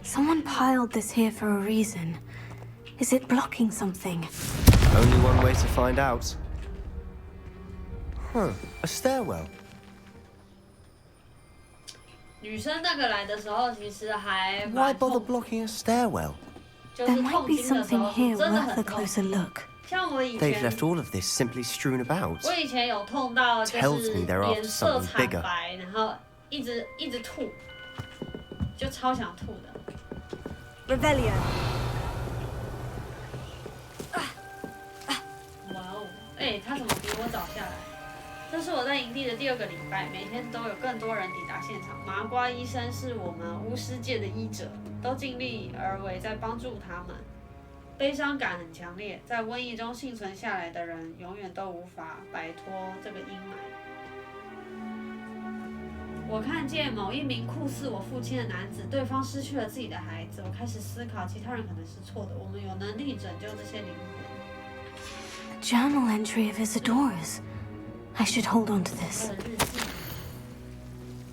Someone piled this here for a reason. Is it blocking something? Only one way to find out. Huh, a stairwell. 女生那个来的时候，其实还 Why bother blocking a stairwell? There might be something here worth a closer look. 像我以 They've 前， left all of this simply strewn about. 我以前有痛到就 Tells 是 me they're after 脸色 something 惨 bigger. 白，然后一直吐，就超想吐的。 Revelio. 哇哦，哎，他怎么比我早下来？这是我在营地的第2个礼拜，每天都有更多人抵达现场。麻瓜医生是我们巫师界的医者，都尽力而为在帮助他们。悲伤感很强烈，在瘟疫中幸存下来的人，永远都无法摆脱这个阴霾。我看见某一名酷似我父亲的男子，对方失去了自己的孩子。我开始思考，其他人可能是错的，我们有能力拯救这些灵魂。journal entry of Isadora's. I should hold on to this.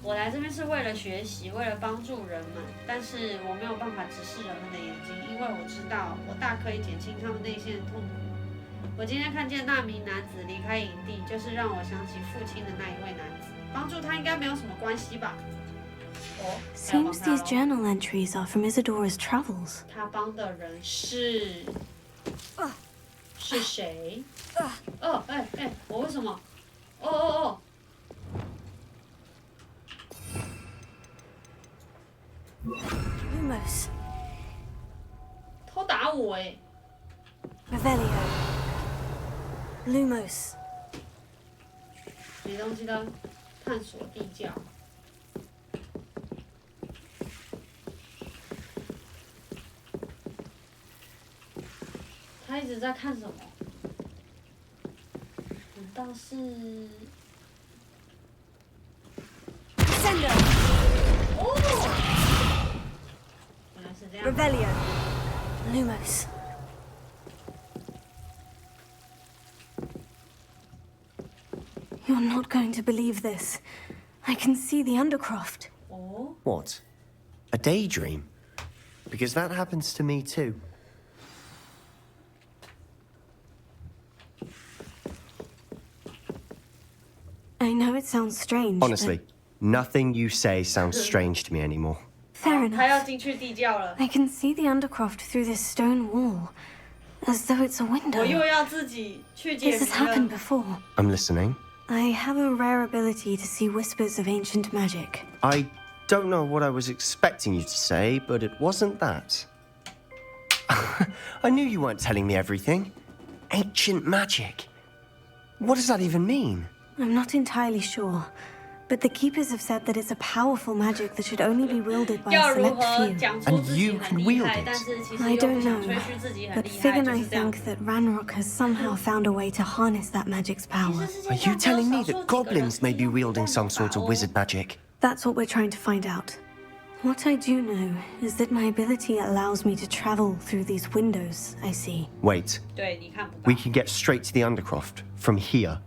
我来这边是为了学习，为了帮助人们，但是我没有办法直视人们的眼睛，因为我知道我大可以减轻他们内心的痛苦。我今天看见那名男子离开营地，就是让我想起父亲的那一位男子。帮助他应该没有什么关系吧？哦， Seems these journal entries are from Isadora's travels. 他帮的人是谁？我为什么？Lumos. 偷打我哎！ Revelio. Lumos. 没东西的，探索地窖。他一直在看什么？难道是？Sender. 哦，原来是这样。Revelio. Lumos. You're not going to believe this. I can see the Undercroft. Oh? What? A daydream? Because that happens to me too. I know it sounds strange. Honestly, nothing you say sounds strange to me anymore. Fair enough. 他要进去地窖了。 I can see the Undercroft through this stone wall, as though it's a window. 我又要自己去解 This has happened before. I'm listening. I have a rare ability to see whispers of ancient magic. I don't know what I was expecting you to say, but it wasn't that. I knew you weren't telling me everything. Ancient magic. What does that even mean? I'm not entirely sure, but the keepers have said that it's a powerful magic that should only be wielded by a select few. And you can wield it. I don't know, but Fig and I think that Ranrock has somehow found a way to harness that magic's power. Are you telling me that goblins may be wielding some sort of wizard magic? That's what we're trying to find out. What I do know is that my ability allows me to travel through these windows I see. Wait. We can get straight to the Undercroft from here.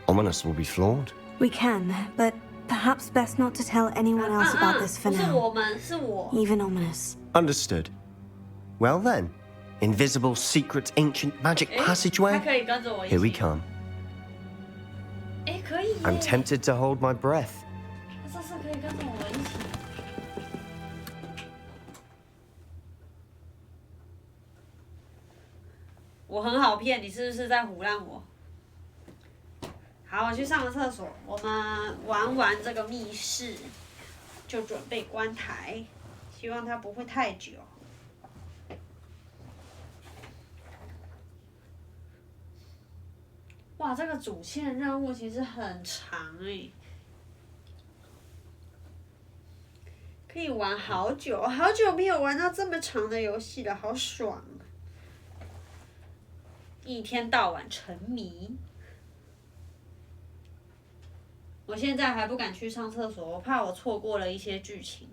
Ominous will be flawed. We can, but perhaps best not to tell anyone else about this for now. Even Ominous. Understood. Well then, invisible, secret, ancient magic passageway. Here we come. I'm tempted to hold my breath. 我很好骗，你是不是在唬烂我？好，我去上个厕所。我们玩完这个密室，就准备关台，希望它不会太久。哇，这个主线任务其实很长欸，可以玩好久，好久没有玩到这么长的游戏了，好爽！一天到晚沉迷。我现在还不敢去上厕所，我怕我错过了一些剧情。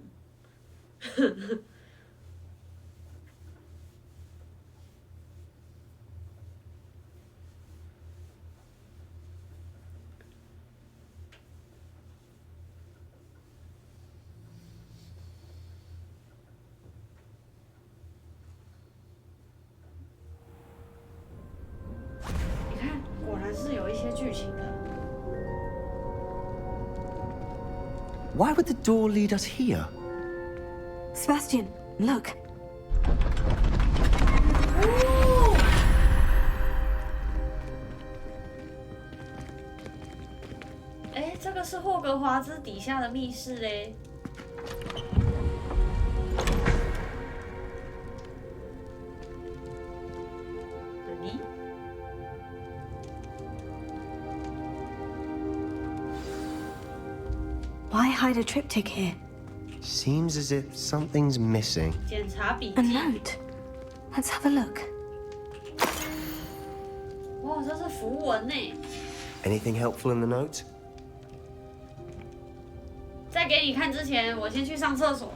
你看，果然是有一些剧情的。 Why would the door lead us here? Sebastian, look. 哎，这个是霍格华兹底下的密室嘞。你？ Why hide a triptych here? Seems as if something's missing. 检查笔 A 记。 note. Let's have a look. 哇，这是符文呢。 Anything helpful in the note? 在给你看之前，我先去上厕所。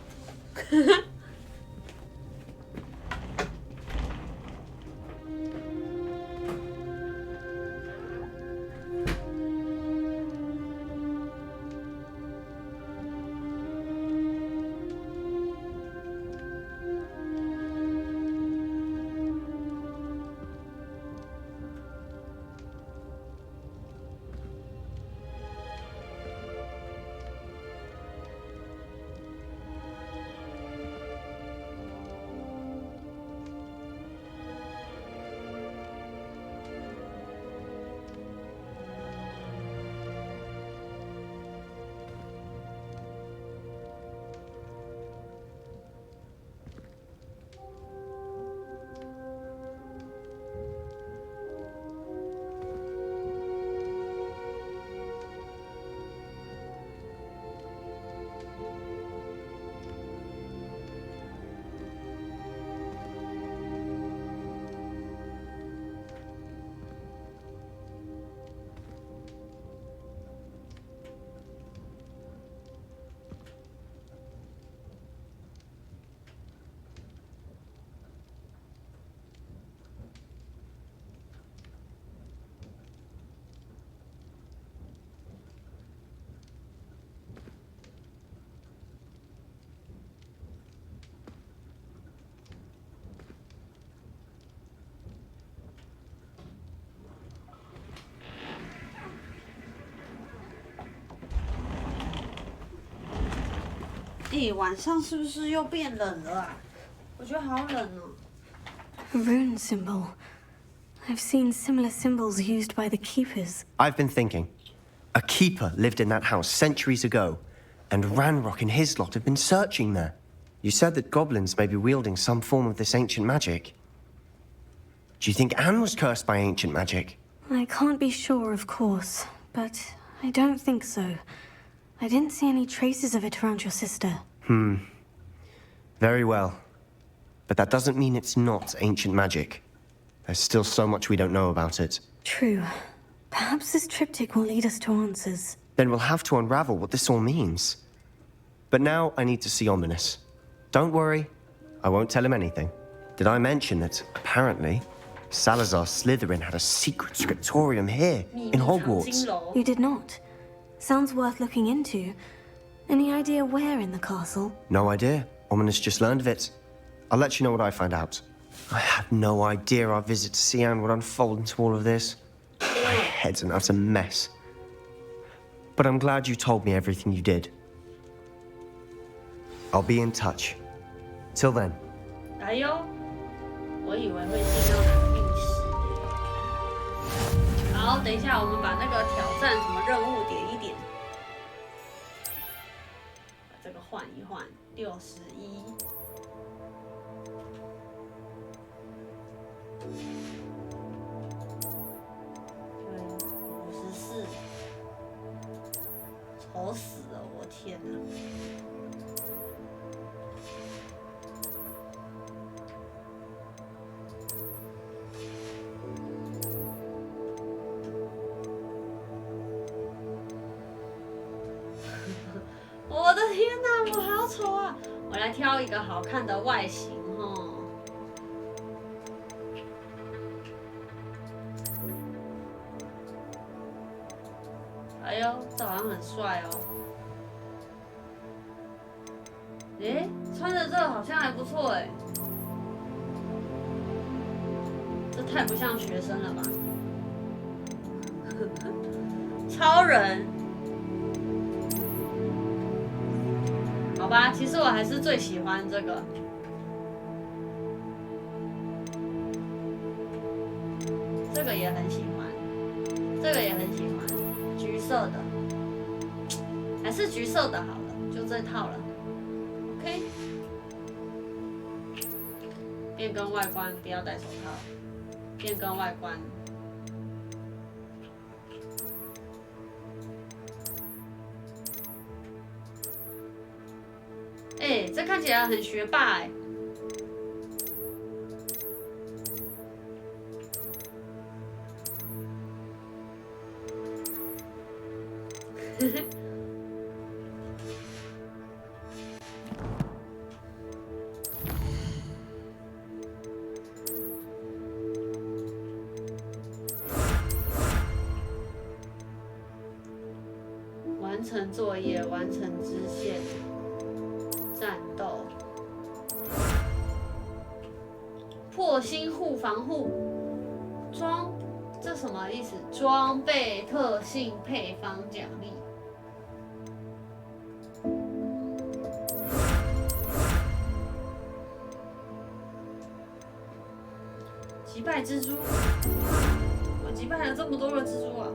晚上是不是又变冷了啊？我觉得好冷哦。A rune symbol. I've seen similar symbols used by the keepers. I've been thinking. A keeper lived in that house centuries ago, and Ranrock and his lot have been searching there. You said that goblins may be wielding some form of this ancient magic. Do you think Anne was cursed by ancient magic? I can't be sure, of course, but I don't think so. I didn't see any traces of it around your sister. Very well. But that doesn't mean it's not ancient magic. There's still so much we don't know about it. True. Perhaps this triptych will lead us to answers. Then we'll have to unravel what this all means. But now I need to see Ominous. Don't worry, I won't tell him anything. Did I mention that, apparently, Salazar Slytherin had a secret scriptorium here, in Hogwarts? You did not. Sounds worth looking into. Any idea where in the castle? No idea. Ominous just learned of it. I'll let you know what I find out. I had no idea our visit to Sian would unfold into all of this. My head's an utter mess. But I'm glad you told me everything you did. I'll be in touch. Till then. 哎呦，我以为会进到哪个密室。好，等一下，我们把那个挑战什么任务点一点，把这个换一换，61。54，丑死了！我天哪！我的天哪，我好丑啊！我来挑一个好看的外形哦。哎呦，这好像很帅哦！诶，穿着这好像还不错哎。这太不像学生了吧？超人。好吧，其实我还是最喜欢这个。这个也很喜欢，这个也很喜欢。橘色的，还是橘色的好了，就这套了。OK， 变更外观，不要戴手套。变更外观。哎，这看起来很学霸哎。完成作业，完成支线，战斗，破心护防护，这什么意思？装备特性配方奖励。击败蜘蛛，我击败了这么多的蜘蛛啊！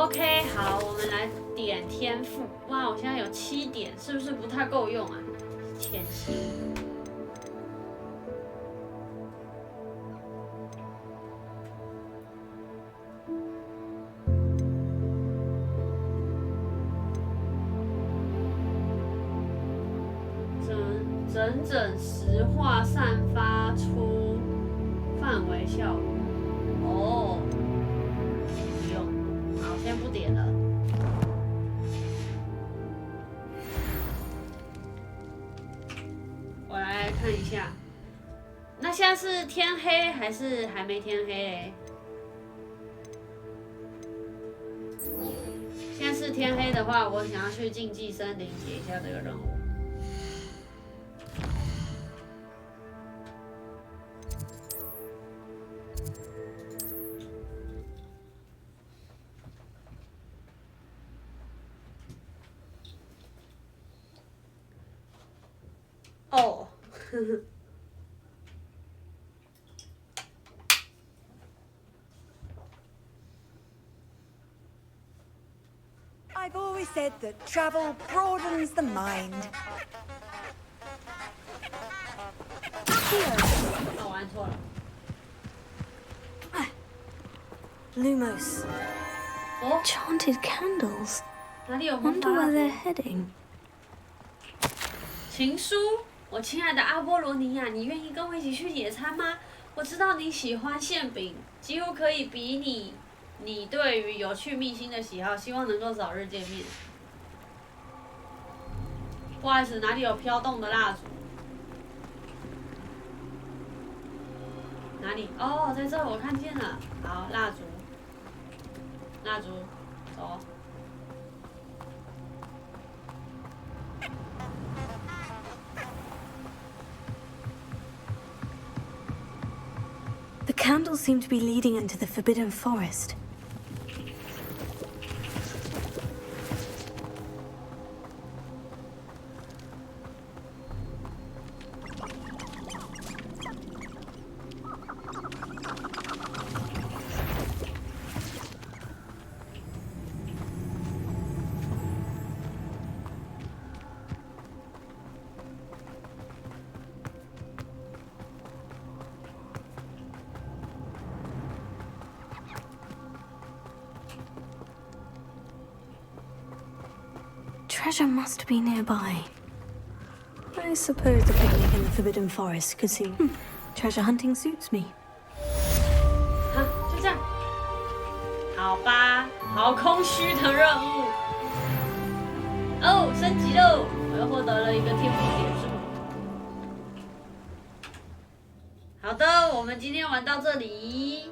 OK， 好，我们来点天赋。哇，我现在有7点，是不是不太够用啊？潜行。整石化散发出范围效果。哦，不用。 好，先不点了。我来看一下，那现在是天黑还是还没天黑？现在是天黑的话，我想要去竞技森林解一下这个任务。哦，I've always said that travel broadens the mind. 我玩错了。Lumos. Enchanted candles. 哪里有 Wonder where they're heading. 情书，我亲爱的阿波罗尼亚，你愿意跟我一起去野餐吗？我知道你喜欢馅饼，几乎可以比你对于有趣秘辛的喜好，希望能够早日见面。不好意思，哪里有飘动的蜡烛？哪里？哦，在这我看见了。好，蜡烛，蜡烛，走。The candles seem to be leading into the Forbidden Forest. Treasure must be nearby. I suppose the picnic in the Forbidden Forest could seem... treasure hunting suits me. 啊，就这样。好吧，好空虚的任务。哦，升级喽！我又获得了一个天赋点数。好的，我们今天玩到这里。